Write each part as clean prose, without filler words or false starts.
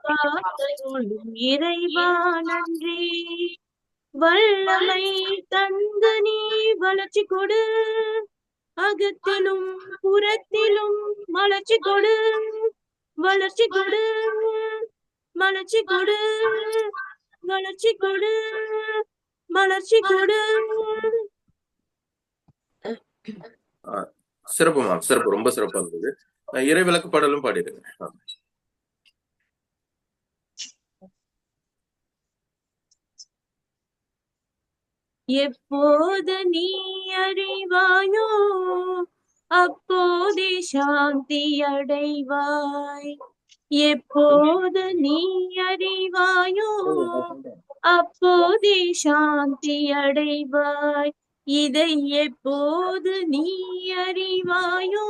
காத்தருளும் இறைவா நன்றி. வல்லமை தந்து நீ வளர்ச்சி கொடு, அகத்திலும் புறத்திலும் வளர்ச்சி கொடு, வளர்ச்சி கொடு, வளர்ச்சி கொடு, வளர்ச்சி கொடு, வளர்ச்சி கொடு. சிறப்புமா, சிறப்பு, ரொம்ப சிறப்பா இருந்தது. இறை விளக்கு பாடலும் பாடிடுங்க. எப்போது நீ அறிவாயோ அப்போதே சாந்தி அடைவாய். எப்போது நீ அறிவாயோ அப்போதே சாந்தி அடைவாய். இதை எப்போது நீ அறிவாயோ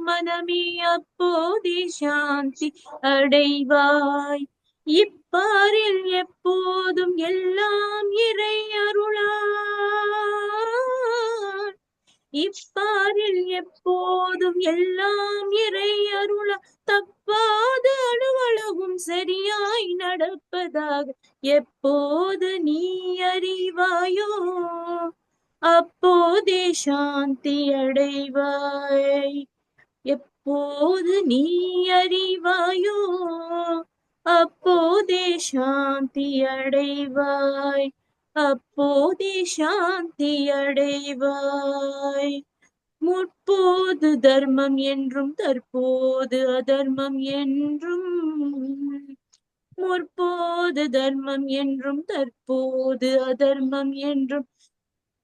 மனமே அப்போதே சாந்தி அடைவாய். இப்பாரில் எப்போதும் எல்லாம் இறை அருளால், இப்பாரில் எப்போதும் எல்லாம் இறை அருளா. தப்பாது அணுவளவும் சரியாய் நடப்பதாக எப்போது நீ அறிவாயோ அப்போதே சாந்தி அடைவாய். எப்போது நீ அறிவாயோ அப்போதே சாந்தி அடைவாய், அப்போதே சாந்தி அடைவாய். முற்போது தர்மம் என்றும் தற்போது அதர்மம் என்றும், முற்போது தர்மம் என்றும் தற்போது அதர்மம் என்றும்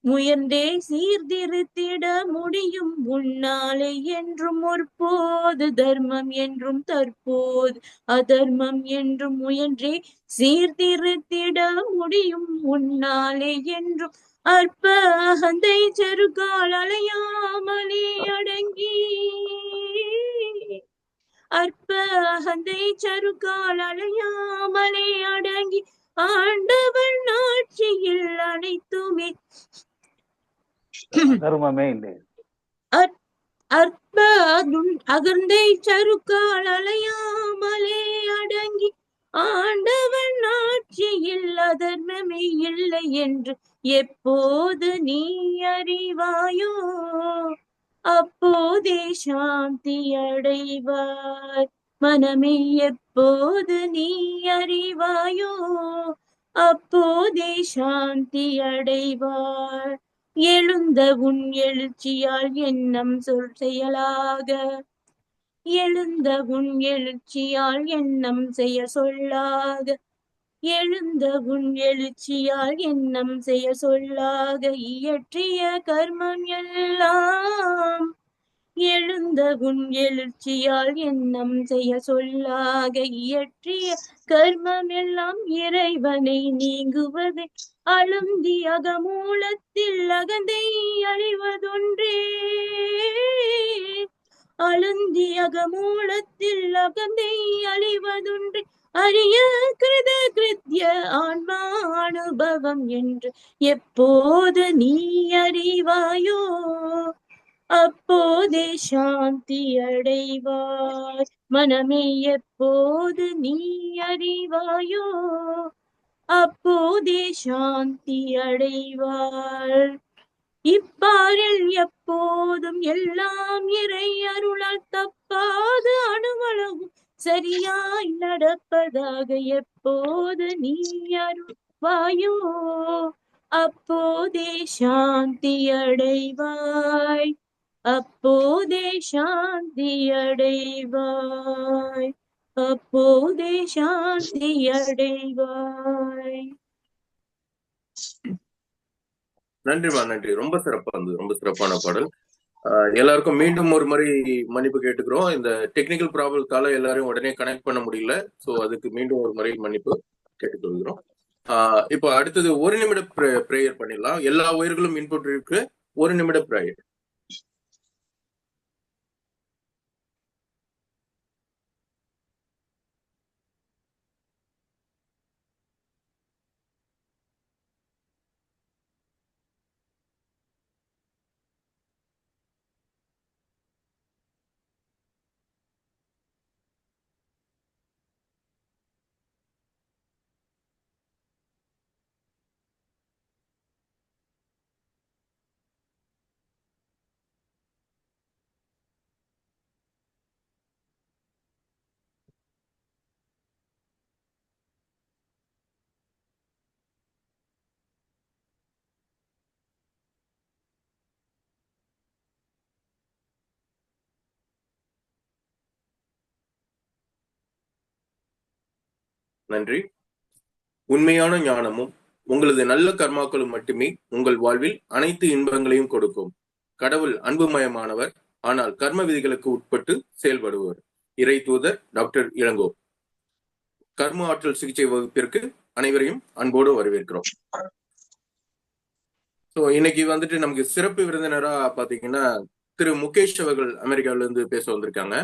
முயன்றே சீர்திருத்திட முடியும் உன்னாலே என்றும். முற்போது தர்மம் என்றும் தற்போது அதர்மம் என்றும் முயன்றே சீர்திருத்திட முடியும் உன்னாலே என்றும். அற்ப அகந்தை செருக்கால் அலையாமலே அடங்கி, அற்ப அகந்தை செருக்கால் அலையாமலே அடங்கி ஆண்டவன் ஆட்சியில் அனைத்துமே தர்மமே இல்லை. அற்ப அகந்தை சருக்கால் அலையாமலே அடங்கி ஆண்டவன் ஆட்சியில் அதர்மமே இல்லை என்று எப்போது நீ அறிவாயோ அப்போதே சாந்தி அடைவாய். மனமே எப்போது நீ அறிவாயோ அப்போதே சாந்தி அடைவாய். எழுந்த உன் எழுச்சியால் எண்ணம் சொல் செயலாக, எழுந்த உன் எழுச்சியால் எண்ணம் செய்ய சொல்லாக, எழுந்த உன் எழுச்சியால் எண்ணம் செய்ய சொல்லாக இயற்றிய கர்மம் எல்லாம், எழுந்த உன் எழுச்சியால் எண்ணம் செய்ய சொல்லாக இயற்றிய கர்மம் எல்லாம் இறைவனை நீங்குவதை அழுந்தி அகமூலத்தில் அகந்தை அழிவதொன்றே, அழுந்தி அகமூலத்தில் அகந்தை அழிவதொன்றே அரிய கிருத கிருத்ய ஆன்மா அனுபவம் என்று எப்போது நீ அறிவாயோ அப்போதே சாந்தி அடைவாய். மனமே எப்போது நீ அறிவாயோ அப்போதே சாந்தி அடைவாய். இப்பாரில் எப்போதும் எல்லாம் இறை அருளால் தப்பாது அணுவளவும் சரியாய் நடப்பதாக எப்போது நீ அறிவாயோ அப்போதே சாந்தி அடைவாய், அப்போதே சாந்தி அடைவாய், அப்போதே சாந்தி அடைவாய். நன்றிமா, நன்றி. ரொம்ப சிறப்பா இருந்தது, ரொம்ப சிறப்பான பாடல். எல்லாருக்கும் மீண்டும் ஒரு முறை மன்னிப்பு கேட்டுக்கிறோம். இந்த டெக்னிக்கல் ப்ராப்ளத்தால எல்லாரையும் உடனே கனெக்ட் பண்ண முடியல. ஸோ அதுக்கு மீண்டும் ஒரு முறை மன்னிப்பு கேட்டுக்கொள்கிறோம். இப்போ அடுத்தது 1 நிமிட ப்ரேயர் பண்ணிடலாம். எல்லா உயிர்களும் இன்புட் இருக்கு. 1 நிமிட ப்ரேயர். நன்றி. உண்மையான ஞானமும் உங்களது நல்ல கர்மாக்களும் மட்டுமே உங்கள் வாழ்வில் அனைத்து இன்பங்களையும் கொடுக்கும். கடவுள் அன்புமயமானவர், ஆனால் கர்ம விதிகளுக்கு உட்பட்டு செயல்படுவர். இறை தூதர் டாக்டர் இளங்கோ. கர்ம ஆற்றல் சிகிச்சை வகுப்பிற்கு அனைவரையும் அன்போடு வரவேற்கிறோம். ஸோ இன்னைக்கு வந்துட்டு நமக்கு சிறப்பு விருந்தினரா பாத்தீங்கன்னா திரு முகேஷ் அவர்கள் அமெரிக்காவில இருந்து பேச வந்திருக்காங்க.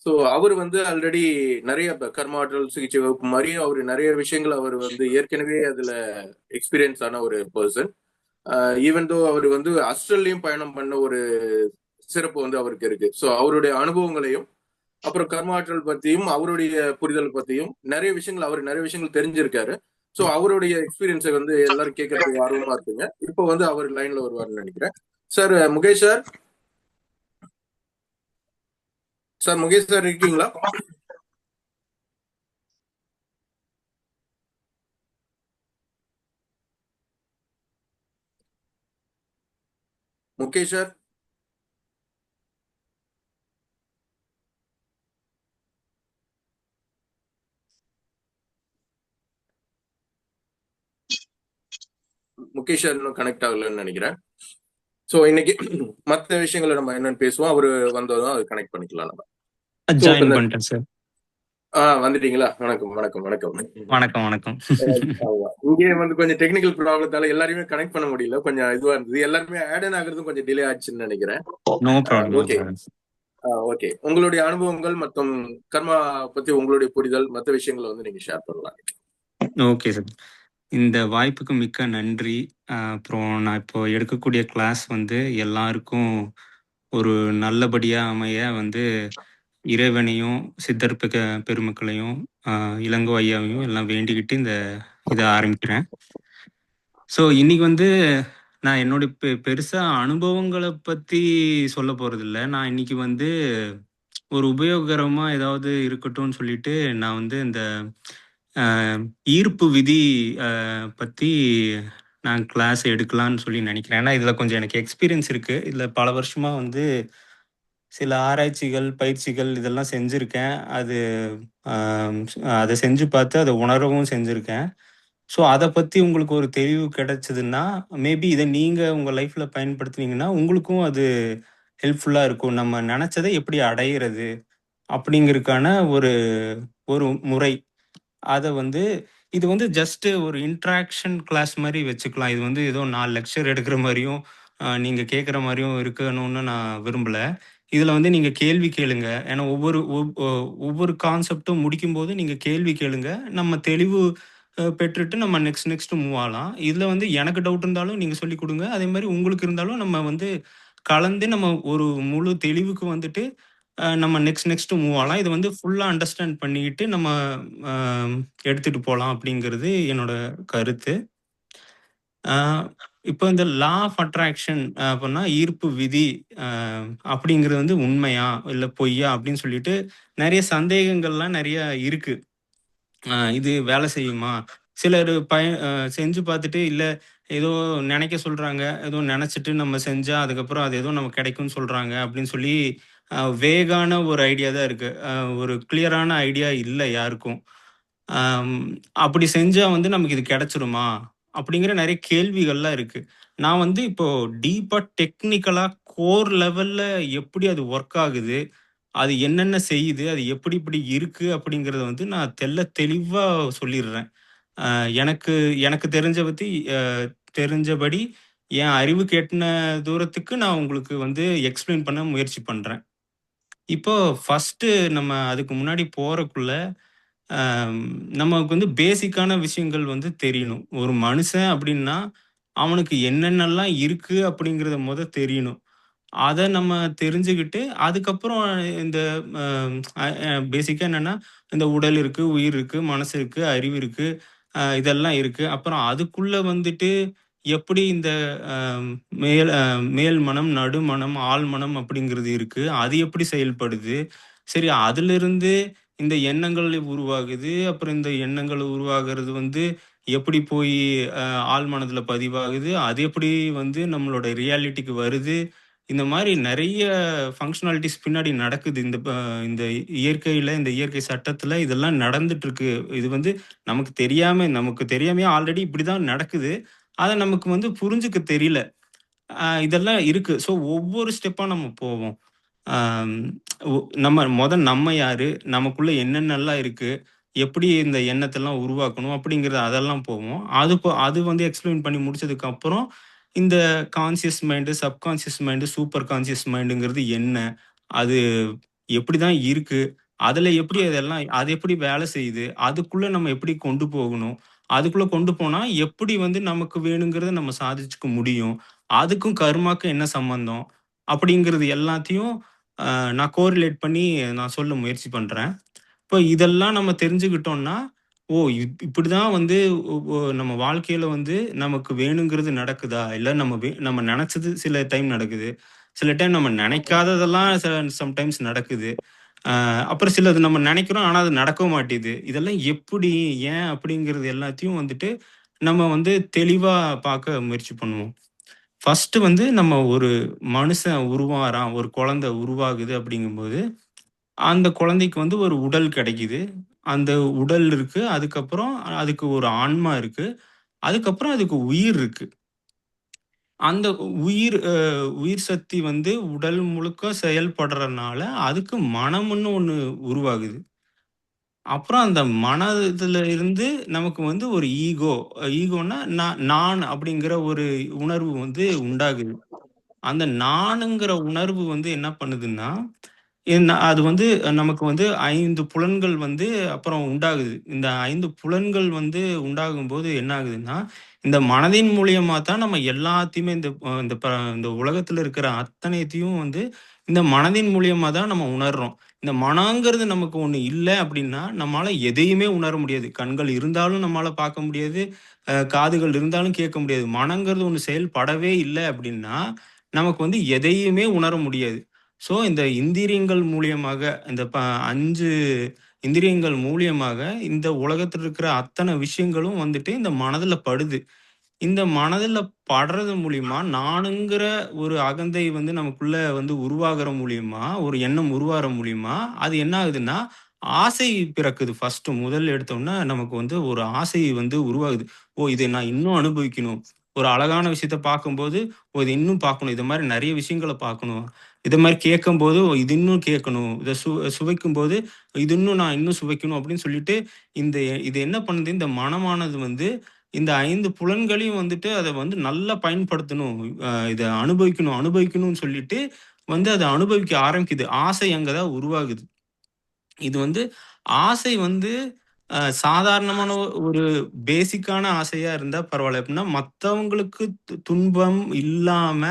ஸோ அவர் வந்து ஆல்ரெடி நிறைய கர்ம ஆற்றல் சிகிச்சை வகுப்பு மாதிரி அவர் நிறைய விஷயங்கள் அவர் வந்து ஏற்கனவே அதுல எக்ஸ்பீரியன்ஸ் ஆன ஒரு பர்சன். ஈவன் தோ அவர் வந்து அஸ்ட்ரல்லையும் பயணம் பண்ண ஒரு சிறப்பு வந்து அவருக்கு இருக்கு. ஸோ அவருடைய அனுபவங்களையும் அப்புறம் கர்மாற்றல் பத்தியும் அவருடைய புரிதல் பத்தியும் நிறைய விஷயங்கள் தெரிஞ்சிருக்காரு. ஸோ அவருடைய எக்ஸ்பீரியன்ஸை வந்து எல்லாரும் கேட்கறதுக்கு ஆர்வமா இருக்குங்க. இப்போ வந்து அவர் லைன்ல வருவார்னு நினைக்கிறேன். Sir Mukesh sir, Mukesh sir இருக்கீங்களா? முகேஷ் சார், முகேஷ் சார் இன்னும் கனெக்ட் ஆகலன்னு நினைக்கிறேன். ஸோ இன்னைக்கு மற்ற விஷயங்களை நம்ம என்னன்னு பேசுவோம். அவரு வந்ததும் அது கனெக்ட் பண்ணிக்கலாம் நம்ம. ஜாயின் பண்ணிட்டேன் சார். வந்துட்டீங்களா? வணக்கம் வணக்கம் வணக்கம் வணக்கம் வணக்கம். இங்கே வந்து கொஞ்சம் டெக்னிக்கல் ப்ராப்ளத்தால எல்லாரையுமே கனெக்ட் பண்ண முடியல, கொஞ்சம் இதுவா இருந்தது. எல்லாருமே ஆட் ஆன் ஆகுறதும் கொஞ்சம் டிலே ஆச்சுன்னு நினைக்கிறேன். No problem. ஓகே ஓகே, உங்களுடைய அனுபவங்கள் மற்றும் கர்மா பத்தி உங்களுடைய புரிதல் மற்ற விஷயங்களை வந்து நீங்க ஷேர் பண்ணலாம். ஓகே சார், இந்த வாய்ப்புக்கு மிக்க நன்றி. அப்புறம் நான் இப்போ எடுக்கக்கூடிய கிளாஸ் வந்து எல்லாருக்கும் ஒரு நல்லபடியா அமைய வந்து இறைவனையும் சித்தர் பெருமக்களையும் இளங்கோ ஐயாவையும் எல்லாம் வேண்டிக்கிட்டு இதை ஆரம்பிக்கிறேன். ஸோ இன்னைக்கு வந்து நான் என்னுடைய பெருசா அனுபவங்களை பத்தி சொல்ல போறதில்ல. நான் இன்னைக்கு வந்து ஒரு உபயோகரமா ஏதாவது இருக்கட்டும்னு சொல்லிட்டு நான் வந்து இந்த ஈர்ப்பு விதி பத்தி நான் கிளாஸ் எடுக்கலாம்னு சொல்லி நினைக்கிறேன். ஏன்னா இதுல கொஞ்சம் எனக்கு எக்ஸ்பீரியன்ஸ் இருக்கு. இதுல பல வருஷமா வந்து சில ஆராய்ச்சிகள், பயிற்சிகள் இதெல்லாம் செஞ்சிருக்கேன். அதை செஞ்சு பார்த்து அதை உணரவும் செஞ்சிருக்கேன். ஸோ அதை பத்தி உங்களுக்கு ஒரு தெளிவு கிடைச்சதுன்னா, மேபி இதை நீங்க உங்க லைஃப்ல பயன்படுத்துனீங்கன்னா உங்களுக்கும் அது ஹெல்ப்ஃபுல்லா இருக்கும். நம்ம நினைச்சதை எப்படி அடையிறது அப்படிங்கிறதுக்கான ஒரு ஒரு முறை. அதை வந்து இது வந்து ஜஸ்ட் ஒரு இன்ட்ராக்ஷன் கிளாஸ் மாதிரி வச்சுக்கலாம். இது வந்து ஏதோ 4 லெக்சர் எடுக்கிற மாதிரியும் நீங்க கேட்குற மாதிரியும் இருக்கணும்னு நான் விரும்பல. இதுல வந்து நீங்க கேள்வி கேளுங்க. ஏன்னா ஒவ்வொரு கான்செப்டும் முடிக்கும் போது நீங்க கேள்வி கேளுங்க. நம்ம தெளிவு பெற்றுட்டு நம்ம நெக்ஸ்ட் மூவ் ஆகலாம். இதுல வந்து எனக்கு டவுட் இருந்தாலும் நீங்க சொல்லி கொடுங்க. அதே மாதிரி உங்களுக்கு இருந்தாலும் நம்ம வந்து கலந்து நம்ம ஒரு முழு தெளிவுக்கு வந்துட்டு நம்ம நெக்ஸ்ட் மூவ் ஆகலாம். இதை வந்து ஃபுல்லா அண்டர்ஸ்டாண்ட் பண்ணிக்கிட்டு நம்ம எடுத்துட்டு போகலாம் அப்படிங்கிறது என்னோட கருத்து. இப்போ இந்த லா ஆஃப் அட்ராக்ஷன் அப்படின்னா ஈர்ப்பு விதி அப்படிங்கிறது வந்து உண்மையா இல்லை பொய்யா அப்படின்னு சொல்லிட்டு நிறைய சந்தேகங்கள்லாம் நிறைய இருக்கு. இது வேலை செய்யுமா? சிலர் செஞ்சு பார்த்துட்டு இல்லை ஏதோ நினைக்க சொல்றாங்க, ஏதோ நினைச்சிட்டு நம்ம செஞ்சா அதுக்கப்புறம் அது ஏதோ நமக்கு கிடைக்கும்னு சொல்றாங்க அப்படின்னு சொல்லி வேகான ஒரு ஐடியா தான் இருக்கு. ஒரு கிளியரான ஐடியா இல்லை யாருக்கும். அப்படி செஞ்சா வந்து நமக்கு இது கிடைச்சிருமா அப்படிங்கிற நிறைய கேள்விகள்லாம் இருக்கு. நான் வந்து இப்போ டீப்பா டெக்னிக்கலா கோர் லெவல்ல எப்படி அது ஒர்க் ஆகுது, அது என்னென்ன செய்யுது, அது எப்படி இப்படி இருக்கு அப்படிங்கிறத வந்து நான் தெளிவா சொல்லிடுறேன். எனக்கு எனக்கு தெரிஞ்சபடி என் அறிவுக்கு எட்டின தூரத்துக்கு நான் உங்களுக்கு வந்து எக்ஸ்பிளைன் பண்ண முயற்சி பண்றேன். இப்போ ஃபர்ஸ்ட் நம்ம அதுக்கு முன்னாடி போறக்குள்ள நமக்கு வந்து பேசிக்கான விஷயங்கள் வந்து தெரியணும். ஒரு மனுஷன் அப்படின்னா அவனுக்கு என்னென்னலாம் இருக்கு அப்படிங்கிறத தெரியணும். அதை நம்ம தெரிஞ்சுக்கிட்டு அதுக்கப்புறம் இந்த பேசிக்கா என்னன்னா இந்த உடல் இருக்கு, உயிர் இருக்கு, மனசு இருக்கு, அறிவு இருக்கு, இதெல்லாம் இருக்கு. அப்புறம் அதுக்குள்ள வந்துட்டு எப்படி இந்த மேல் மனம், நடுமனம், ஆழ் மனம் அப்படிங்கிறது இருக்கு. அது எப்படி செயல்படுது? சரி, அதுல இருந்து இந்த எண்ணங்கள் உருவாகுது. அப்புறம் இந்த எண்ணங்கள் உருவாகிறது வந்து எப்படி போய் ஆழ் மனதுல பதிவாகுது? அது எப்படி வந்து நம்மளோட ரியாலிட்டிக்கு வருது? இந்த மாதிரி நிறைய ஃபங்க்ஷனாலிட்டிஸ் பின்னாடி நடக்குது. இந்த இயற்கையில, இந்த இயற்கை சட்டத்துல இதெல்லாம் நடந்துட்டு இருக்கு. இது வந்து நமக்கு தெரியாமயே ஆல்ரெடி இப்படிதான் நடக்குது. அத நமக்கு வந்து புரிஞ்சுக்க தெரியல. இதெல்லாம் இருக்கு. ஸோ ஒவ்வொரு ஸ்டெப்பா நம்ம போவோம். ஆம், ஒ நம்ம யாரு? நமக்குள்ள என்னென்னலாம் இருக்கு? எப்படி இந்த எண்ணத்தெல்லாம் உருவாக்கணும்? அப்படிங்கிறது அதெல்லாம் போவோம். அது வந்து எக்ஸ்பிளைன் பண்ணி முடிச்சதுக்கப்புறம், இந்த conscious mind, subconscious mind, super conscious மைண்டுங்கிறது என்ன? அது எப்படிதான் இருக்கு? அது எப்படி வேலை செய்யுது? அதுக்குள்ள நம்ம எப்படி கொண்டு போகணும்? அதுக்குள்ள கொண்டு போனா எப்படி வந்து நமக்கு வேணுங்கிறத நம்ம சாதிச்சுக்க முடியும்? அதுக்கும் கர்மாக்கும் என்ன சம்பந்தம்? அப்படிங்கிறது எல்லாத்தையும் நான் கோரிலேட் பண்ணி நான் சொல்ல முயற்சி பண்றேன். இப்போ இதெல்லாம் நம்ம தெரிஞ்சுக்கிட்டோம்னா, ஓ! இப்படிதான் வந்து நம்ம வாழ்க்கையில வந்து நமக்கு வேணுங்கிறது நடக்குதா? இல்ல நம்ம நெனச்சது சில டைம் நடக்குது. சில டைம் நம்ம நெனைக்காததெல்லாம் சம்டைம்ஸ் நடக்குது. அப்புறம் சிலது நம்ம நெனைக்கிறோம். ஆனா அது நடக்கவும் மாட்டேது. இதெல்லாம் எப்படி? ஏன்? அப்படிங்கிறது எல்லாத்தையும் வந்துட்டு நம்ம வந்து தெளிவா பார்க்க முயற்சி பண்ணுவோம். ஃபர்ஸ்ட்டு வந்து நம்ம ஒரு மனுஷன் உருவாறான், ஒரு குழந்தை உருவாகுது அப்படிங்கும்போது, அந்த குழந்தைக்கு வந்து ஒரு உடல் கிடைக்குது. அந்த உடல் இருக்கு. அதுக்கப்புறம் அதுக்கு ஒரு ஆன்மா இருக்கு. அதுக்கப்புறம் அதுக்கு உயிர் இருக்கு. அந்த உயிர் சக்தி வந்து உடல் முழுக்க செயல்படுறனால, அதுக்கு மனம்னு ஒண்ணு உருவாகுது. அப்புறம் அந்த மனதுல இருந்து நமக்கு வந்து ஒரு ஈகோன்னா நான் அப்படிங்கிற ஒரு உணர்வு வந்து உண்டாகுது. அந்த நானுங்கிற உணர்வு வந்து என்ன பண்ணுதுன்னா, அது வந்து நமக்கு வந்து 5 புலன்கள் வந்து அப்புறம் உண்டாகுது. இந்த 5 புலன்கள் வந்து உண்டாகும்போது என்ன ஆகுதுன்னா, இந்த மனதின் மூலியமா தான் நம்ம எல்லாத்தையுமே இந்த உலகத்துல இருக்கிற அத்தனைத்தையும் வந்து இந்த மனதின் மூலியமா தான் நம்ம உணர்றோம். இந்த மனங்கிறது நமக்கு ஒண்ணு இல்ல அப்டின்னா, நம்மால எதையுமே உணர முடியாது. கண்கள் இருந்தாலும் நம்மால பார்க்க முடியாது. காதுகள் இருந்தாலும் கேட்க முடியாது. மனங்கிறது ஒண்ணு செயல்படவே இல்ல அப்டின்னா, நமக்கு வந்து எதையுமே உணர முடியாது. ஸோ, இந்த இந்திரியங்கள் மூலியமாக இந்த 5 இந்திரியங்கள் மூலியமாக இந்த உலகத்துல இருக்கிற அத்தன விஷயங்களும் வந்துட்டு இந்த மனதுல படுது. இந்த மனதுல படுறது மூலியமா, நானுங்கிற ஒரு அகந்தை வந்து நமக்குள்ள வந்து உருவாகுற மூலியமா, ஒரு எண்ணம் உருவாகுற மூலியமா, அது என்ன ஆகுதுன்னா, ஆசை பிறக்குது முதல் எடுத்தோனே நமக்கு வந்து ஒரு ஆசை வந்து உருவாகுது. ஓ! இதை நான் இன்னும் அனுபவிக்கணும். ஒரு அழகான விஷயத்த பார்க்கும்போது, ஓ! இத இன்னும் பார்க்கணும். இது மாரி நெறைய விஷயங்கள பார்க்கணும். இது மாரி கேட்கும்போது, ஓ! இது இன்னும் கேட்கணும். இத சுவைக்கும்போது, இது நான் இன்னும் சுவைக்கணும் அப்படின்னு சொல்லிட்டு, இந்த இது என்ன பண்ணுது, இந்த மனமானது வந்து இந்த 5 புலன்களையும் வந்துட்டு அத வந்து நல்லா பயன்படுத்தணும். இத அனுபவிக்கணும்னு சொல்லிட்டு வந்து அத அனுபவிக்க ஆரம்பிக்குது. ஆசை அங்க தான் உருவாகுது. இது வந்து ஆசை வந்து சாதாரணமான ஒரு பேசிக்கான ஆசையா இருந்தா பரவால்ல. எப்டின்னா மத்தவங்களுக்கு துன்பம் இல்லாம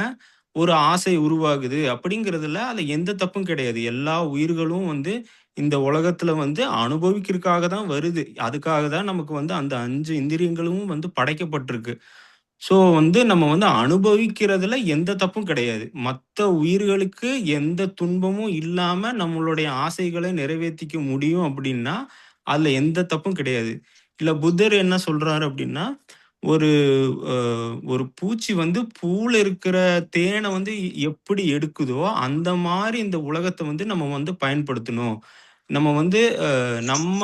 ஒரு ஆசை உருவாகுது அப்படிங்கிறதுல அதுல எந்த தப்பும் கிடையாது. எல்லா உயிர்களும் வந்து இந்த உலகத்துல வந்து அனுபவிக்கிறதுக்காக தான் வருது. அதுக்காக தான் நமக்கு வந்து அந்த 5 இந்திரியங்களும் வந்து படைக்கப்பட்டிருக்கு. ஸோ வந்து நம்ம வந்து அனுபவிக்கிறதுல எந்த தப்பும் கிடையாது. மத்த உயிர்களுக்கு எந்த துன்பமும் இல்லாம நம்மளுடைய ஆசைகளை நிறைவேத்திக்க முடியும் அப்படின்னா, அதுல எந்த தப்பும் கிடையாது. இல்ல புத்தர் என்ன சொல்றாரு அப்படின்னா, ஒரு அ ஒரு பூச்சி வந்து பூல இருக்கிற தேன வந்து எப்படி எடுக்குதோ, அந்த மாரி இந்த உலகத்த வந்து நம்ம வந்து பயன்படுத்தணும். நம்ம வந்து நம்ம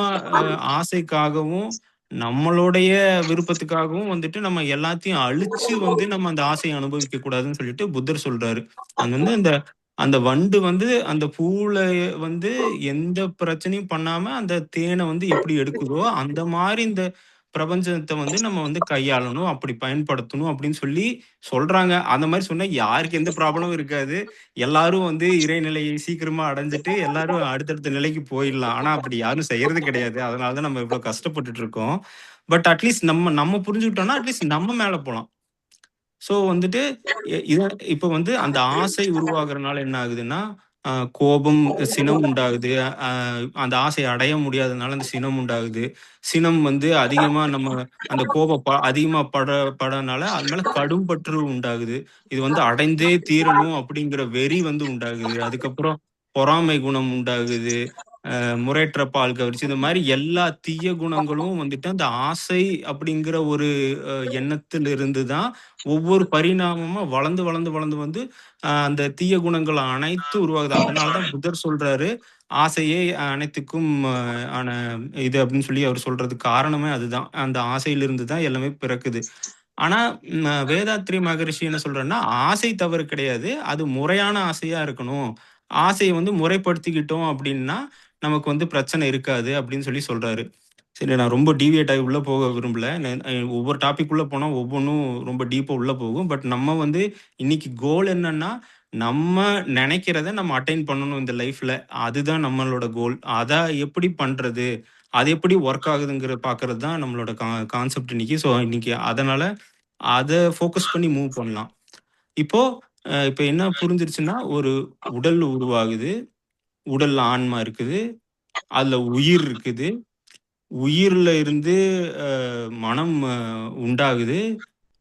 ஆசைக்காகவும், நம்மளுடைய விருப்பத்துக்காகவும் வந்துட்டு நம்ம எல்லாத்தையும் அழிச்சு வந்து நம்ம அந்த ஆசைய அனுபவிக்க கூடாதுன்னு சொல்லிட்டு புத்தர் சொல்றாரு. அது வந்து அந்த அந்த வண்டு வந்து அந்த பூவுல வந்து எந்த பிரச்சனையும் பண்ணாம அந்த தேன வந்து எப்படி எடுக்குதோ, அந்த மாரி இந்த பிரபஞ்சத்த வந்து நம்ம வந்து கையாளணும், அப்படி பயன்படுத்தணும் அப்படின்னு சொல்லி சொல்றாங்க. அந்த மாரி சொன்னா யாருக்கு எந்த ப்ராப்ளமும் இருக்காது. எல்லாரும் வந்து இறைநிலையை சீக்கிரமா அடைஞ்சுட்டு, எல்லாரும் அடுத்தடுத்த நிலைக்கு போயிடலாம். ஆனா, அப்படி யாரும் செய்யறது கிடையாது. அதனால தான் நம்ம இவ்ளோ கஷ்டப்பட்டுட்டு இருக்கோம். பட் அட்லீஸ்ட் நம்ம நம்ம புரிஞ்சுக்கிட்டோம்னா, அட்லீஸ்ட் நம்ம மேல போலாம். ஸோ வந்துட்டு இத இப்ப வந்து அந்த ஆசை உருவாகுறனால என்ன ஆகுதுன்னா, கோபம், சினம் உண்டாகுது. அ அந்த ஆசைய அடைய முடியாதனால அந்த சினம் உண்டாகுது. சினம் வந்து அதிகமா நம்ம அந்த அதிகமா படனால அது மேல கடும் பற்று உண்டாகுது. இது வந்து அடைந்தே தீரணும் அப்படிங்கிற வெறி வந்து உண்டாகுது. அதுக்கப்புறம் பொறாமை குணம் உண்டாகுது. முறையற்ற பால் கவர்ச்சி, இந்த மாதிரி எல்லா தீய குணங்களும் வந்துட்டு அந்த ஆசை அப்படிங்கிற ஒரு எண்ணத்திலிருந்து தான் ஒவ்வொரு பரிணாமமா வளர்ந்து வளர்ந்து வளர்ந்து வந்து அந்த தீய குணங்கள் அனைத்து உருவாகுது. அதனாலதான் புத்தர் சொல்றாரு, ஆசையே அனைத்துக்கும் ஆன இது அப்படின்னு சொல்லி அவர் சொல்றதுக்கு காரணமே அதுதான். அந்த ஆசையிலிருந்து தான் எல்லாமே பிறக்குது. ஆனா வேதாத்ரி மகரிஷி என்ன சொல்றாருன்னா, ஆசை தவறு கிடையாது, அது முறையான ஆசையா இருக்கணும். ஆசையை வந்து முறைப்படுத்திக்கிட்டோம் அப்படின்னா நமக்கு வந்து பிரச்சனை இருக்காது அப்படின்னு சொல்லி சொல்றாரு. சரி, நான் ரொம்ப டீவியேட் ஆகி உள்ள போக விரும்பல. ஒவ்வொரு டாபிக் உள்ள போனா ஒவ்வொன்றும் ரொம்ப டீப்பா உள்ள போகும். பட் நம்ம வந்து இன்னைக்கு கோல் என்னன்னா, நம்ம நினைக்கிறத நம்ம அட்டைன் பண்ணணும் இந்த லைஃப்ல. அதுதான் நம்மளோட கோல். அதை எப்படி பண்றது, அது எப்படி ஒர்க் ஆகுதுங்கிற பாக்குறது தான் நம்மளோட கான்செப்ட் இன்னைக்கு. ஸோ இன்னைக்கு அதனால அதை ஃபோக்கஸ் பண்ணி மூவ் பண்ணலாம். இப்போ இப்போ என்ன புரிஞ்சிருச்சுன்னா, ஒரு உடல் உருவாகுது, உடல்ல ஆன்மா இருக்குது, அதுல உயிர் இருக்குது, உயிர்ல இருந்து மனம் உண்டாகுது,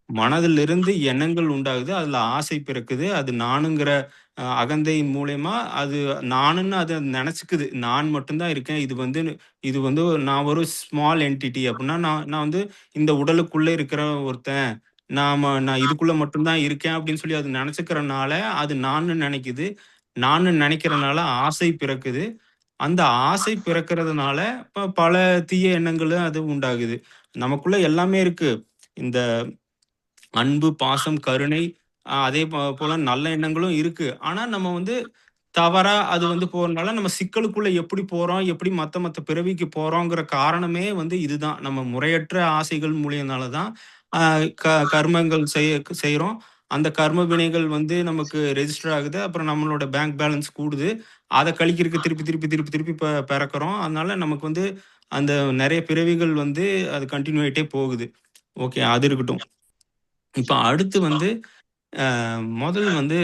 மனதிலிருந்து எண்ணங்கள் உண்டாகுது, அதுல ஆசை பிறக்குது, அது நானுங்கிற அகந்தை மூலயமா அது நானுன்னு அதை நினைச்சுக்குது. நான் மட்டும்தான் இருக்கேன், இது வந்து நான் ஒரு ஸ்மால் என்டிட்டி அப்படின்னா, நான் வந்து இந்த உடலுக்குள்ள இருக்கிற ஒருத்தன், நான் இதுக்குள்ள மட்டும்தான் இருக்கேன் அப்படின்னு சொல்லி அது நினைச்சுக்கிறனால அது நான் நினைக்குது. நான் நினைக்கிறனால ஆசை பிறக்குது. அந்த ஆசை பிறக்கிறதுனால பல தீய எண்ணங்களும் அது உண்டாகுது. நமக்குள்ள எல்லாமே இருக்கு. இந்த அன்பு, பாசம், கருணை, அதே போல நல்ல எண்ணங்களும் இருக்கு. ஆனா நம்ம வந்து தவறா அது வந்து போறனால நம்ம சிக்கலுக்குள்ள எப்படி போறோம், எப்படி மத்த பிறவிக்கு போறோங்கிற காரணமே வந்து இதுதான். நம்ம முறையற்ற ஆசைகள் மூலியனால தான் கர்மங்கள் செய்றோம். அந்த கர்ம வினைகள் வந்து நமக்கு ரெஜிஸ்டர் ஆகுது. அப்புறம் நம்மளோட பேங்க் பேலன்ஸ் கூடுது. அதை கழிக்கிறதுக்கு திருப்பி திருப்பி திருப்பி திருப்பி பிறக்கிறோம். அதனால நமக்கு வந்து அந்த நிறைய பிறவிகள் வந்து அது கண்டினியூ ஆயிட்டே போகுது. ஓகே, அது இருக்கட்டும். இப்ப அடுத்து வந்து முதல் வந்து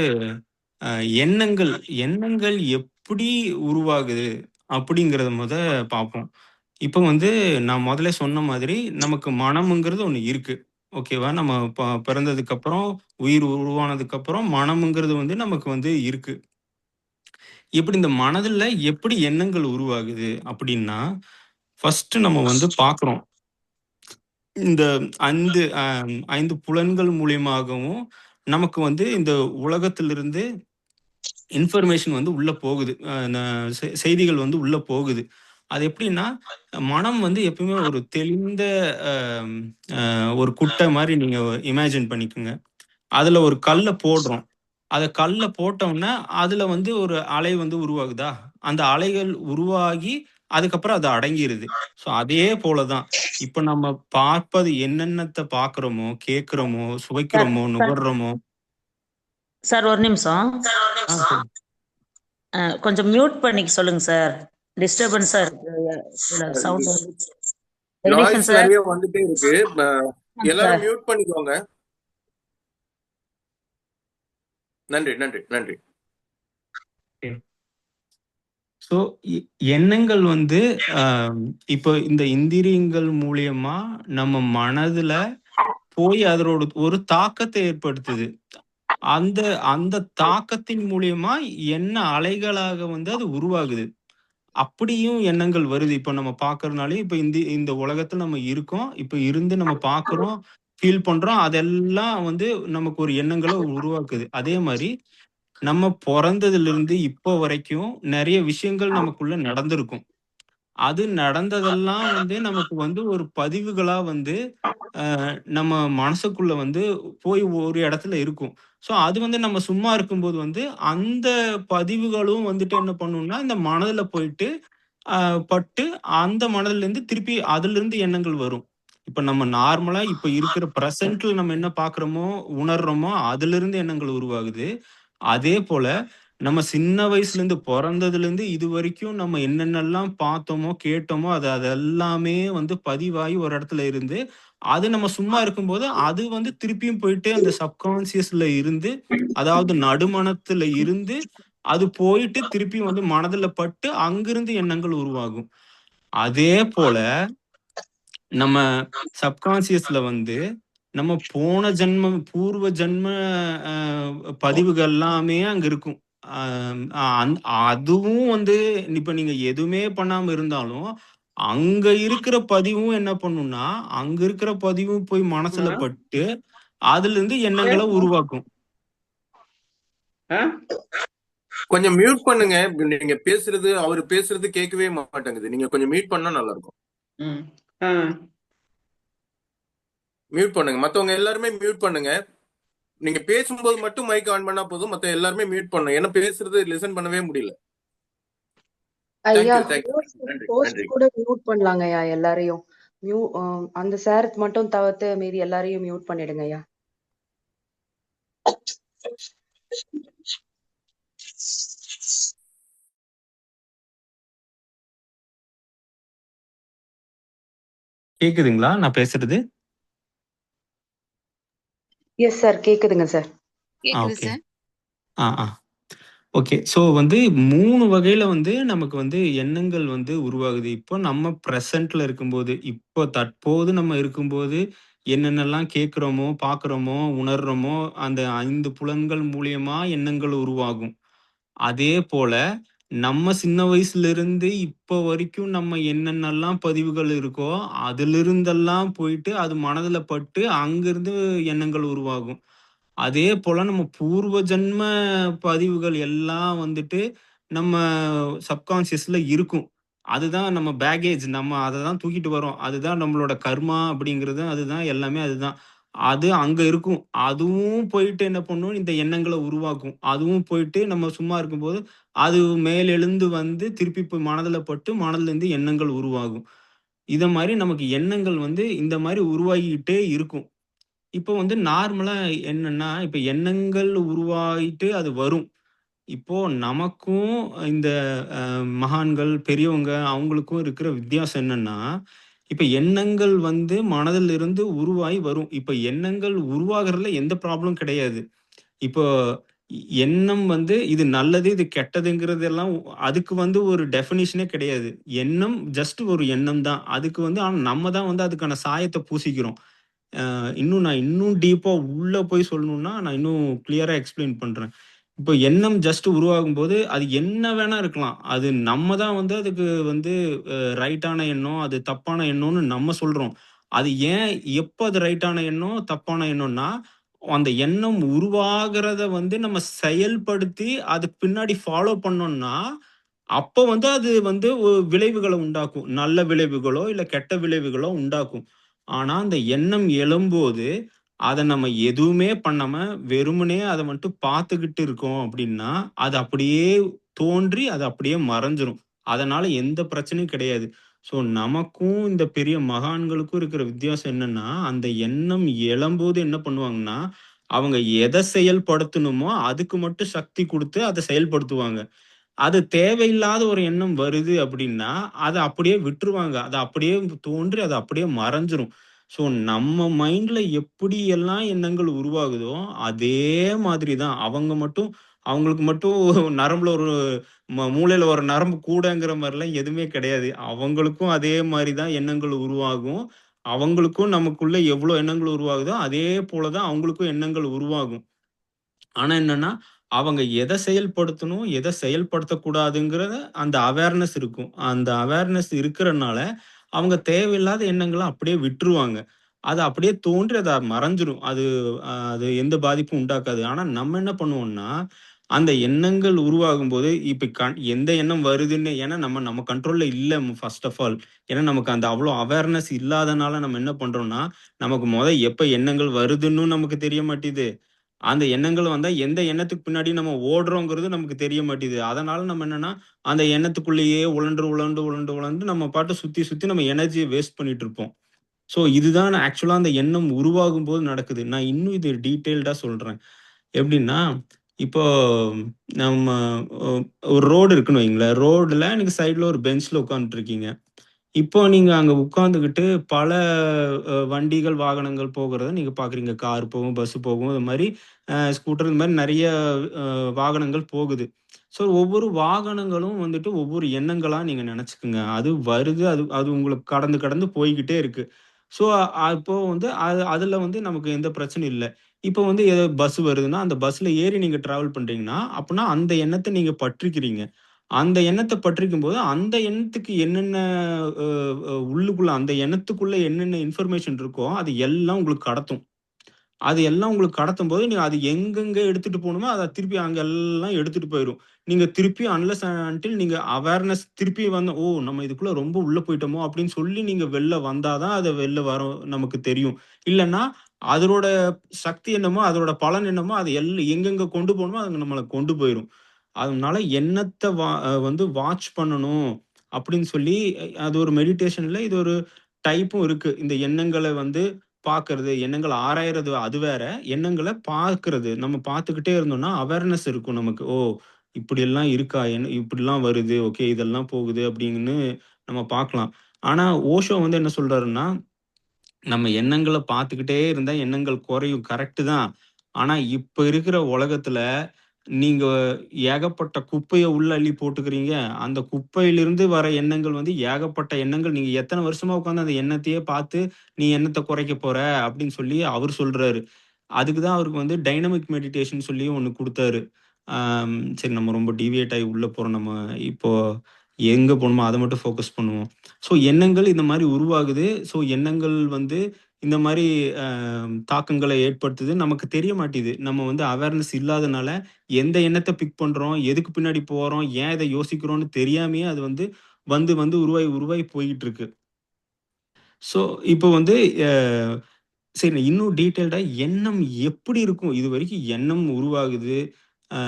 எண்ணங்கள் எண்ணங்கள் எப்படி உருவாகுது அப்படிங்கிறத பார்ப்போம். இப்போ வந்து நான் முதல்ல சொன்ன மாதிரி நமக்கு மனம்ங்கிறது ஒண்ணு இருக்கு. ஓகேவா? நம்ம பிறந்ததுக்கு அப்புறம், உயிர் உருவானதுக்கு அப்புறம் மனம்ங்கிறது வந்து நமக்கு வந்து இருக்கு. இப்படி இந்த மனதுல எப்படி எண்ணங்கள் உருவாகுது அப்படின்னா, ஃபர்ஸ்ட் நம்ம வந்து பார்க்கிறோம். இந்த 5 புலன்கள் மூலியமாகவும் நமக்கு வந்து இந்த உலகத்திலிருந்து இன்ஃபர்மேஷன் வந்து உள்ள போகுது. செய்திகள் வந்து உள்ள போகுது. அது எப்படின்னா, மனம் வந்து எப்பவுமே ஒரு தெளிந்த ஒரு குட்டை மாதிரி நீங்க இமேஜின் பண்ணிக்கோங்க. அதுல ஒரு கல்லை போடுறோம். கல்ல போட்டோம்னா அதுல வந்து ஒரு அலை வந்து உருவாகுதா? அந்த அலைகள் உருவாகி அதுக்கப்புறம் அது அடங்கிருது. ஸோ அதே போலதான் இப்ப நம்ம பார்ப்பது என்னென்னத்தை பார்க்கிறோமோ, கேட்கிறோமோ, சார் சுவைக்கிறோமோ, சார் நுகர்றோமோ. சார் ஒரு நிமிஷம். சொல்லுங்க. கொஞ்சம் மியூட் பண்ணிக்க சொல்லுங்க சார். டிஸ்டர்பன்ஸா இருக்கு. சவுண்ட் வந்துச்சு. Jagadeeshan noise sir. நிறைய வந்துட்டே இருக்கு. எல்லாரும் சார் மியூட் பண்ணிக்கோங்க. நன்றி நன்றி நன்றி. ஸோ எண்ணங்கள் வந்து இப்போ இந்த இந்திரியங்கள் மூலியமா நம்ம மனதுல போய் அதோட ஒரு தாக்கத்தை ஏற்படுத்துது. அந்த அந்த தாக்கத்தின் மூலியமா எண்ண அலைகளாக வந்து அது உருவாகுது. அப்படியும் எண்ணங்கள் வருது. இப்ப நம்ம பார்க்கறதுனாலே இப்ப இந்த உலகத்துல நம்ம இருக்கோம். இப்ப இருந்து நம்ம பார்க்கிறோம், ஃபீல் பண்றோம். அதெல்லாம் வந்து நமக்கு ஒரு எண்ணங்கள உருவாக்குது. அதே மாரி நம்ம பொறந்ததிலிருந்து இப்போ வரைக்கும் நெறைய விஷயங்கள் நமக்குள்ள நடந்திருக்கும். அது நடந்ததெல்லாம் வந்து நமக்கு வந்து ஒரு பதிவுகளா வந்து நம்ம மனசுக்குள்ள வந்து போய் ஒரு இடத்துல இருக்கும். ஸோ அது வந்து நம்ம சும்மா இருக்கும்போது வந்து அந்த பதிவுகளும் வந்துட்டு என்ன பண்ணும்னா, இந்த மனதுல போயிட்டு பட்டு அந்த மனதிலிருந்து திருப்பி அதிலிருந்து எண்ணங்கள் வரும். இப்ப நம்ம நார்மலா இப்ப இருக்கிற பிரசன்ட்ல நம்ம என்ன பார்க்கிறோமோ, உணர்றோமோ அதிலிருந்து எண்ணங்கள் உருவாகுது. அதே போல நம்ம சின்ன வயசுலேருந்து பொறந்ததுலேருந்து இதுவரைக்கும் நம்ம என்னென்னலாம் பார்த்தோமோ, கேட்டோமோ அதெல்லாமே வந்து பதிவாகி ஒரு இடத்துல இருந்து, அது நம்ம சும்மா இருக்கும்போது, அது வந்து திருப்பியும் போயிட்டு அந்த சப்கான்ஷியஸ்ல இருந்து, அதாவது நடுமனத்துல இருந்து, அது போயிட்டு திருப்பியும் வந்து மனதுல பட்டு, அங்கிருந்து எண்ணங்கள் உருவாகும். அதே போல நம்ம சப்கான்ஷியஸ்ல வந்து, நம்ம போன ஜென்மம், பூர்வ ஜென்ம பதிவுகள் எல்லாமே அங்க இருக்கும். அதுவும் வந்து இப்ப நீங்க எதுவுமே பண்ணாம இருந்தாலும், அங்க இருக்கிற பதிவும் என்ன பண்ணும்னா, அங்க இருக்கிற பதிவும் போய் மனசுல பட்டு, அதிலிருந்து எண்ணங்கள உருவாக்கும். கொஞ்சம் மியூட் பண்ணுங்க. நீங்க பேசுறது அவரு பேசுறது கேட்கவே மாட்டேங்குது. நீங்க கொஞ்சம் மியூட் பண்ணா நல்லா இருக்கும். மியூட் பண்ணுங்க. மத்தவங்க எல்லாருமே மியூட் பண்ணுங்க. நீங்க பேசும்போது மட்டும் மைக் ஆன் பண்ணா போதும். மத்த எல்லாருமே மியூட் பண்ணுங்க. ஏன்னா பேசுறது லிசன் பண்ணவே முடியல. ஐயா தேங்க்யூ. நன்றி. ஹோஸ்ட் கூட மியூட் பண்ணலாங்க ஐயா எல்லாரையும். அந்த சாருக்கு மட்டும் தவிர்த்து மீதி எல்லாரையும் மியூட் பண்ணிடுங்க ஐயா. கேக்குதுங்களா நான் பேசுறது? எஸ் சார், கேக்குதுங்க சார். ஓகே. ஓகே. ஸோ வந்து 3 வகையில வந்து நமக்கு வந்து எண்ணங்கள் வந்து உருவாகுது. இப்போ நம்ம பிரசன்ட்ல இருக்கும்போது, இப்போ தற்போது நம்ம இருக்கும்போது என்னென்னலாம் கேட்கிறோமோ, பார்க்குறோமோ, உணர்றோமோ, அந்த 5 புலன்கள் மூலியமா எண்ணங்கள் உருவாகும். அதே போல நம்ம சின்ன வயசுலருந்து இப்போ வரைக்கும் நம்ம என்னென்னலாம் பதிவுகள் இருக்கோ, அதிலிருந்தெல்லாம் போயிட்டு அது மனதில பட்டு அங்கிருந்து எண்ணங்கள் உருவாகும். அதே போல நம்ம பூர்வ ஜன்ம பதிவுகள் எல்லாம் வந்துட்டு நம்ம சப்கான்ஷியஸ்ல இருக்கும். அதுதான் நம்ம பேக்கேஜ். நம்ம அத தான் தூக்கிட்டு வரோம். அதுதான் நம்மளோட கர்மா அப்படிங்கிறது அதுதான் எல்லாமே அதுதான். அது அங்க இருக்கும். அதுவும் போயிட்டு என்ன பண்ணும், இந்த எண்ணங்கள உருவாக்கும். அதுவும் போயிட்டு நம்ம சும்மா இருக்கும்போது, அது மேலெழுந்து வந்து திருப்பி போய் மனதில பட்டு, மனதிலேருந்து எண்ணங்கள் உருவாகும். இத மாரி நமக்கு எண்ணங்கள் வந்து இந்த மாரி உருவாகிக்கிட்டே இருக்கும். இப்போ வந்து நார்மலா என்னன்னா, இப்ப எண்ணங்கள் உருவாயிட்டு அது வரும். இப்போ நமக்கும் இந்த மகான்கள், பெரியவங்க அவங்களுக்கும் இருக்கிற வித்தியாசம் என்னன்னா, இப்ப எண்ணங்கள் வந்து மனதில் இருந்து உருவாகி வரும். இப்ப எண்ணங்கள் உருவாகுறதுல எந்த ப்ராப்ளம் கிடையாது. இப்போ எண்ணம் வந்து இது நல்லது, இது கெட்டதுங்கிறதெல்லாம் அதுக்கு வந்து ஒரு டெஃபினிஷனே கிடையாது. எண்ணம் ஜஸ்ட் ஒரு எண்ணம் தான். அதுக்கு வந்து ஆனா நம்ம தான் வந்து அதுக்கான சாயத்த பூசிக்கிறோம். நான் இன்னும் டீப்பா உள்ள போய் சொல்லணும்னா, நான் இன்னும் கிளியரா எக்ஸ்ப்ளைன் பண்றேன். இப்போ எண்ணம் ஜஸ்ட் உருவாகும்போது, அது என்ன வேணா இருக்கலாம். அது நம்ம தான் வந்து அதுக்கு வந்து ரைட்டான எண்ணம், அது தப்பான எண்ணம்னு நம்ம சொல்றோம். அது ஏன் எப்ப அது ரைட்டான எண்ணம், தப்பான எண்ணம்னா, அந்த எண்ணம் உருவாகுறத வந்து நம்ம செயல்படுத்தி, அதுக்கு பின்னாடி ஃபாலோ பண்ணோம்னா, அப்ப வந்து அது வந்து விளைவுகள உண்டாக்கும். நல்ல விளைவுகளோ, இல்ல கெட்ட விளைவுகளோ உண்டாக்கும். ஆனா, அந்த எண்ணம் எழும்போது, அத நம்ம எதுவுமே பண்ணாம, வெறுமனே அத மட்டும் பார்த்துக்கிட்டு இருக்கோம் அப்படின்னா, அது அப்படியே தோன்றி, அது அப்படியே மறைஞ்சிரும். அதனால எந்த பிரச்சனையும் கிடையாது. ஸோ, நமக்கும் இந்த பெரிய மகான்களுக்கும் இருக்கிற வித்தியாசம் என்னன்னா, அந்த எண்ணம் எழும்போது என்ன பண்ணுவாங்கன்னா, அவங்க எத செயல்படுத்தணுமோ, அதுக்கு மட்டும் சக்தி குடுத்து அத செயல்படுத்துவாங்க. அது தேவையில்லாத ஒரு எண்ணம் வருது அப்படின்னா, அத அப்படியே விட்டுருவாங்க. அது அப்படியே தோன்றி, அது அப்படியே மறைஞ்சிரும். ஸோ, நம்ம மைண்ட்ல எப்படியெல்லாம் எண்ணங்கள் உருவாகுதோ, அதே மாதிரி தான். அவங்களுக்கு மட்டும் நரம்புல ஒரு மூளையில ஒரு நரம்பு கூடங்கிற மாரிலாம் எதுவுமே கிடையாது. அவங்களுக்கும் அதே மாரி தான் எண்ணங்கள் உருவாகும். அவங்களுக்கும் நமக்குள்ள எவ்வளோ எண்ணங்கள் உருவாகுதோ, அதே போல தான் அவங்களுக்கும் எண்ணங்கள் உருவாகும். ஆனா என்னன்னா, அவங்க எத செயல்படுத்தணும், எத செயல்படுத்தக்கூடாதுங்கிறத அந்த அவேர்னஸ் இருக்கும். அந்த அவேர்னஸ் இருக்கிறனால, அவங்க தேவையில்லாத எண்ணங்கள அப்படியே விட்டுருவாங்க. அது அப்படியே தோன்றி அது மறைஞ்சிரும். அது எந்த பாதிப்பும் உண்டாக்காது. ஆனா நம்ம என்ன பண்ணுவோம்னா, அந்த எண்ணங்கள் உருவாகும்போது, இப்ப எந்த எண்ணம் வருதுன்னு ஏன்னா நம்ம நம்ம கண்ட்ரோல்ல இல்ல ஃபர்ஸ்ட் ஆஃப் ஆல். ஏன்னா நமக்கு அந்த அவ்வளோ அவேர்னஸ் இல்லாதனால நம்ம என்ன பண்றோம்னா, நமக்கு எப்ப எண்ணங்கள் வருதுன்னும் நமக்கு தெரிய மாட்டேது. அந்த எண்ணங்கள் வந்தா எந்த எண்ணத்துக்கு பின்னாடி நம்ம ஓடுறோங்கிறது நமக்கு தெரிய மாட்டேங்குது. அதனால நம்ம என்னன்னா, அந்த எண்ணத்துக்குள்ளேயே உழண்டு நம்ம பாட்டு சுத்தி, சுத்தி நம்ம எனர்ஜிய வேஸ்ட் பண்ணிட்டு இருப்போம். ஸோ இதுதான் ஆக்சுவலா அந்த எண்ணம் உருவாகும்போது நடக்குது. நான் இன்னும் இது டீட்டெயில்டா சொல்றேன். எப்படின்னா, இப்போ நம்ம ஒ ஒரு ரோடு இருக்குன்னு வைங்களேன். ரோடுல நீங்க சைடுல ஒரு பெஞ்ச்ல உட்கார்ந்துட்டு இருக்கீங்க. இப்போ நீங்க அங்க உட்கார்ந்துகிட்டு பல வண்டிகள், வாகனங்கள் போகிறத நீங்க பார்க்குறீங்க. கார் போகும், பஸ் போகும். இது மாரி ஸ்கூட்டர் இந்த மாரி நெறைய வாகனங்கள் போகுது. ஸோ ஒவ்வொரு வாகனங்களும் வந்துட்டு ஒவ்வொரு எண்ணங்களா நீங்க நெனச்சுக்குங்க. அது வருது. அது அது உங்களுக்கு கடந்து கடந்து போய்க்கிட்டே இருக்கு. ஸோ அப்போ வந்து அதுல வந்து நமக்கு எந்த பிரச்சனையும் இல்ல. இப்போ வந்து ஏதோ பஸ் வருதுன்னா, அந்த பஸ்ல ஏறி நீங்க டிராவல் பண்றீங்கன்னா, அப்பன்னா அந்த எண்ணத்த நீங்க பற்றிக்கிறீங்க. அந்த எண்ணத்த பற்றிக்கும்போது, அந்த எண்ணத்துக்கு என்னென்ன அ அ உள்ளுக்குள்ள அந்த எண்ணத்துக்குள்ள என்னென்ன இன்ஃபர்மேஷன் இருக்கோ, அது எல்லாம் உங்களுக்கு கடத்தும். அது எல்லாம் உங்களுக்கு கடத்தும்போது, நீங்க அது எங்கெங்க எடுத்துட்டு போணுமோ, அத திருப்பி அங்க எல்லாம் எடுத்துட்டு போயிரும். நீங்க திருப்பி அன்லெஸ் அன்டில் நீங்க அவேர்னஸ் திருப்பி வந்து, "ஓ! நம்ம இதுக்குள்ள ரொம்ப உள்ள போயிட்டோமோ!" அப்படின்னு சொல்லி நீங்க வெளில வந்தா தான், அத வெளில வரும் நமக்கு தெரியும். இல்லன்னா, அதனோட சக்தி என்னமோ, அதோட பலன் என்னமோ, அது எங்கெங்க கொண்டு போணுமோ, அங்க நம்மள கொண்டு போயிரும். அதனால எண்ணத்த வந்து வாட்ச் பண்ணணும் அப்படின்னு சொல்லி, அது ஒரு மெடிடேஷன்ல இது ஒரு டைப்பும் இருக்கு. இந்த எண்ணங்கள வந்து பார்க்கறது, எண்ணங்கள ஆராயறது அது வேற. எண்ணங்கள பார்க்கிறது. நம்ம பார்த்துக்கிட்டே இருந்தோம்னா, அவேர்னஸ் இருக்கும் நமக்கு. ஓ! இப்படியெல்லாம் இருக்கா? இப்படிலாம் வருது. ஓகே இதெல்லாம் போகுது அப்படின்னு நம்ம பார்க்கலாம். ஆனா, ஓஷோ வந்து என்ன சொல்றாருன்னா, நம்ம எண்ணங்கள பார்த்துக்கிட்டே இருந்தா எண்ணங்கள் குறையும். கரெக்ட்டு தான். ஆனா, இப்ப இருக்கிற உலகத்துல நீங்க ஏகப்பட்ட குப்பைய உள்ள அள்ளி போட்டுக்கிறீங்க. அந்த குப்பையிலிருந்து வர எண்ணங்கள் வந்து ஏகப்பட்ட எண்ணங்கள். நீங்க எத்தன வருஷமா உட்கார்ந்து அந்த எண்ணத்தையே பார்த்து, "நீ எண்ணத்த குறைக்க போற" அப்படின்னு சொல்லி அவரு சொல்றாரு. அதுக்கு தான் அவருக்கு வந்து டைனமிக் மெடிடேஷன் சொல்லி ஒண்ணு குடுத்தாரு. சரி நம்ம ரொம்ப டீவியேட் ஆகி உள்ள போறோம். நம்ம இப்போ எங்க போணுமோ அத மட்டும் ஃபோக்கஸ் பண்ணுவோம். ஸோ எண்ணங்கள் இந்த மாரி உருவாகுது. ஸோ எண்ணங்கள் வந்து இந்த மாரி அ தாக்கங்கள ஏற்படுத்துது. நமக்கு தெரிய மாட்டேது. நம்ம வந்து அவேர்னஸ் இல்லாதனால எந்த எண்ணத்த பிக் பண்றோம், எதுக்கு பின்னாடி போறோம், ஏன் இத யோசிக்கிறோம்னு தெரியாமயே அது வந்து வந்து உருவாகி உருவாகி போயிட்டு இருக்கு. ஸோ இப்போ வந்து அ சரி இன்னும் டீட்டெயில்டா எண்ணம் எப்படி இருக்கும்? இதுவரைக்கும் எண்ணம் உருவாகுது. அ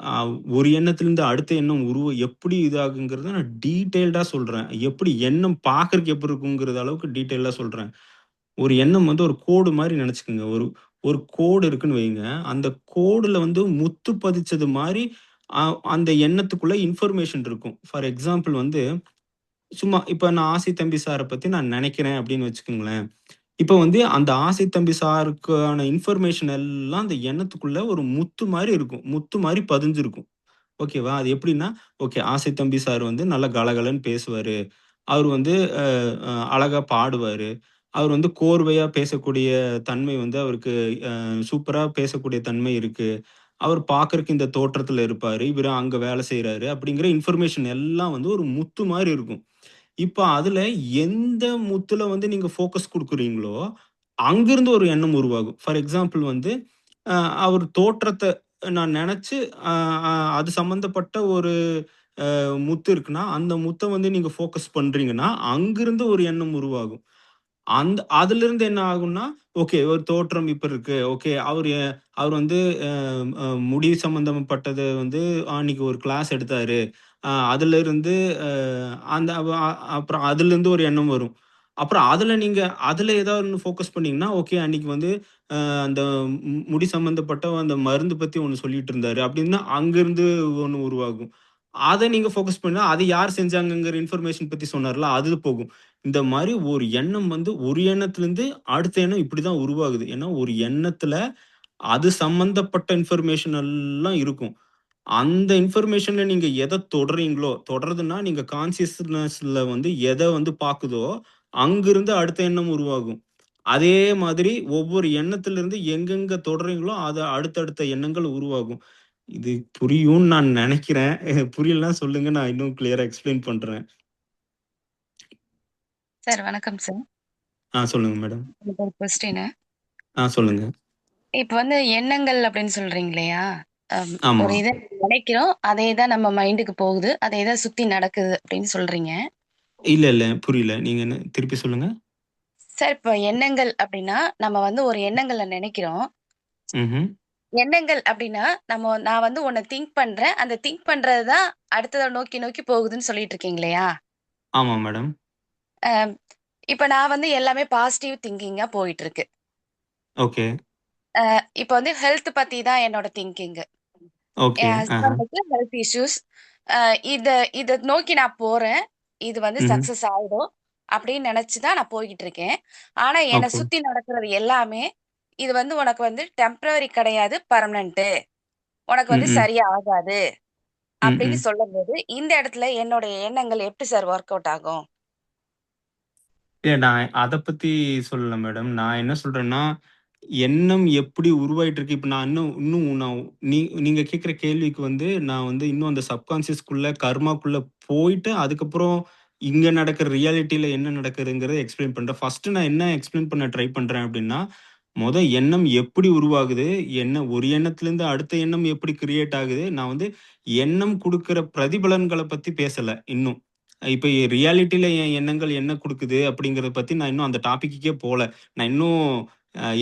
அ ஒரு எண்ணத்திலிருந்து அடுத்த எண்ணம் எப்படி இதாகுங்கிறத நான் டீட்டெயில்டா சொல்றேன். எப்படி எண்ணம் பார்க்கறக்கு எப்படி இருக்குங்கிறது அளவுக்கு டீட்டெயிலா சொல்றேன். ஒரு எண்ணம் வந்து ஒரு கோடு மாரி நெனச்சுக்கங்க. ஒரு ஒரு கோடு இருக்குன்னு வைங்க. அந்த கோடுல வந்து முத்து பதிச்சது மாரி அ அந்த எண்ணத்துக்குள்ள இன்ஃபர்மேஷன் இருக்கும். ஃபார் எக்ஸாம்பிள் வந்து சும்மா இப்ப நான் ஆசி தம்பி சார பத்தி நான் நெனைக்கிறேன் அப்படின்னு வச்சுக்கங்களேன். இப்ப வந்து அந்த ஆசை தம்பி சாருக்கான இன்ஃபர்மேஷன் எல்லாம் அந்த எண்ணத்துக்குள்ள ஒரு முத்து மாரி இருக்கும். முத்து மாரி பதிஞ்சிருக்கும். ஓகேவா? அது எப்படின்னா, ஓகே ஆசை தம்பி சார் வந்து நல்லா கலகலன்னு பேசுவாரு. அவரு வந்து அ அ அழகா பாடுவாரு. அவர் வந்து கோர்வையா பேசக்கூடிய தன்மை வந்து அவருக்கு சூப்பரா பேசக்கூடிய தன்மை இருக்கு. அவர் பார்க்கறக்கு இந்த தோற்றத்துல இருப்பாரு. இவரு அங்க வேலை செய்றாரு. அப்படிங்கிற இன்ஃபர்மேஷன் எல்லாம் வந்து ஒரு முத்து மாரி இருக்கும். இப்ப அதுல எந்த முத்துல வந்து நீங்க ஃபோக்கஸ் குடுக்குறீங்களோ, அங்கிருந்து ஒரு எண்ணம் உருவாகும். ஃபார் எக்ஸாம்பிள் வந்து, அ அவர் தோற்றத்த நான் நெனச்சு, அ அ அது சம்மந்தப்பட்ட ஒரு முத்து இருக்குன்னா, அந்த முத்த வந்து நீங்க ஃபோக்கஸ் பண்றீங்கன்னா, அங்கிருந்து ஒரு எண்ணம் உருவாகும். அதிலிருந்து என்ன ஆகும்னா, ஓகே ஒரு தோற்றம் இப்ப இருக்கு. ஓகே அவர் வந்து அ அ முடி சம்மந்தப்பட்டது வந்து அன்னைக்கு ஒரு கிளாஸ் எடுத்தாரு. அதிலிருந்து அ அந்த அப்புறம் அதிலிருந்து ஒரு எண்ணம் வரும். அப்புறம் அதுல ஏதாவது ஒண்ணு ஃபோக்கஸ் பண்ணீங்கன்னா, ஓகே அன்னைக்கு வந்து அந்த முடி சம்மந்தப்பட்ட அந்த மருந்து பத்தி ஒண்ணு சொல்லிட்டு இருந்தாரு. அப்டின்னா அங்கிருந்து ஒண்ணு உருவாகும். அத நீங்க ஃபோக்கஸ் பண்ணா, அது யார் செஞ்சாங்கங்கிற இன்ஃபர்மேஷன் பத்தி சொன்னார்ல, அது போகும். இந்த மாரி ஒரு எண்ணம் வந்து ஒரு எண்ணத்திலிருந்து அடுத்த எண்ணம் இப்படிதான் உருவாகுது. ஏன்னா, ஒரு எண்ணத்துல அது சம்பந்தப்பட்ட இன்ஃபர்மேஷன் எல்லாம் இருக்கும். அந்த இன்ஃபர்மேஷன்ல நீங்க எத தொடுறீங்களோ, தொடர்றதுன்னா நீங்க கான்ஷியஸ்னஸ்ல வந்து எத வந்து பாக்குதோ, அங்கிருந்து அடுத்த எண்ணம் உருவாகும். அதே மாதிரி ஒவ்வொரு எண்ணத்திலிருந்து எங்கெங்க தொடறீங்களோ, அடுத்தடுத்த எண்ணங்கள் உருவாகும். இது புரியும்னு நான் நெனைக்கிறேன். புரியலன்னா சொல்லுங்க. நான் இன்னும் கிளியரா எக்ஸ்ப்ளைன் பண்றேன். சார் வணக்கம் சார். சொல்லுங்க மேடம். எனக்கு ஒரு கொஸ்டினு. சொல்லுங்க. இப்ப வந்து எண்ணங்கள் அப்படின்னு சொல்றீங்க இல்லையா? ஆமா. ஒரு இத நினைக்கிறோம். அதே தான் நம்ம மைண்டுக்கு போகுது. அதே தான் சுத்தி நடக்குது அப்படின்னு சொல்றீங்க. இல்ல. புரியல. நீங்க என்ன திருப்பி சொல்லுங்க. சார் இப்ப எண்ணங்கள் அப்படின்னா, நம்ம வந்து ஒரு எண்ணங்கள நினைக்கிறோம். ம்ஹ்ம். எண்ணங்கள் அப்படின்னா, நான் வந்து ஒண்ண திங்க் பண்றேன். அந்த திங்க் பண்றது தான் அடுத்தத நோக்கி நோக்கி போகுதுன்னு சொல்லிட்டு இருக்கீங்க இல்லையா? ஆமா மேடம். அ இப்ப நான் வந்து எல்லாமே பாசிட்டிவ் திங்கிங்கா போயிட்டு இருக்கு. ஓகே. இப்ப வந்து ஹெல்த் பத்தி தான் என்னோட திங்கிங். ஓகே. என் ஆஹ. ஹஸ்பண்டுக்கு ஹெல்த் இஷ்யூஸ். அ இத இத நோக்கி நான் போறேன். இது வந்து ம்ஹ்ம். சக்சஸ் ஆயிடும். அப்படின்னு நெனச்சு தான் நான் போய்க்கிட்டு இருக்கேன். ஆனா என்ன ஓகே. சுத்தி நடக்கிறது எல்லாமே, இது வந்து உனக்கு வந்து டெம்பரரி கிடையாது, பெர்மனன்ட்டு. உனக்கு வந்து ம். சரியா ஆகாது. அப்படின்னு ம். சொல்லும்போது, இந்த இடத்துல என்னுடைய எண்ணங்கள் எப்படி சார் வொர்க் அவுட் ஆகும்? இல்ல நான் அத பத்தி சொல்லல மேடம். நான் என்ன சொல்றேன்னா, எண்ணம் எப்படி உருவாயிட்டு இருக்கு? இப்ப நான் இன்னும் இன்னும் நான் நீங்க கேட்கிற கேள்விக்கு வந்து நான் வந்து இன்னும் அந்த சப்கான்ஷியஸ்குள்ள, கர்மாக்குள்ள போயிட்டு, அதுக்கப்புறம் இங்க நடக்கிற ரியாலிட்டில என்ன நடக்குதுங்கிறத எக்ஸ்பிளைன் பண்றேன். ஃபர்ஸ்ட் நான் என்ன எக்ஸ்பிளைன் பண்ண ட்ரை பண்றேன் அப்படின்னா, எண்ணம் எப்படி உருவாகுது? ஒரு எண்ணத்திலிருந்து அடுத்த எண்ணம் எப்படி கிரியேட் ஆகுது? நான் வந்து எண்ணம் குடுக்கிற பிரதிபலன்கள பத்தி பேசல இன்னும். இப்ப ரியாலிட்டில என் எண்ணங்கள் என்ன குடுக்குது? அப்படிங்கிறத பத்தி நான் இன்னும் அந்த டாபிக்குக்கே போல. நான் இன்னும்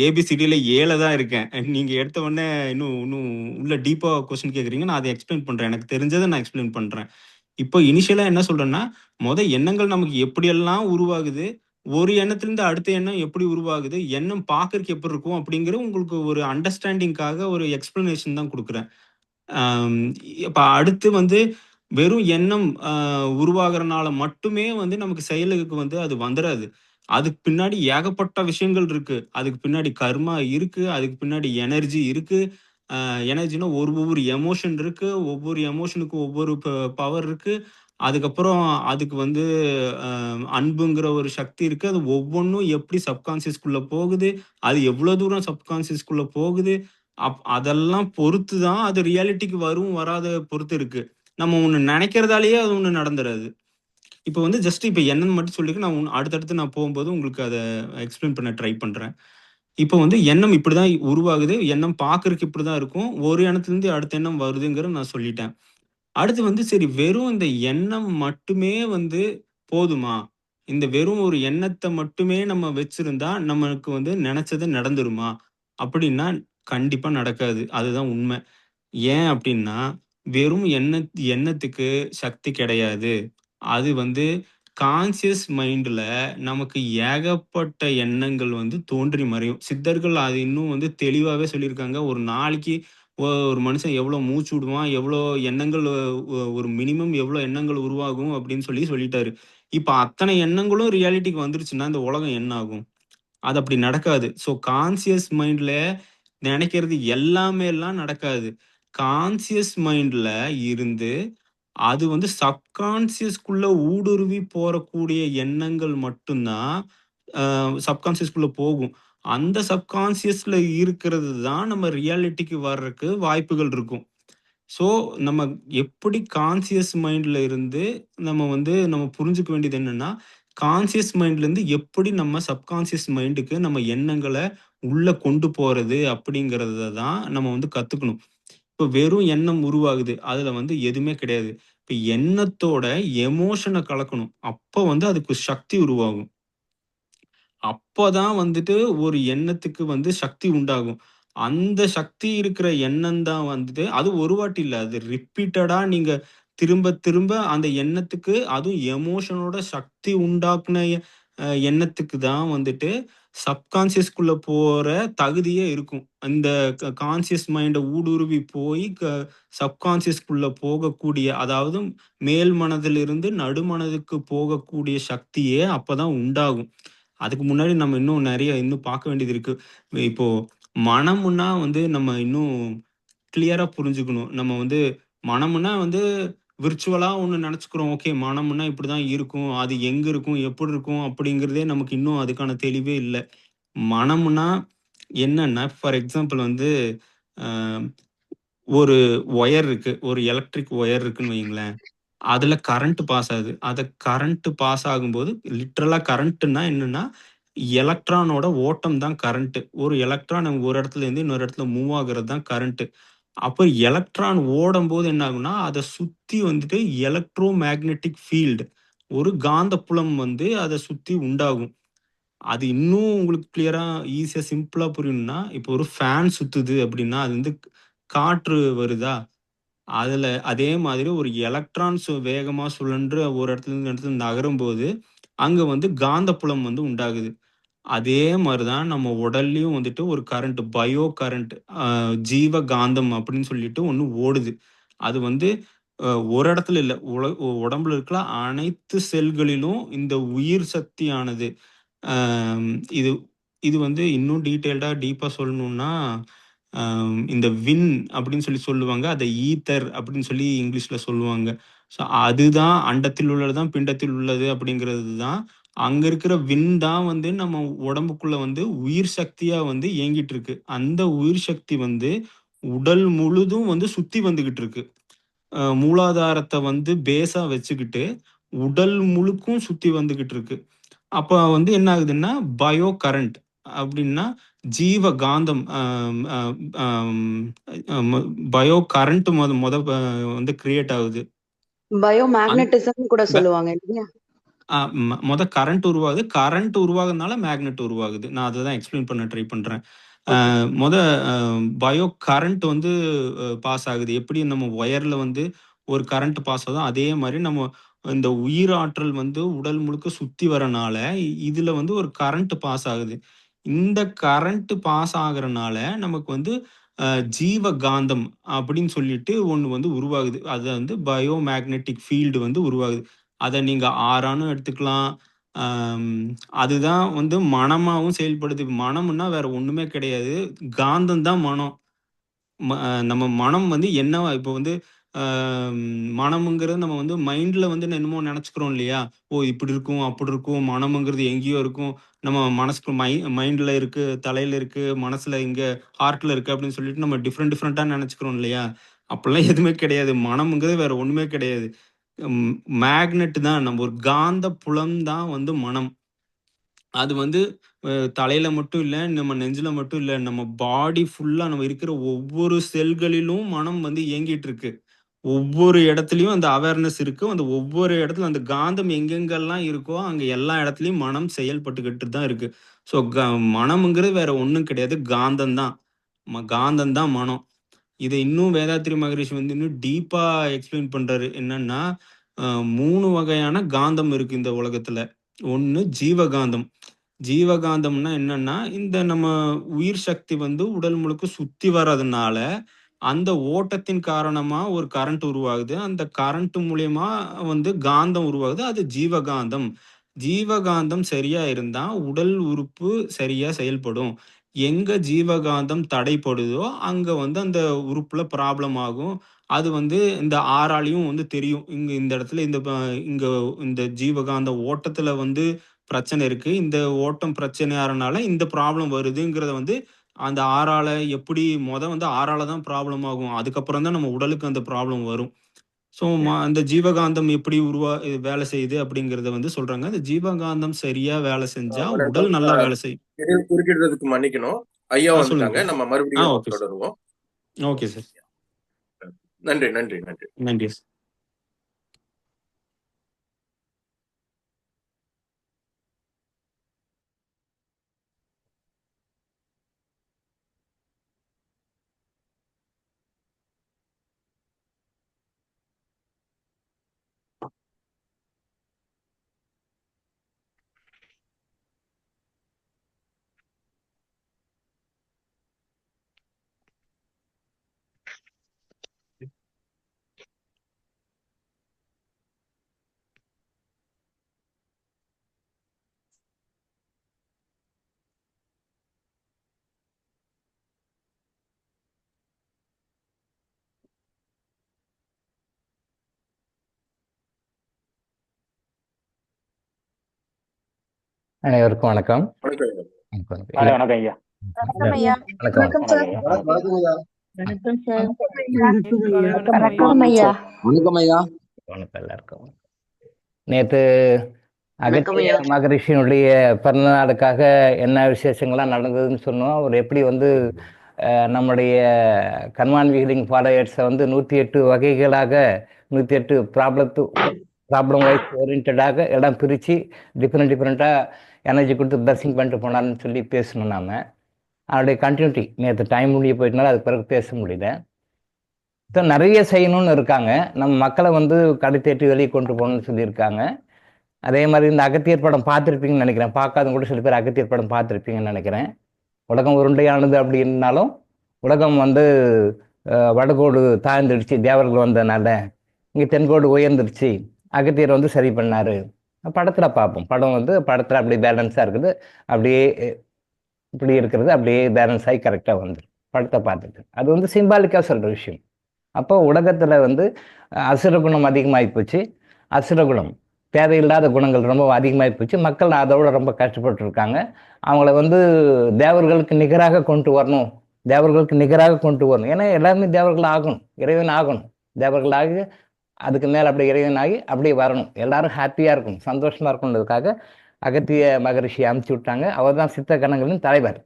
ஏபிசிடில 7ல தான் இருக்கேன். நீங்க எடுத்த உடனே இன்னும் இன்னும் உள்ள டீப்பா கொஸ்டின் கேட்குறீங்க. நான் அத எக்ஸ்பிளைன் பண்றேன். எனக்கு தெரிஞ்சத நான் எக்ஸ்பிளைன் பண்றேன். இப்போ இனிஷியலா என்ன சொல்றேன்னா, எண்ணங்கள் நமக்கு எப்படியெல்லாம் உருவாகுது? ஒரு எண்ணத்திலிருந்து அடுத்த எண்ணம் எப்படி உருவாகுது? எண்ணம் பார்க்கறக்கு எப்படி இருக்கும்? அப்படிங்கிற உங்களுக்கு ஒரு அண்டர்ஸ்டாண்டிங்காக ஒரு எக்ஸ்ப்ளனேஷன் தான் குடுக்குறேன். அம் இப்ப அடுத்து வெறும் எண்ணம் உருவாகுறனால மட்டுமே நமக்கு செயலுக்கு அது வந்துராது. அதுக்கு பின்னாடி ஏகப்பட்ட விஷயங்கள் இருக்கு. அதுக்கு பின்னாடி கர்மா இருக்கு. அதுக்கு பின்னாடி எனர்ஜி இருக்கு. எனர்ஜின்னா ஒவ்வொரு எமோஷன் இருக்கு. ஒவ்வொரு எமோஷனுக்கும் ஒவ்வொரு பவர் இருக்கு. அதுக்கப்புறம் அதுக்கு அ அன்புங்கிற ஒரு சக்தி இருக்கு. அது ஒவ்வொன்னும் எப்படி சப்கான்ஷியஸ்குள்ள போகுது? அது எவ்வளோ தூரம் சப்கான்ஷியஸ்குள்ள போகுது? அதெல்லாம் பொறுத்து தான் அது ரியாலிட்டிக்கு வரும், வராத பொறுத்து இருக்கு. நம்ம ஒண்ணு நெனைக்கிறதாலேயே அது ஒண்ணு நடந்துராது. இப்ப ஜஸ்ட் இப்ப என்னன்னு மட்டும் சொல்லிட்டு நான் அடுத்தடுத்து நான் போகும்போது உங்களுக்கு அத எக்ஸ்பிளைன் பண்ண ட்ரை பண்றேன். இப்ப எண்ணம் இப்படிதான் உருவாகுது. எண்ணம் பார்க்கறக்கு இப்படிதான் இருக்கும். ஒரு எண்ணத்திலிருந்து அடுத்த எண்ணம் வருதுங்கிறத நான் சொல்லிட்டேன். அடுத்து சரி வெறும் இந்த எண்ணம் மட்டுமே போதுமா? இந்த வெறும் ஒரு எண்ணத்த மட்டுமே நம்ம வச்சிருந்தா, நமக்கு நெனச்சது நடந்துருமா? அப்படின்னா, கண்டிப்பா நடக்காது. அதுதான் உண்மை. ஏன் அப்படின்னா, வெறும் எண்ணத்துக்கு சக்தி கிடையாது. அது கான்ஷியஸ் மைண்ட்ல நமக்கு ஏகப்பட்ட எண்ணங்கள் தோன்றி மறையும். சித்தர்கள் அது இன்னும் தெளிவாவே சொல்லியிருக்காங்க. ஒரு நாளைக்கு ஒரு மனுஷன் எவ்வளோ மூச்சு விடுவான், எவ்வளோ எண்ணங்கள் ஒரு மினிமம் எவ்வளோ எண்ணங்கள் உருவாகும் அப்படின்னு சொல்லிட்டாரு. இப்ப அத்தனை எண்ணங்களும் ரியாலிட்டிக்கு வந்துருச்சுன்னா, இந்த உலகம் என்ன ஆகும்? அது அப்படி நடக்காது. கான்ஷியஸ் மைண்ட்ல நெனைக்கிறது எல்லாமேலாம் நடக்காது. கான்ஷியஸ் மைண்ட்ல இருந்து அது சப்கான்ஷியஸ்குள்ள ஊடுருவி போறக்கூடிய எண்ணங்கள் மட்டும் தான் சப்கான்ஷியஸ்குள்ள போகும். அந்த சப்கான்ஷியஸ்ல இருக்கிறது தான் நம்ம ரியாலிட்டிக்கு வர்றக்கு வாய்ப்புகள் இருக்கும். ஸோ, நம்ம எப்படி கான்ஷியஸ் மைண்ட்ல இருந்து நம்ம புரிஞ்சுக்க வேண்டியது என்னன்னா, கான்ஷியஸ் மைண்ட்லேருந்து எப்படி நம்ம சப்கான்ஷியஸ் மைண்டுக்கு நம்ம எண்ணங்கள உள்ள கொண்டு போறது அப்படிங்கிறத தான் நம்ம கத்துக்கணும். இப்ப வெறும் எண்ணம் உருவாகுது. அதுல எதுவுமே கிடையாது. இப்ப எண்ணத்தோட எமோஷன கலக்கணும். அப்ப அதுக்கு சக்தி உருவாகும். அப்பதான் ஒரு எண்ணத்துக்கு சக்தி உண்டாகும். அந்த சக்தி இருக்கிற எண்ணம் தான் அது ஒரு வாட்டி இல்ல. அது ரிப்பீட்டடா நீங்க திரும்ப திரும்ப அந்த எண்ணத்துக்கு அதுவும் எமோஷனோட சக்தி உண்டாக்குன எண்ணத்துக்கு தான் சப்கான்ஷியஸ்குள்ள போற தகுதியே இருக்கும். அந்த கான்ஷியஸ் மைண்ட ஊடுருவி போய் சப்கான்ஷியஸ்குள்ள போகக்கூடிய அதாவது மேல் மனதிலிருந்து நடுமனதுக்கு போகக்கூடிய சக்தியே அப்பதான் உண்டாகும். அதுக்கு முன்னாடி நம்ம இன்னும் நெறைய பார்க்க வேண்டியது இருக்கு. இப்போ மனம்னா நம்ம இன்னும் கிளியரா புரிஞ்சுக்கணும். நம்ம மனம்னா விர்ச்சுவலா ஒண்ணு நெனச்சுக்கிறோம். ஓகே மனம்னா இப்படிதான் இருக்கும். அது எங்க இருக்கும்? எப்படி இருக்கும்? அப்படிங்கிறதே நமக்கு இன்னும் அதுக்கான தெளிவே இல்ல. மனம்னா என்னன்னா, ஃபார் எக்ஸாம்பிள் அ ஒரு ஒயர் இருக்கு. ஒரு எலக்ட்ரிக் ஒயர் இருக்குன்னு வையுங்களேன். அதுல கரண்ட் பாஸ் ஆகுது. கரண்ட் பாஸ் ஆகும்போது லிட்டரலா கரண்ட்ன்னா என்னன்னா, எலக்ட்ரானோட ஓட்டம் தான் கரண்ட். ஒரு எலக்ட்ரான் ஒரு இடத்துல இருந்து இன்னொரு இடத்துல மூவ் ஆகுறது தான் கரண்ட். அப்ப எலக்ட்ரான் ஓடும்போது என்ன ஆகும்னா, அத சுத்தி எலக்ட்ரோ மேக்னெட்டிக் ஃபீல்ட் ஒரு காந்தப்புலம் அத சுத்தி உண்டாகும். அது இன்னும் உங்களுக்கு கிளியரா ஈஸியா சிம்பிளா புரியணும்னா, இப்போ ஒரு ஃபேன் சுத்துது அப்படின்னா, அது காற்று வருதா? அதுல அதே மாதிரி ஒரு எலக்ட்ரான்ஸ் வேகமா சுழன்று ஒரு இடத்துல இருந்து இடத்துல நகரும்போது, அங்க காந்தப்புலம் உண்டாகுது. அதே மாரி தான் நம்ம உடல்லயும் ஒரு கரண்ட் பயோ கரண்ட் ஜீவ காந்தம் அப்படின்னு சொல்லிட்டு ஒண்ணு ஓடுது. அது ஒரு இடத்துல இல்ல. உடம்புல இருக்கிற அனைத்து செல்களிலும் இந்த உயிர் சக்தியானது அம் இது இது இன்னும் டீப்பா சொல்லணும்னா, இந்த வின் அப்படின்னு சொல்லுவாங்க. அத ஈத்தர் அப்படின்னு சொல்லி இங்கிலீஷ்ல சொல்லுவாங்க. ஸோ அதுதான் அண்டத்தில் உள்ளது தான் பிண்டத்தில் உள்ளது அப்படிங்கிறது தான் அங்க இருக்கிற வின் தான் வந்து நம்ம உடம்புக்குள்ள வந்து உயிர் சக்தியா வந்து இயங்கிட்டு இருக்கு. அந்த உயிர் சக்தி வந்து உடல் முழுதும் வந்து சுத்தி வந்துகிட்டு இருக்கு. மூலாதாரத்தை வந்து பேஸா வச்சுக்கிட்டு உடல் முழுக்கும் சுத்தி வந்துகிட்டு இருக்கு. அப்ப வந்து என்ன ஆகுதுன்னா பயோ கரண்ட் அப்படின்னா ஜீவ காந்தம் பயோ கரண்ட் வந்து கிரியேட் ஆகுது. பயோ மேக்னட்டிசம் கூட சொல்லுவாங்க இல்லையா? கரண்ட் உருவாகுது. கரண்ட் உருவாகுறதுனால மேக்னெட் உருவாகுது. நான் அதை தான் எக்ஸ்பிளைன் பண்ண ட்ரை பண்றேன். பயோ கரண்ட் வந்து பாஸ் ஆகுது. எப்படி நம்ம ஒயர்ல வந்து ஒரு கரண்ட் பாஸ் ஆகுதோ அதே மாதிரி நம்ம இந்த உயிர் ஆற்றல் வந்து உடல் முழுக்க சுத்தி வரனால இதுல வந்து ஒரு கரண்ட் பாஸ் ஆகுது. இந்த கரண்ட் பாஸ் ஆகுறனால நமக்கு வந்து ஜீவ காந்தம் அப்படின்னு சொல்லிட்டு ஒன்று வந்து உருவாகுது. அது வந்து பயோ மேக்னெட்டிக் ஃபீல்டு வந்து உருவாகுது. அதை நீங்க ஆறானும் எடுத்துக்கலாம். அதுதான் வந்து மனமாவும் செயல்படுது. மனம்னா வேற ஒண்ணுமே கிடையாது. காந்தம் தான் மனம். நம்ம மனம் வந்து என்னவா இப்போ வந்து மனம்ங்கிறது நம்ம வந்து மைண்ட்ல வந்து என்னமோ நினைச்சுக்கிறோம் இல்லையா? ஓ இப்படி இருக்கும், அப்படி இருக்கும். மனம்ங்கிறது எங்கேயோ இருக்கும். நம்ம மனசுக்கு மைண்ட்ல இருக்கு, தலையில இருக்கு, மனசுல இங்க ஹார்ட்ல இருக்கு அப்படின்னு சொல்லிட்டு நம்ம டிஃப்ரெண்டா நினைச்சுக்கிறோம் இல்லையா? அப்படிலாம் எதுவுமே கிடையாது. மனம்ங்கிறது வேற ஒண்ணுமே கிடையாது. மேக்னெட் தான். நம்ம ஒரு காந்த புலம் தான் வந்து மனம். அது வந்து தலையில மட்டும் இல்ல, நம்ம நெஞ்சில மட்டும் இல்ல, நம்ம பாடி ஃபுல்லா நம்ம இருக்கிற ஒவ்வொரு செல்களிலும் மனம் வந்து இயங்கிட்டு இருக்கு. ஒவ்வொரு இடத்துலயும் அந்த அவேர்னஸ் இருக்கு. அந்த ஒவ்வொரு இடத்துல அந்த காந்தம் எங்கெங்கெல்லாம் இருக்கோ, அங்க எல்லா இடத்துலயும் மனம் செயல்பட்டுக்கிட்டு தான் இருக்கு. ஸோ மனம்ங்கிறது வேற ஒண்ணும் கிடையாது. காந்தம் தான். காந்தம் தான் மனம். இதை இன்னும் வேதாத்ரி மகரிஷி வந்து இன்னும் டீப்பா எக்ஸ்பிளைன் பண்றாரு. என்னன்னா 3 வகையான காந்தம் இருக்கு இந்த உலகத்துல. ஒண்ணு ஜீவகாந்தம். ஜீவகாந்தம்னா என்னன்னா, இந்த நம்ம உயிர் சக்தி வந்து உடல் முழுக்க சுத்தி வர்றதுனால, அந்த ஓட்டத்தின் காரணமா ஒரு கரண்ட் உருவாகுது. அந்த கரண்ட் மூலியமா வந்து காந்தம் உருவாகுது. அது ஜீவகாந்தம். ஜீவகாந்தம் சரியா இருந்தா, உடல் உறுப்பு சரியா செயல்படும். எங்க ஜீவகாந்தம் தடைப்படுதோ, அங்க வந்து அந்த உறுப்புல ப்ராப்ளம் ஆகும். அது வந்து இந்த ஆறாளையும் வந்து தெரியும். இங்க இந்த இடத்துல இங்க இந்த ஜீவகாந்த ஓட்டத்துல வந்து பிரச்சனை இருக்கு. இந்த ஓட்டம் பிரச்சனையாறனால இந்த ப்ராப்ளம் வருதுங்கிறத வந்து அந்த ஆறால எப்படி வந்து ஆறால தான் ப்ராப்ளம் ஆகும். அதுக்கப்புறம் தான் நம்ம உடலுக்கு அந்த ப்ராப்ளம் வரும். ஸோ அந்த ஜீவகாந்தம் எப்படி வேலை செய்யுது அப்படிங்கிறத வந்து சொல்றாங்க. அந்த ஜீவகாந்தம் சரியா வேலை செஞ்சா உடல் நல்லா வேலை செய்யும். குறுக்கிடுறதுக்கு மன்னிக்கணும். ஐயா வந்துட்டாங்க. சொல்லுங்க. நம்ம மறுபடியும் ஓகே தொடருவோம். Okay sir. நன்றி நன்றி நன்றி நன்றி சார். அனைவருக்கும் வணக்கம். வணக்கம் ஐயா. வணக்கம் ஐயா. வணக்கம் சார். வணக்கம் சார். வணக்கம் ஐயா. வணக்கம் எல்லாருக்கும். நேத்து அகத்திய மகரிஷியினுடைய பிறந்த நாளுக்காக என்ன விசேஷங்கள்லாம் நடந்ததுன்னு சொன்னோம். அவர் எப்படி வந்து நம்முடைய கன்வான்விகளிங் ஃபாலோயர்ஸை வந்து 108 வகைகளாக 108 ப்ராப்ளம் வைஸ் ஓரியன்டாக இடம் பிரித்து டிஃப்ரெண்ட்டாக எனர்ஜி கொடுத்து பிளஸிங் பண்ணிட்டு போனான்னு சொல்லி பேசணும். நாம் அதனுடைய கண்டினியூட்டி நேற்று டைம் முடிய போயிட்டனால அதுக்கு பிறகு பேச முடியல. ஸோ நிறைய செய்யணும்னு இருக்காங்க. நம்ம மக்களை வந்து கடை தேற்றி வெளியே கொண்டு போகணும்னு சொல்லியிருக்காங்க. அதே மாதிரி இந்த அகத்தியர் படம் பார்த்துருப்பீங்கன்னு நினைக்கிறேன். பார்க்காதவங்க கூட சில பேர் அகத்தியர் படம் பார்த்துருப்பீங்கன்னு நினைக்கிறேன். உலகம் உருண்டையானது அப்படின்னாலும் உலகம் வந்து வடகோடு தாழ்ந்துடுச்சு தேவர்கள் வந்ததுனால, இங்கே தென்கோடு உயர்ந்துருச்சு, அகத்தியர் வந்து சரி பண்ணார். படத்தில் பார்ப்போம். படம் வந்து படத்தில் அப்படியே பேலன்ஸாக இருக்குது, அப்படியே இப்படி இருக்கிறது, அப்படியே பேலன்ஸ் ஆகி கரெக்டாக வந்துடும் படத்தை பார்த்துட்டு. அது வந்து சிம்பாலிக்காக சொல்கிற விஷயம். அப்போ உலகத்தில் வந்து அசுரகுணம் அதிகமாகி போச்சு. அசுரகுணம் தேவையில்லாத குணங்கள் ரொம்ப அதிகமாகி போச்சு. மக்கள் அதோட ரொம்ப கஷ்டப்பட்டு இருக்காங்க. அவங்கள வந்து தேவர்களுக்கு நிகராக கொண்டு வரணும், தேவர்களுக்கு நிகராக கொண்டு வரணும். ஏன்னா எல்லாருமே தேவர்கள் ஆகணும், இறைவன் ஆகணும். தேவர்களாகி அதுக்கு மேலே அப்படியே இறைவன் ஆகி அப்படியே வரணும். எல்லாரும் ஹாப்பியாக இருக்கணும், சந்தோஷமாக இருக்கணுன்றதுக்காக அகத்திய மகரிஷி அமுச்சு விட்டாங்க. அவர் தான் சித்த கணங்களின் தலைவர்.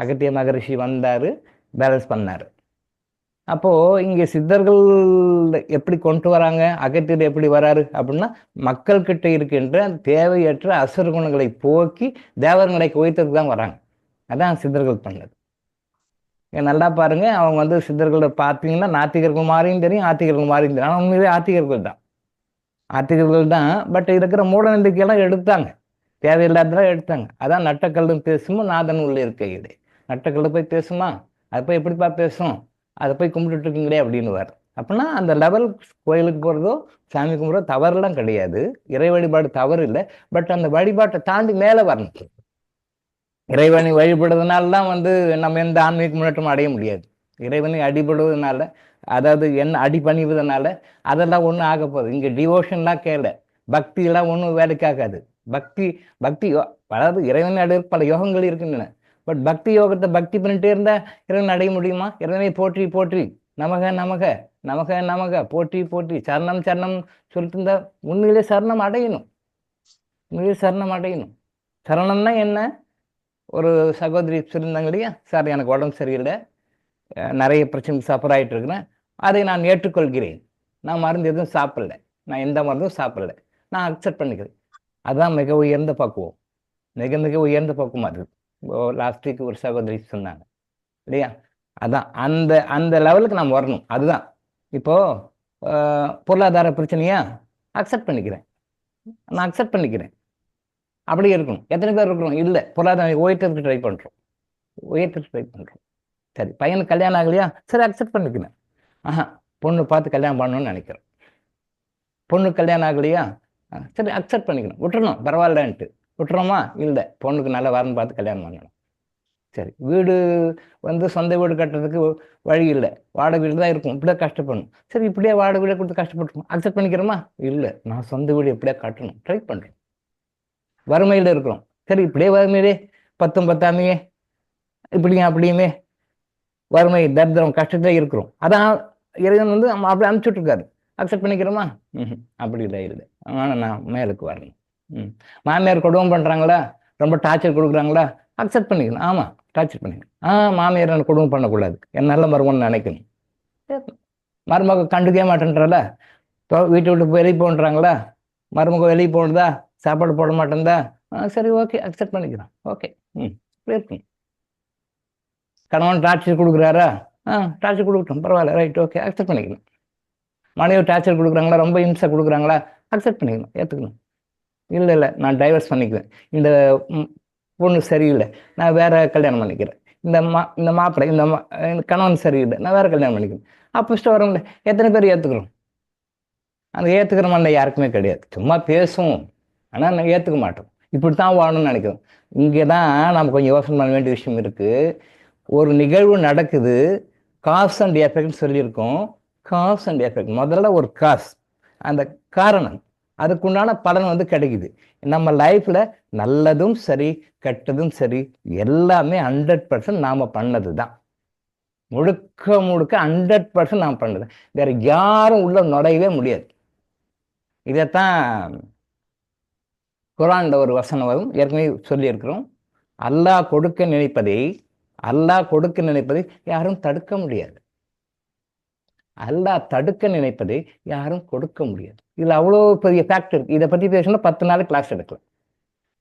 அகத்திய மகரிஷி வந்தார், பேலன்ஸ் பண்ணார். அப்போது இங்கே சித்தர்கள் எப்படி கொண்டு வராங்க, அகத்தியர் எப்படி வராரு அப்படின்னா, மக்கள்கிட்ட இருக்கின்ற தேவையற்ற அசுர குணங்களை போக்கி தேவர்களை குவைத்ததுக்கு தான் வராங்க. அதான் சித்தர்கள் பண்ணது. நல்லா பாருங்க, அவங்க வந்து சித்தர்களை பார்த்தீங்கன்னா நாத்திகர்கள் மாதிரியும் தெரியும், ஆத்திகர்கள் மாதிரியும் தெரியும். ஆனால் உண்மையிலே ஆத்திகர்கள் தான். பட் இருக்கிற மூட நம்பிக்கையெல்லாம் எடுத்தாங்க, தேவையில்லாதெல்லாம் எடுத்தாங்க. அதான் நட்டக்கல்லும் பேசுமோ நாதன் உள்ள இருக்கையிலே. நட்டக்கல்லு போய் பேசுமா, அது போய் எப்படிப்பா பேசும், அதை போய் கும்பிட்டுட்டு இருக்கீங்களே அப்படின்னுவார். அப்படின்னா அந்த லெவல் கோயிலுக்கு போகிறதோ சாமி கும்பிட்றதோ தவறுலாம் கிடையாது, இறை வழிபாடு தவறு இல்லை. பட் அந்த வழிபாட்டை தாண்டி மேலே வரணும். இறைவனை வழிபடுறதுனாலலாம் வந்து நம்ம எந்த ஆன்மீக முன்னேற்றமும் அடைய முடியாது. இறைவனை அடிபடுவதனால, அதாவது என்ன அடி பணிவதனால அதெல்லாம் ஒன்றும் ஆக போகுது. இங்கே டிவோஷன்லாம் கேள, பக்தியெல்லாம் ஒன்றும் வேலைக்காகாது. பக்தி அதாவது இறைவனை அடைய பல யோகங்கள் இருக்கின்றன. பட் பக்தி யோகத்தை பக்தி பண்ணிட்டே இருந்தால் இறைவன் அடைய முடியுமா? இறைவனை போற்றி போற்றி நமக நமக நமக நமக போற்றி போற்றி சரணம் சரணம் சொல்லிட்டு இருந்தா உண்மையிலே சரணம் அடையணும். உண்மையிலே சரணம் அடையணும். சரணம்னா என்ன? ஒரு சகோதரி சொல்லியிருந்தாங்க இல்லையா, சார் எனக்கு உடம்பு சரியில்லை, நிறைய பிரச்சனை சஃபர் ஆகிட்டு இருக்கிறேன், அதை நான் ஏற்றுக்கொள்கிறேன், நான் மருந்து எதுவும் சாப்பிடல, நான் எந்த மருந்தும் சாப்பிடல, நான் அக்செப்ட் பண்ணிக்கிறேன். அதுதான் மிக உயர்ந்த பக்குவம், மிக மிக உயர்ந்த பக்குவம். அது லாஸ்ட் வீக் ஒரு சகோதரி சொன்னாங்க இல்லையா, அதான் அந்த அந்த லெவலுக்கு நாம் வரணும். அதுதான் இப்போது பொருளாதார பிரச்சனையா அக்செப்ட் பண்ணிக்கிறேன், நான் அக்செப்ட் பண்ணிக்கிறேன், அப்படி இருக்கணும். எத்தனை பேர் இருக்கிறோம்? இல்லை, பொருளாதாரம் உயர்த்துறதுக்கு ட்ரை பண்ணுறோம். சரி, பையனுக்கு கல்யாணம் ஆகலையா, சரி அக்செப்ட் பண்ணிக்கிறேன். பொண்ணு பார்த்து கல்யாணம் பண்ணணும்னு நினைக்கிறேன். பொண்ணுக்கு கல்யாணம் ஆகலையா, சரி அக்செப்ட் பண்ணிக்கணும், விட்டுறணும், பரவாயில்லன்ட்டு விட்டுறோமா? இல்லை, பொண்ணுக்கு நல்லா வரணும் பார்த்து கல்யாணம் பண்ணணும். சரி, வீடு வந்து சொந்த வீடு கட்டுறதுக்கு வழி இல்லை, வாடகை வீடு தான் இருக்கும், இப்படியே கஷ்டப்படணும். சரி, இப்படியே வாடகை வீடை கொடுத்து கஷ்டப்பட்டுருக்கோம், அக்செப்ட் பண்ணிக்கிறோமா? இல்லை, நான் சொந்த வீடு எப்படியா கட்டணும் ட்ரை பண்ணுறேன். வறுமையில் இருக்கிறோம், சரி இப்படியே வறுமையிலே பத்தாமையே இப்படியும் அப்படியுமே வறுமை தரித்திரம் கஷ்டத்திலே இருக்கிறோம். அதான் இறைவன் வந்து அப்படி அனுப்பிச்சுட்ருக்காரு, அக்செப்ட் பண்ணிக்கிறோமா? அப்படி இல்லை. ஆனால் நான் மேலுக்கு வரணும். மாமியார் கொடுமை பண்ணுறாங்களா, ரொம்ப டார்ச்சர் கொடுக்குறாங்களா, அக்செப்ட் பண்ணிக்கணும். ஆமாம், டார்ச்சர் பண்ணிக்கணும். மாமியார் நான் கொடுமை பண்ணக்கூடாது, என் நல்ல மருமகன்னு நினைக்கணும். மருமக கண்டுக்கவே மாட்டேன்றால, வீட்டை விட்டு வெளியே போன்றாங்களா, மருமக வெளியே போனதா, சாப்பாடு போட மாட்டேன்தா, சரி ஓகே அக்செப்ட் பண்ணிக்கிறோம். ஓகே, இப்படி இருக்கும். கணவன் டார்ச்சர் கொடுக்குறாரா, டார்ச்சர் கொடுக்கட்டும், பரவாயில்ல, ரைட், ஓகே அக்செப்ட் பண்ணிக்கணும். மனைவி டார்ச்சர் கொடுக்குறாங்களா, ரொம்ப இம்சை கொடுக்குறாங்களா, அக்செப்ட் பண்ணிக்கணும், ஏற்றுக்கணும். இல்லை நான் டைவர்ஸ் பண்ணிக்குவேன், இந்த பொண்ணு சரியில்லை, நான் வேற கல்யாணம் பண்ணிக்கிறேன், இந்த மாப்பிள்ளை இந்த கணவன் சரியில்லை, நான் வேற கல்யாணம் பண்ணிக்கிறேன். அப்போ வரவங்கள எத்தனை பேர் ஏற்றுக்கிறோம்? அந்த ஏற்றுக்கிற மாதிரி யாருக்குமே கிடையாது. சும்மா பேசுவோம், ஆனால் நான் ஏற்றுக்க மாட்டோம். இப்படித்தான் வாழணும்னு நினைக்கிறோம். இங்கே தான் நம்ம கொஞ்சம் யோசனை பண்ண வேண்டிய விஷயம் இருக்குது. ஒரு நிகழ்வு நடக்குது, காஸ் அண்ட் எஃபெக்ட்னு சொல்லியிருக்கோம். காஸ் அண்ட் எஃபெக்ட், முதல்ல ஒரு காஸ், அந்த காரணம், அதுக்குண்டான பலன் வந்து கிடைக்குது. நம்ம லைஃப்பில் நல்லதும் சரி கெட்டதும் சரி எல்லாமே 100% நாம் பண்ணது தான். முழுக்க 100% நாம் பண்ணது, வேற யாரும் உள்ள நுழையவே முடியாது. இதைத்தான் குரான்ல ஒரு வசனம் வரும், ஏற்கனவே சொல்லியிருக்கிறோம். அல்லாஹ் கொடுக்க நினைப்பதை யாரும் தடுக்க முடியாது. அல்லாஹ் தடுக்க நினைப்பதை யாரும் கொடுக்க முடியாது. இதுல அவ்வளோ பெரிய ஃபேக்ட் இருக்கு. இதை பத்தி பேசணும்னா 10 நாள் கிளாஸ் எடுக்கலாம்.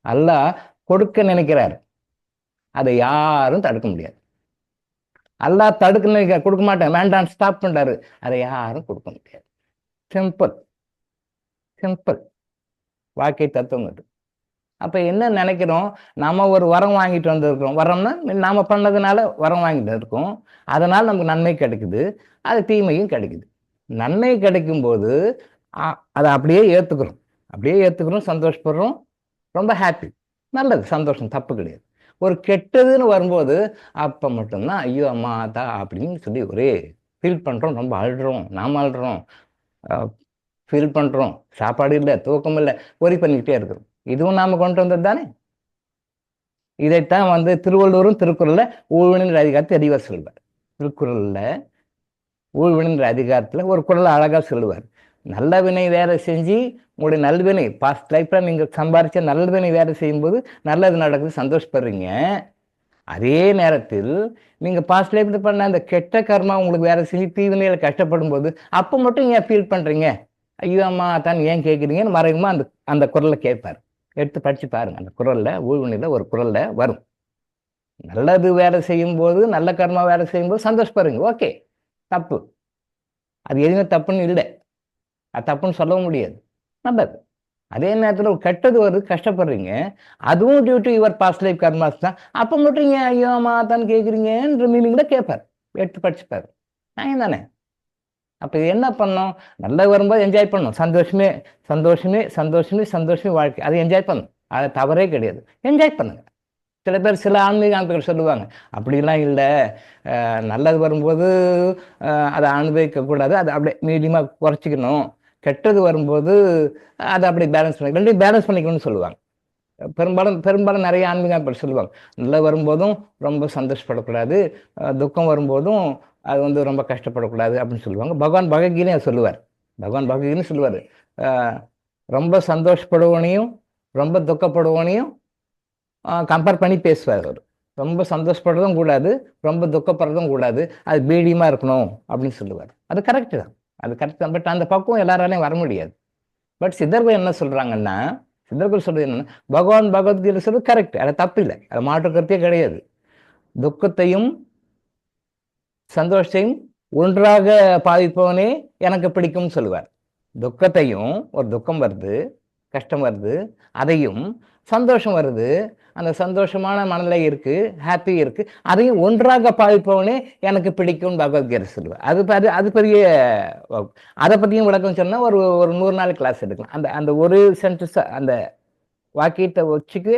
அல்லாஹ் கொடுக்க நினைக்கிறாரு, அதை யாரும் தடுக்க முடியாது. அல்லாஹ் தடுக்க நினைக்க கொடுக்க மாட்டேன் வேண்டாம் ஸ்டாப் பண்றாரு, அதை யாரும் கொடுக்க முடியாது. சிம்பிள் வாழ்க்கை தத்துவம் அது. அப்ப என்ன நினைக்கிறோம், நம்ம ஒரு வரம் வாங்கிட்டு வந்திருக்கிறோம். வரம்னா நாம பண்ணதுனால வரம் வாங்கிட்டு இருக்கோம், அதனால நமக்கு நன்மை கிடைக்குது, அது தீமையும் கிடைக்குது. நன்மை கிடைக்கும் போது அதை அப்படியே ஏத்துக்கிறோம், சந்தோஷப்படுறோம், ரொம்ப ஹாப்பி, நல்லது, சந்தோஷம், தப்பு கிடையாது. ஒரு கெட்டதுன்னு வரும்போது அப்ப மட்டும்தான் ஐயோ அம்மா தா அப்படின்னு சொல்லி ஒரே ஃபீல் பண்றோம், ரொம்ப அழுறோம், நாம அழுறோம், ஃபீல் பண்ணுறோம், சாப்பாடு இல்லை, தூக்கம் இல்லை, ஒரி பண்ணிக்கிட்டே இருக்கிறோம். இதுவும் நாம் கொண்டு வந்தது தானே. இதைத்தான் வந்து திருவள்ளுவரும் திருக்குறளில் ஊழ்வினின்ற அதிகாரத்தை தெளிவாக சொல்வார். திருக்குறளில் ஊழ்வினின்ற அதிகாரத்தில் ஒரு குறளை அழகாக சொல்லுவார். நல்ல வினை வேலை செஞ்சு உங்களுடைய நல்வினை பாஸ்ட் லைஃப்பில் நீங்கள் சம்பாதிச்ச நல்லவினை வேலை செய்யும்போது நல்லது நடக்குது, சந்தோஷப்படுறீங்க. அதே நேரத்தில் நீங்கள் பாஸ்ட் லைஃப்பில் பண்ண அந்த கெட்ட கர்மா உங்களுக்கு வேலை செஞ்சு தீவினையில் கஷ்டப்படும் போது அப்போ மட்டும் ஏன் ஃபீல் பண்ணுறீங்க, ஐயோ அம்மா தான் ஏன் கேட்குறீங்கன்னு மறைமுகமாக அந்த குறளை கேட்பார். எடுத்து படித்து பாருங்கள். அந்த குறளில் ஊழ்வினையில் ஒரு குறளில் வரும். நல்லது வேலை செய்யும்போது, நல்ல கர்மா வேலை செய்யும்போது சந்தோஷப்படுறீங்க, ஓகே, தப்பு. அது எதுவுமே தப்புன்னு இல்லை, அது தப்புன்னு சொல்லவும் முடியாது, நல்லது. அதே நேரத்தில் ஒரு கெட்டது வருது, கஷ்டப்படுறீங்க, அதுவும் due to your past life karmas தான். அப்போ மட்டும் ஏன் ஐயோ அம்மா தான் கேட்குறீங்கன்ற மீனிங்கில் கேட்பார். எடுத்து படிச்சுப்பார். நான் தானே. அப்போ என்ன பண்ணோம், நல்லா வரும்போது என்ஜாய் பண்ணணும். சந்தோஷமே சந்தோஷமே சந்தோஷமே சந்தோஷமே வாழ்க்கை, அதை என்ஜாய் பண்ணணும். அது தவறே கிடையாது, என்ஜாய் பண்ணுங்க. சில பேர் சில ஆன்மீக அமைப்புகள் சொல்லுவாங்க, அப்படிலாம் இல்லை, நல்லது வரும்போது அதை அனுபவிக்கக்கூடாது, அதை அப்படியே மீடியமாக குறைச்சிக்கணும், கெட்டது வரும்போது அதை அப்படி பேலன்ஸ் பண்ணி ரெண்டையும் பேலன்ஸ் பண்ணிக்கணும்னு சொல்லுவாங்க. பெரும்பாலும் நிறைய ஆன்மீக அமைப்புகள் சொல்லுவாங்க, நல்லது வரும்போதும் ரொம்ப சந்தோஷப்படக்கூடாது, துக்கம் வரும்போதும் அது வந்து ரொம்ப கஷ்டப்படக்கூடாது அப்படின்னு சொல்லுவாங்க. பகவான் பகவத்கீதையும் சொல்லுவார். பகவான் பகவத்கீதையும் சொல்லுவார், ரொம்ப சந்தோஷப்படுவனையும் ரொம்ப துக்கப்படுவனையும் கம்பேர் பண்ணி பேசுவார். அவர் ரொம்ப சந்தோஷப்படுறதும் கூடாது, ரொம்ப துக்கப்படுறதும் கூடாது, அது மீடியமாக இருக்கணும் அப்படின்னு சொல்லுவார். அது கரெக்டு தான், அது கரெக்ட் தான். பட் அந்த பக்குவம் எல்லாராலையும் வர முடியாது. பட் சித்தர்கள் என்ன சொல்கிறாங்கன்னா, சித்தர்கள் சொல்கிறது என்னென்னா, பகவான் பகவத்கீதை சொல்றது கரெக்ட், அது தப்பு இல்லை, அது மாற்று கருத்தே கிடையாது. துக்கத்தையும் சந்தோஷத்தையும் ஒன்றாக பாதிப்பவனே எனக்கு பிடிக்கும்னு சொல்லுவார். துக்கத்தையும், ஒரு துக்கம் வருது, கஷ்டம் வருது, அதையும் சந்தோஷம் வருது, அந்த சந்தோஷமான மனநிலை இருக்கு, ஹாப்பி இருக்கு, அதையும் ஒன்றாக பாதிப்பவனே எனக்கு பிடிக்கும் பகவத்கீதை சொல்லுவார். அது பெரிய, அதை பற்றியும் விளக்கம் சொன்னால் ஒரு 100 நாள் கிளாஸ் எடுக்கலாம். அந்த ஒரு சென்டென்ஸ், அந்த வாக்கியத்தை வச்சுக்கு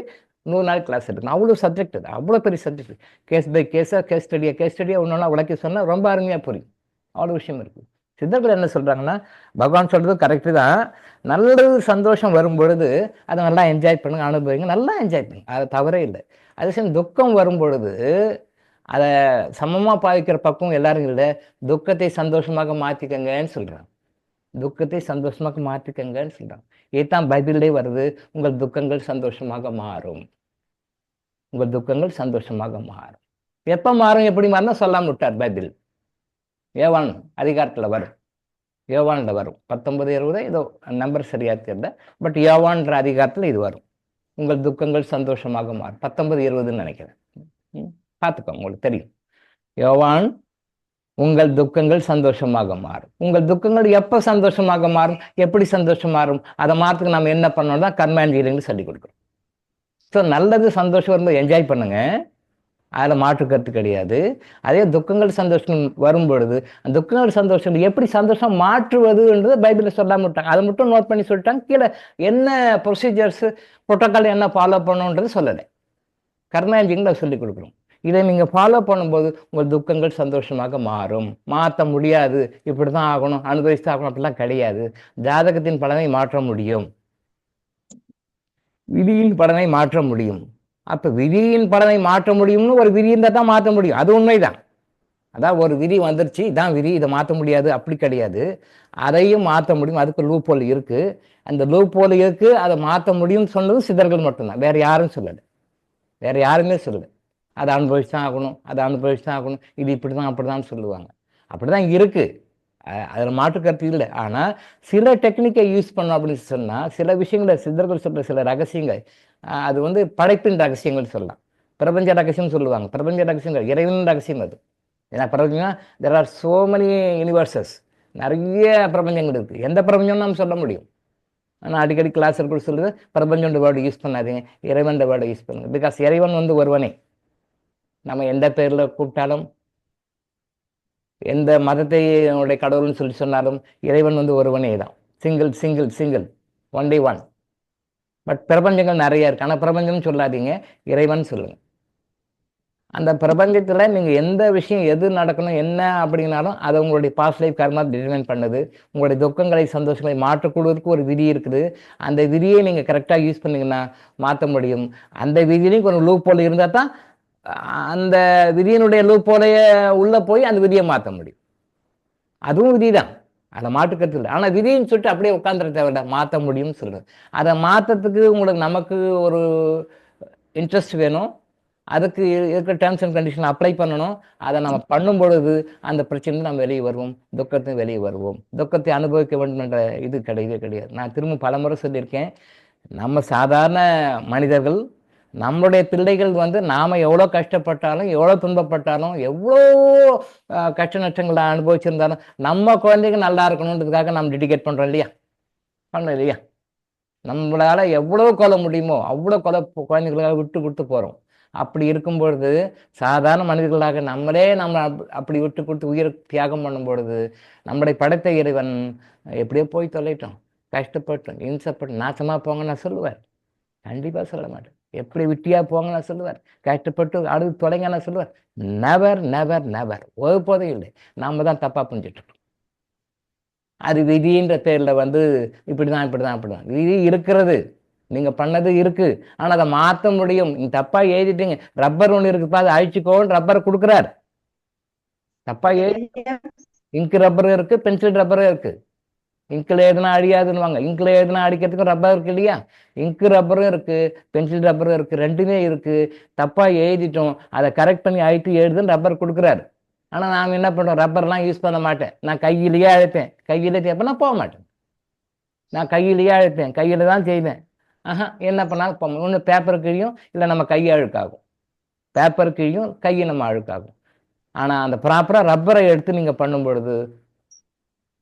100 நாள் கிளாஸ் எடுக்கணும். அவ்வளோ சப்ஜெக்ட், அது அவ்வளோ பெரிய சப்ஜெக்ட். கேஸ் பை கேஸாக, கேஸ் ஸ்டடியாக ஒன்று விளக்கி சொன்னால் ரொம்ப அருமையாக புரியும். அவ்வளோ விஷயம் இருக்குது. சித்தர்கள் என்ன சொல்கிறாங்கன்னா, பகவான் சொல்கிறது கரெக்டு தான், நல்லது சந்தோஷம் வரும்பொழுது அதை நல்லா என்ஜாய் பண்ணுங்க, அனுபவிங்க, நல்லா என்ஜாய் பண்ணுங்க, அது தவறே இல்லை. அதே சமயம் துக்கம் வரும்பொழுது அதை சமமாக பாதிக்கிற பக்கம் எல்லாரும் இல்லை, துக்கத்தை சந்தோஷமாக மாற்றிக்கங்கன்னு சொல்கிறாங்க. துக்கத்தை சந்தோஷமாக மாற்றிக்கங்கன்னு சொல்கிறாங்க. இதுதான் பைபிள்லே வருது, உங்கள் துக்கங்கள் சந்தோஷமாக மாறும், உங்கள் துக்கங்கள் சந்தோஷமாக மாறும். எப்போ மாறும், எப்படி மாறும் சொல்லாமல் விட்டார் பைபிள். யோவான் அதிகாரத்தில் வரும், யோவானில் வரும் 19-20 ஏதோ நம்பர் சரியாக தெரியல, பட் யோவான்ற அதிகாரத்தில் இது வரும், உங்கள் துக்கங்கள் சந்தோஷமாக மாறும். 19-20ன்னு நினைக்கிறேன், பார்த்துக்கோங்க, உங்களுக்கு தெரியும். யோவான், உங்கள் துக்கங்கள் சந்தோஷமாக மாறும். உங்கள் துக்கங்கள் எப்போ சந்தோஷமாக மாறும், எப்படி சந்தோஷம் மாறும், அதை மாறத்துக்கு நம்ம என்ன பண்ணோம் தான் கர்ம இன்ஜினியரிங்னு சொல்லி கொடுக்குறோம். ஸோ நல்லது சந்தோஷம் வரும்போது என்ஜாய் பண்ணுங்க, அதில் மாற்று கருத்து கிடையாது. அதே துக்கங்கள் சந்தோஷம் வரும்பொழுது அந்த துக்கங்கள் சந்தோஷம் எப்படி சந்தோஷம் மாற்றுவதுன்றது பைபிளில் சொல்லாமல் விட்டாங்க. அதை மட்டும் நோட் பண்ணி சொல்லிட்டாங்க. கீழே என்ன ப்ரொசீஜர்ஸ் ப்ரோட்டோக்கால் என்ன ஃபாலோ பண்ணணுன்றது சொல்லலை. கர்ம இன்ஜினியரிங்ல சொல்லி கொடுக்குறோம். இதை நீங்கள் ஃபாலோ பண்ணும்போது உங்கள் துக்கங்கள் சந்தோஷமாக மாறும். மாற்ற முடியாது, இப்படி தான் ஆகணும், அனுபவித்து ஆகணும் அப்படிலாம் கிடையாது. ஜாதகத்தின் பலனை மாற்ற முடியும், விதியின் பலனை மாற்ற முடியும். அப்போ விதியின் பலனை மாற்ற முடியும்னு ஒரு விதி இருந்தால் தான் மாற்ற முடியும், அது உண்மைதான். அதான் ஒரு விதி வந்துருச்சு, இதான் விதி, இதை மாற்ற முடியாது அப்படி கிடையாது, அதையும் மாற்ற முடியும். அதுக்கு லூப் ஹோல் இருக்குது, அந்த லூப் ஹோல் இருக்குது, அதை மாற்ற முடியும்னு சொன்னதும் சித்தர்கள் மட்டும்தான், வேறு யாரும் சொல்லலை, வேறு யாருமே சொல்லலை. அதை அனுபவிச்சு தான் ஆகணும், அதை அனுபவிச்சு தான் ஆகணும், இது இப்படி தான் அப்படி தான் சொல்லுவாங்க. அப்படி தான் இருக்குது, அதில் மாற்று கருத்து இல்லை. ஆனால் சில டெக்னிக்கை யூஸ் பண்ணோம் அப்படின்னு சொன்னால், சில விஷயங்களை சித்தர்கள் சொல்கிற சில ரகசியங்கள், அது வந்து படைப்பின் ரகசியங்கள் சொல்லலாம், பிரபஞ்ச ரகசியம் சொல்லுவாங்க. பிரபஞ்ச ரகசியங்கள் இறைவனின் ரகசியம் அது. ஏன்னா பிரபஞ்சம்னா there are so many universes, நிறைய பிரபஞ்சங்கள் இருக்குது, எந்த பிரபஞ்சம்னு நம்ம சொல்ல முடியும். ஆனால் அடிக்கடி கிளாஸ் கூட சொல்லுது, பிரபஞ்சம்ன்ற வேர்டு யூஸ் பண்ணாதீங்க, இறைவன்ற வேர்டை யூஸ் பண்ணுங்க. பிகாஸ் இறைவன் வந்து ஒருவனே, நம்ம எந்த பேரில் கூப்பிட்டாலும், எந்த மதத்தை என்னுடைய கடவுள்னு சொல்லி சொன்னாலும் இறைவன் வந்து ஒருவனே தான், single single single, one day one. But பிரபஞ்சங்கள் நிறைய இருக்கு, ஆனால் பிரபஞ்சம்னு சொல்லாதீங்க, இறைவன் சொல்லுங்க. அந்த பிரபஞ்சத்துல நீங்க எந்த விஷயம் எது நடக்கணும் என்ன அப்படின்னாலும் அதை உங்களுடைய பாஸ்ட் லைஃப் கர்மா டிட்டர்மைன் பண்ணுது. உங்களுடைய துக்கங்களை சந்தோஷங்களை மாற்றக்கூடுவதற்கு ஒரு விதி இருக்குது. அந்த விதியை நீங்க கரெக்டாக யூஸ் பண்ணீங்கன்னா மாற்ற முடியும். அந்த விதியிலையும் ஒரு லூப் போல் இருந்தால் தான் அந்த விதியினுடைய லூப் போலைய உள்ள போய் அந்த விதியை மாற்ற முடியும். அதுவும் விதி தான், அதை மாற்றுக்கிறது இல்லை. ஆனால் விதின்னு சொல்லிட்டு அப்படியே உட்காந்துட தேவையில்ல, மாற்ற முடியும்னு சொல்றது. அதை மாற்றத்துக்கு உங்களுக்கு நமக்கு ஒரு இன்ட்ரெஸ்ட் வேணும். அதுக்கு இருக்கிற டேர்ம்ஸ் அண்ட் கண்டிஷன் அப்ளை பண்ணணும். அதை நம்ம பண்ணும் பொழுது அந்த பிரச்சனை நம்ம வெளியே வருவோம், துக்கத்தை வெளியே வருவோம். துக்கத்தை அனுபவிக்க வேண்டும் என்ற இது கிடையவே கிடையாது. நான் திரும்ப பலமுறை சொல்லியிருக்கேன், நம்ம சாதாரண மனிதர்கள், நம்மளுடைய பிள்ளைகள் வந்து நாம் எவ்வளோ கஷ்டப்பட்டாலும் எவ்வளோ துன்பப்பட்டாலும் எவ்வளோ கஷ்ட நஷ்டங்களை அனுபவிச்சிருந்தாலும் நம்ம குழந்தைங்க நல்லா இருக்கணுன்றதுக்காக நம்ம டெடிகேட் பண்ணுறோம் இல்லையா, பண்ணோம் இல்லையா? நம்மளால் எவ்வளோ கொலை முடியுமோ அவ்வளோ கொலை குழந்தைகளுக்காக விட்டு கொடுத்து போகிறோம். அப்படி இருக்கும் பொழுது சாதாரண மனிதர்களாக நம்மளே நம்ம அப்படி விட்டு கொடுத்து உயிர் தியாகம் பண்ணும் பொழுது நம்மளை படைத்த இறைவன் எப்படியோ போய் தொலைட்டோம், கஷ்டப்பட்டோம், இம்சப்பட்டு நாசமாக போங்க நான் சொல்லுவார்? கண்டிப்பாக சொல்ல மாட்டேன். எப்படி விட்டியா போங்க நான் சொல்லுவார்? கஷ்டப்பட்டு அழுது தொலைங்க நான் சொல்லுவார்? நெவர் நெவர் நெவர், ஒருபோதும் இல்லை. நாம தான் தப்பாக புரிஞ்சிட்டு இருக்கோம். அது விதின்ற பேரில் வந்து இப்படிதான் இப்படிதான் அப்படிதான் விதி இருக்கிறது, நீங்க பண்ணது இருக்கு, ஆனா அதை மாற்ற முடியும். நீங்க தப்பா எழுதிட்டீங்க, ரப்பர் ஒன்று இருக்குப்பா அதை அழிச்சுக்கோன்னு ரப்பர் கொடுக்குறாரு. தப்பா எழுதி இங்கு ரப்பரும் இருக்கு, பென்சில் ரப்பரும் இருக்கு. இங்கில் எழுதுனா அழியாதுன்னுவாங்க, இங்கில் எழுதுனா அடிக்கிறதுக்கும் ரப்பர் இருக்கு இல்லையா? இங்கு ரப்பரும் இருக்கு, பென்சில் ரப்பரும் இருக்கு, ரெண்டுமே இருக்கு. தப்பா எழுதிட்டோம், அதை கரெக்ட் பண்ணி அழித்து எழுதுன்னு ரப்பர் கொடுக்குறாரு. ஆனா நாம் என்ன பண்றோம்? ரப்பர்லாம் யூஸ் பண்ண மாட்டேன், நான் கையிலேயே அழைப்பேன், கையிலே தேய்ப்பேன், நான் போக மாட்டேன். நான் கையிலேயே அழைப்பேன், கையில தான் செய்வேன். என்ன பண்ணாலும் ஒன்று பேப்பர் கிழியும், இல்லை நம்ம கையை அழுக்காகும். பேப்பர் கிழியும், கையை நம்ம அழுக்காகும். ஆனால் அந்த ப்ராப்பராக ரப்பரை எடுத்து நீங்கள் பண்ணும் பொழுது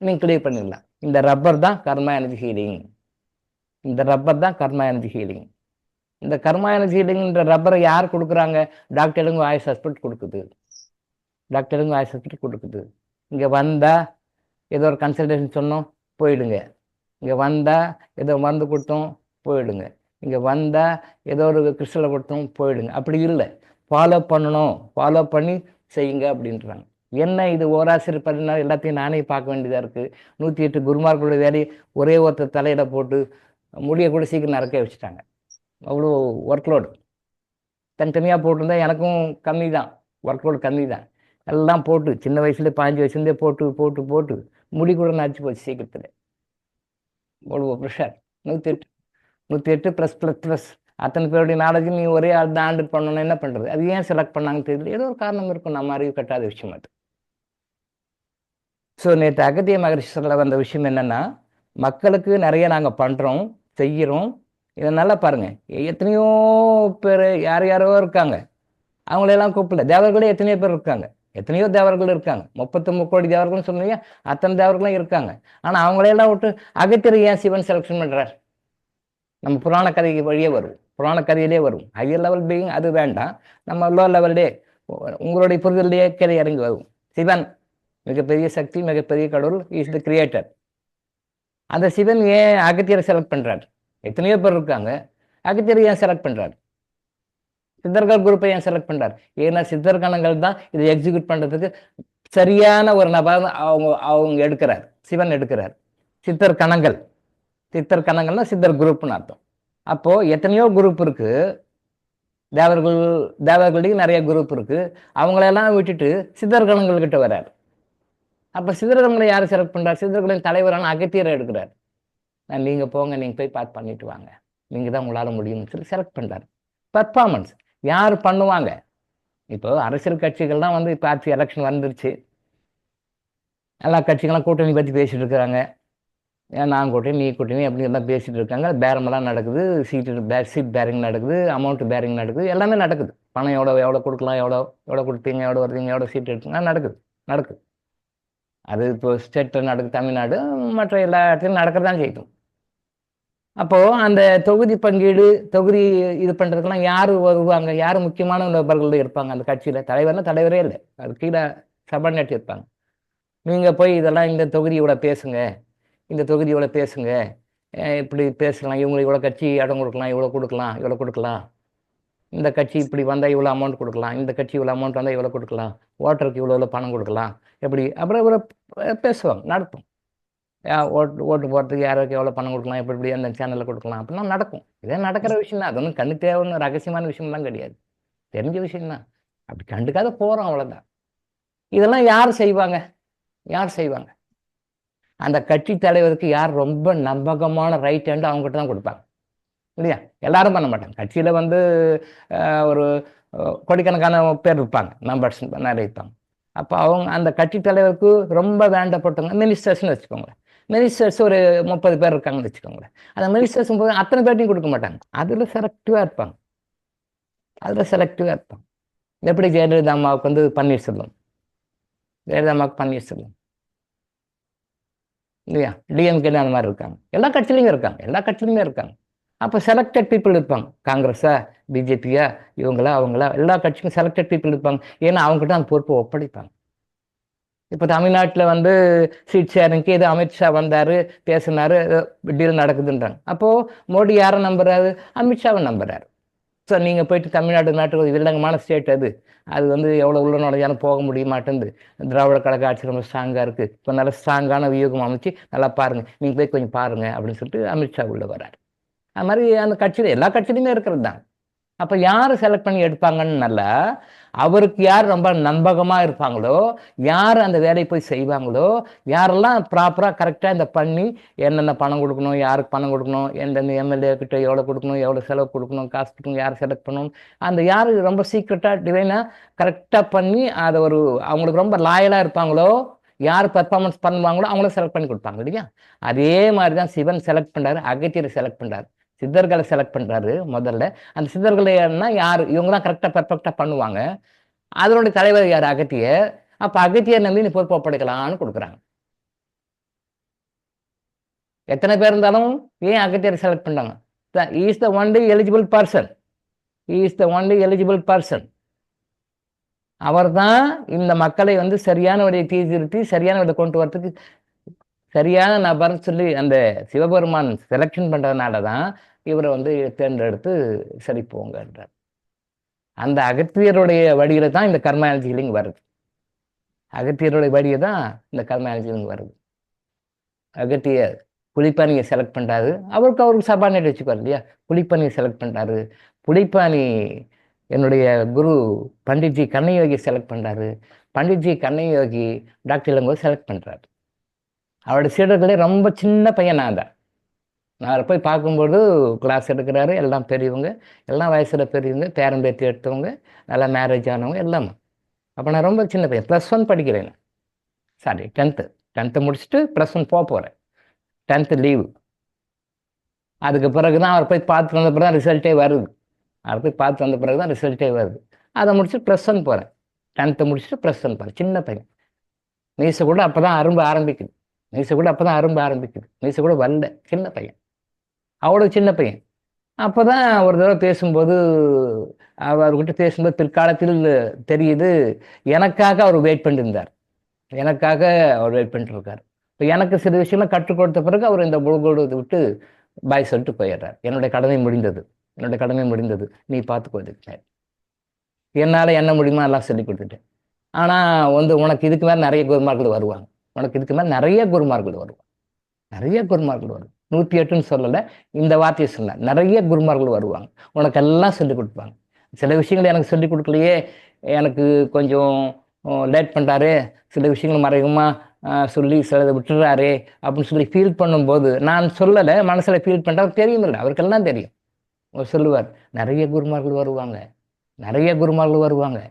நீங்கள் கிளியர் பண்ணிடலாம். இந்த ரப்பர் தான் கர்மா எனர்ஜி ஹீலிங். இந்த ரப்பர் தான் கர்மா எனர்ஜி ஹீலிங். இந்த கர்மா எனர்ஜி ஹீலிங்ன்ற ரப்பரை யார் கொடுக்குறாங்க? டாக்டருங்க வாய்ஸ் ஹாஸ்பிட்டல் கொடுக்குது. டாக்டருங்க வாய்ஸ் ஹாஸ்பிட்டல் கொடுக்குது. இங்கே வந்தால் ஏதோ ஒரு கன்சல்டேஷன் சொன்னோம் போயிடுங்க, இங்கே வந்தால் ஏதோ மருந்து கொடுத்தோம் போயிடுங்க, இங்கே வந்தால் ஏதோ ஒரு கிறிஸ்டலை கொடுத்தோம் போயிடுங்க. அப்படி இல்லை, ஃபாலோ பண்ணணும், ஃபாலோ பண்ணி செய்யுங்க அப்படின்றாங்க. என்ன இது ஓராசிரியர் பண்ணினா எல்லாத்தையும் நானே பார்க்க வேண்டியதாக இருக்குது. 108 குருமார்களுடைய வேலையை ஒரே ஒருத்தர் தலையிட போட்டு முடிய கூட சீக்கிரம் நறக்க வச்சுட்டாங்க. அவ்வளோ ஒர்க்லோடு தனித்தனியாக போட்டிருந்தா எனக்கும் கம்மி தான், ஒர்க்லோடு கம்மி தான். எல்லாம் போட்டு சின்ன வயசுலேயே 15 வயசுலேருந்தே போட்டு போட்டு போட்டு முடி கூட நடிச்சு போச்சு சீக்கிரத்தில். அவ்வளோ ப்ரெஷர். 108 ப்ளஸ் ப்ளஸ் ப்ளஸ் அத்தனை பேருடைய நாலேஜ் நீ ஒரே ஆள் தான் ஹேண்டில் பண்ணணும். என்ன பண்ணுறது? அது ஏன் செலக்ட் பண்ணாங்கன்னு தெரியல, ஏதோ ஒரு காரணம் இருக்கும், நம்ம அறிவு கட்டாத விஷயம் அது. ஸோ நேற்று அகத்திய மகரிஷி சொல்ல வந்த விஷயம் என்னென்னா, மக்களுக்கு நிறைய நாங்கள் பண்ணுறோம் செய்கிறோம். இதை நல்லா பாருங்கள், எத்தனையோ பேர் யார் யாரோ இருக்காங்க, அவங்களெல்லாம் கூப்பிடல. தேவர்களே எத்தனையோ பேர் இருக்காங்க, எத்தனையோ தேவர்கள் இருக்காங்க, 33 கோடி தேவர்கள்னு சொன்னீங்க, அத்தனை தேவர்களும் இருக்காங்க. ஆனால் அவங்களையெல்லாம் விட்டு அகத்தியர் ஏன் சிவன் செலக்ஷன் பண்ணுறார்? நம்ம புராண கதை வழியே வரும், புராண கதையிலே வரும். ஹையர் லெவல் பீயிங் அது வேண்டாம், நம்ம லோ லெவல்லே உங்களுடைய புரிதலையே கதை இறங்கி வரும். சிவன் மிகப்பெரிய சக்தி, மிகப்பெரிய கடவுள், இஸ் த கிரியேட்டர். அந்த சிவன் ஏன் அகத்தியரை செலக்ட் பண்றாரு? எத்தனையோ பேர் இருக்காங்க, அகத்தியரை ஏன் செலக்ட் பண்றாரு? சித்தர்கள் குரூப்பை ஏன் செலக்ட் பண்றாரு? ஏன்னா சித்தர் கணங்கள் தான் இதை எக்ஸிக்யூட் பண்றதுக்கு சரியான ஒரு நபர் அவங்க எடுக்கிறார், சிவன் எடுக்கிறார். சித்தர் கணங்கள், சித்தர் கணங்கள்னா சித்தர் குரூப்னு அர்த்தம். அப்போ எத்தனையோ குரூப் இருக்கு, தேவர்களுக்கு நிறைய குரூப் இருக்கு. அவங்களெல்லாம் விட்டுட்டு சித்தர் கணங்கள் கிட்ட வர்றாரு. அப்ப சித்தர்களை யாரை செலக்ட் பண்றாரு? சித்தர்களின் தலைவரான அகத்தியரை எடுக்கிறார். நீங்க போங்க, நீங்க போய் பார்த்து பண்ணிட்டு வாங்க, நீங்க தான் உங்களால முடியும்னு சொல்லி செலக்ட் பண்றாரு. பர்ஃபார்மன்ஸ் யார் பண்ணுவாங்க? இப்போ அரசியல் கட்சிகள்லாம் வந்து இப்போ ஆட்சி எலெக்ஷன் வந்துருச்சு, எல்லா கட்சிகளும் கூட்டணி பற்றி பேசிட்டு இருக்கிறாங்க. நான் கூட்டணி நீ கூட்டணி அப்படிங்கிறதான் பேசிட்டு இருக்காங்க. பேரமெல்லாம் நடக்குது, சீட் பேரிங் நடக்குது, அமௌண்ட் பேரிங் நடக்குது, எல்லாமே நடக்குது. பணம் எவ்வளோ கொடுக்கலாம், எவ்வளோ கொடுத்தீங்க, எவ்வளோ வருவீங்க, எவ்வளோ சீட் எடுத்தீங்க, நடக்குது. அது இப்போ ஸ்டேட்டில் நடக்குது, தமிழ்நாடு மற்ற எல்லா இடத்துலையும் நடக்கிறதான் செய்யும். அப்போது அந்த தொகுதி பங்கீடு, தொகுதி இது பண்ணுறதுக்கெல்லாம் யார் வருவாங்க? யார் முக்கியமான நபர்கள் இருப்பாங்க அந்த கட்சியில்? தலைவரே இல்லை, அது கீழே சபாநாயகர் இருப்பாங்க. நீங்கள் போய் இதெல்லாம் இந்த தொகுதியோட பேசுங்க, இந்த தொகுதியோட பேசுங்க, இப்படி பேசலாம், இவங்களுக்கு இவ்வளோ கட்சி இடம் கொடுக்கலாம், இவ்வளோ கொடுக்கலாம். இந்த கட்சி இப்படி வந்தால் இவ்வளோ அமௌண்ட் கொடுக்கலாம், இந்த கட்சி இவ்வளோ அமௌண்ட் வந்தால் இவ்வளோ கொடுக்கலாம், ஓட்டருக்கு இவ்வளோ பணம் கொடுக்கலாம், எப்படி அப்புறம் இவ்வளோ பேசுவாங்க, நடத்தும். ஓட்டு போகிறதுக்கு யாருக்கு எவ்வளோ பணம் கொடுக்கலாம், எப்படி இப்படி அந்த சேனலில் கொடுக்கலாம் அப்படிலாம் நடக்கும். இதே நடக்கிற விஷயம் தான், அது ஒன்றும் கண்ணு தேவைன்னு ரகசியமான விஷயம்லாம் கிடையாது, தெரிஞ்ச விஷயம்தான். அப்படி கண்டுக்காத போகிறோம், அவ்வளோதான். இதெல்லாம் யார் செய்வாங்க? யார் செய்வாங்க? அந்த கட்சி தலைவருக்கு யார் ரொம்ப நம்பகமான ரைட் ஹேண்டு அவங்ககிட்ட தான் கொடுப்பாங்க, இல்லையா? எல்லாரும் பண்ண மாட்டாங்க. கட்சியில் வந்து ஒரு கோடிக்கணக்கான பேர் இருப்பாங்க, மெம்பர்ஸ் நிறைய இருப்பாங்க. அப்போ அவங்க அந்த கட்சி தலைவருக்கு ரொம்ப வேண்டப்பட்டவங்க மினிஸ்டர்ஸ்னு வச்சுக்கோங்களேன். மினிஸ்டர்ஸ் ஒரு 30 பேர் இருக்காங்கன்னு வச்சுக்கோங்களேன். அந்த மினிஸ்டர்ஸ் போது அத்தனை பேர்ட்டையும் கொடுக்க மாட்டாங்க, அதில் செலக்டிவாக இருப்பாங்க, அதில் செலக்டிவாக இருப்பாங்க. எப்படி ஜெயலலிதா அம்மாவுக்கு வந்து பன்னீர்செல்வம், ஜெயலலிதா அம்மாவுக்கு பன்னீர்செல்வம், இல்லையா? டிஎம்கேல அந்த மாதிரி இருக்காங்க, எல்லா கட்சியிலையும் இருக்காங்க, எல்லா கட்சியிலுமே இருக்காங்க. அப்போ செலக்டட் பீப்புள் இருப்பாங்க, காங்கிரஸா பிஜேபியா இவங்களா அவங்களா, எல்லா கட்சிக்கும் செலக்டட் பீப்புள் இருப்பாங்க. ஏன்னா அவங்ககிட்ட அந்த பொறுப்பை ஒப்படைப்பாங்க. இப்போ தமிழ்நாட்டில் வந்து சீட் ஷேரிங்க்கு இது அமித்ஷா வந்தார், பேசினார், டீல் நடக்குதுன்றாங்க. அப்போது மோடி யாரை நம்புறாரு? அமித்ஷாவை நம்புறாரு. ஸோ நீங்கள் போயிட்டு தமிழ்நாடு நாட்டுக்கு வில்லங்கமான ஸ்டேட் அது வந்து எவ்வளோ உள்ள நுழைஞ்சாலும் போக முடிய மாட்டேங்குது. திராவிட கழக ஆட்சி ரொம்ப ஸ்ட்ராங்காக இருக்குது, இப்போ நல்ல ஸ்ட்ராங்கான வியூகம் அமைச்சு நல்லா பாருங்கள், நீங்கள் போய் கொஞ்சம் பாருங்கள் அப்படின்னு சொல்லிட்டு அமித்ஷா உள்ளே வர்றாரு. அது மாதிரி அந்த கட்சியில் எல்லா கட்சியிலுமே இருக்கிறது தான். அப்போ யார் செலக்ட் பண்ணி எடுப்பாங்கன்னு நல்லா அவருக்கு யார் ரொம்ப நம்பகமாக இருப்பாங்களோ, யார் அந்த வேலையை போய் செய்வாங்களோ, யாரெல்லாம் ப்ராப்பராக கரெக்டாக இந்த பண்ணி என்னென்ன பணம் கொடுக்கணும், யாருக்கு பணம் கொடுக்கணும், எந்தெந்த எம்எல்ஏ கிட்ட எவ்வளோ கொடுக்கணும், எவ்வளோ செலவு கொடுக்கணும், காசு கொடுக்கணும், யார் செலக்ட் பண்ணணும், அந்த யார் ரொம்ப சீக்ரெட்டாக டிவைனாக கரெக்டாக பண்ணி அதை ஒரு அவங்களுக்கு ரொம்ப லாயலாக இருப்பாங்களோ, யார் பெர்ஃபார்மன்ஸ் பண்ணுவாங்களோ அவங்கள செலக்ட் பண்ணி கொடுப்பாங்க, இல்லையா? அதே மாதிரி தான் சிவன் செலக்ட் பண்ணுறாரு, அகத்தியரை செலக்ட் பண்ணுறாரு, சித்தர்களை செலக்ட் பண்ணுறாரு. முதல்ல அந்த சித்தர்களை யார் இவங்க தான் கரெக்டாக பெர்ஃபெக்டாக பண்ணுவாங்க. அதனுடைய தலைவர் யார்? அகத்தியர். அப்போ அகத்தியர் நம்பி நீ பொறுப்பு ஒப்படைக்கலான்னு கொடுக்குறாங்க. எத்தனை பேர் இருந்தாலும் ஏன் அகத்தியரை செலக்ட் பண்ணாங்க? Is the only eligible person, is the only eligible person. அவர் தான் இந்த மக்களை வந்து சரியான வழியை தீர்த்தி சரியான வழியை கொண்டு வரத்துக்கு சரியான நபர்னு சொல்லி அந்த சிவபெருமான் செலெக்ஷன் பண்ணுறதுனால தான் இவரை வந்து தேர்ந்தெடுத்து சரி போங்கன்றார். அந்த அகத்தியருடைய வழியில தான் இந்த கர்ம எனர்ஜி ஹீலிங் வருது. அகத்தியருடைய வழியை தான் இந்த கர்ம எனர்ஜி ஹீலிங் வருது. அகத்தியர் புலிப்பானியை செலக்ட் பண்ணுறாரு, அவருக்கு சபாநேட் வச்சுப்பார், இல்லையா? புலிப்பானியை செலக்ட் பண்ணுறாரு. புலிப்பானி என்னுடைய குரு பண்டிட்ஜி கண்ணையோகி செலக்ட் பண்ணுறாரு. பண்டிட்ஜி கண்ணையோகி டாக்டர் இளங்கோ செலக்ட் பண்ணுறாரு. அவருடைய சீடர்களே ரொம்ப சின்ன பையன் நான் தான். நான் போய் பார்க்கும்போது கிளாஸ் எடுக்கிறாரு, எல்லாம் பெரியவங்க, எல்லாம் வயசில் பெரியவங்க, பேரன் பேத்தி எடுத்தவங்க, நல்லா மேரேஜ் ஆனவங்க எல்லாமே. அப்போ நான் ரொம்ப சின்ன பையன், +1 படிக்கிறேன். சாரி 10th முடிச்சுட்டு +1 போகிறேன். 10th leave. அதுக்கு பிறகு தான் அவர் போய் பார்த்து வந்த பிறகு தான் ரிசல்ட்டே வருது. அவர் போய் பார்த்து வந்த பிறகு தான் ரிசல்ட்டே வருது. அதை முடிச்சுட்டு +1 போகிறேன். 10th முடிச்சுட்டு +1 போகிறேன். சின்ன பையன். மீசை கூட அப்போ தான் அரும்ப ஆரம்பிக்குது. மீசை கூட வரல, சின்ன பையன், அவ்வளோ சின்ன பையன். அப்போ தான் ஒரு தடவை பேசும்போது அவர்கிட்ட பேசும்போது பிற்காலத்தில் தெரியுது எனக்காக அவர் வெயிட் பண்ணியிருந்தார், எனக்காக அவர் வெயிட் பண்ணிட்டு இருக்கார். இப்போ எனக்கு சில விஷயம்லாம் கற்றுக் கொடுத்த பிறகு அவர் இந்த முழுகோடு விட்டு பாய் சொல்லிட்டு போயிடுறார். என்னுடைய கடமை முடிந்தது, நீ பார்த்துக்கோ, இதுக்கு என்னால் என்ன முடியுமோ எல்லாம் சொல்லி கொடுத்துட்டேன். ஆனால் வந்து உனக்கு இதுக்கு மேலே நிறைய குருமார்கள் வருவாங்க, நிறைய குருமார்கள் வருவாங்க. 108ன்னு சொல்லலை, இந்த வார்த்தையை சொல்ல, நிறைய குருமார்கள் வருவாங்க, உனக்கு எல்லாம் சொல்லிக் கொடுப்பாங்க. சில விஷயங்கள் எனக்கு சொல்லிக் கொடுக்கலையே, எனக்கு கொஞ்சம் லேட் பண்ணுறாரு, சில விஷயங்கள் மறைமுகமாக சொல்லி சிலதை விட்டுறாரு அப்படின்னு சொல்லி ஃபீல் பண்ணும்போது நான் சொல்லலை, மனசில் ஃபீல் பண்ணுறா தெரியுமில்ல, அவருக்கெல்லாம் தெரியும். அவர் சொல்லுவார், நிறைய குருமார்கள் வருவாங்க,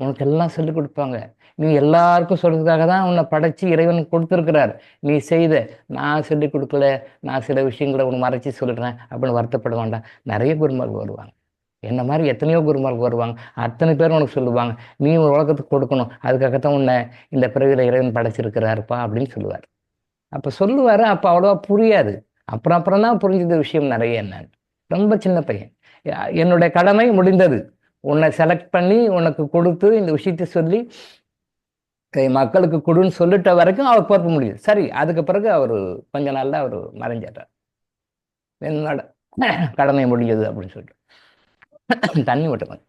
உனக்கு எல்லாம் சொல்லிக் கொடுப்பாங்க, நீ எல்லாருக்கும் சொல்றதுக்காக தான் உன்னை படைச்சு இறைவன் கொடுத்துருக்கிறார், நீ செய்த, நான் சொல்லிக் கொடுக்கல, நான் சில விஷயங்களை உன்னை மறைச்சி சொல்லிடுறேன் அப்படின்னு வருத்தப்பட வேண்டாம். நிறைய குருமார்கள் வருவாங்க, என்ன மாதிரி எத்தனையோ குருமார்கள் வருவாங்க, அத்தனை பேர் உனக்கு சொல்லுவாங்க, நீ ஒரு உலகத்துக்கு கொடுக்கணும், அதுக்காகத்தான் உன்னை இந்த பிறவியில் இறைவன் படைச்சிருக்கிறாருப்பா அப்படின்னு சொல்லுவார். அப்போ சொல்லுவார். அப்போ அவ்வளோவா புரியாது, அப்புறம் தான் புரிஞ்சது விஷயம் நிறைய என்னன்னு. ரொம்ப சின்ன பையன். என்னுடைய கடமை முடிந்தது, உன்னை செலக்ட் பண்ணி உனக்கு கொடுத்து இந்த விஷயத்த சொல்லி மக்களுக்கு கொடுன்னு சொல்லிட்ட வரைக்கும் அவர் பொறுப்பு முடியுது. சரி, அதுக்கு பிறகு அவர் கொஞ்ச நாள்ல அவர் மறைஞ்சிட்டார், என்னோட கடமை முடிஞ்சது அப்படின்னு சொல்லிட்டு. தண்ணி விட்டுக்கணும்.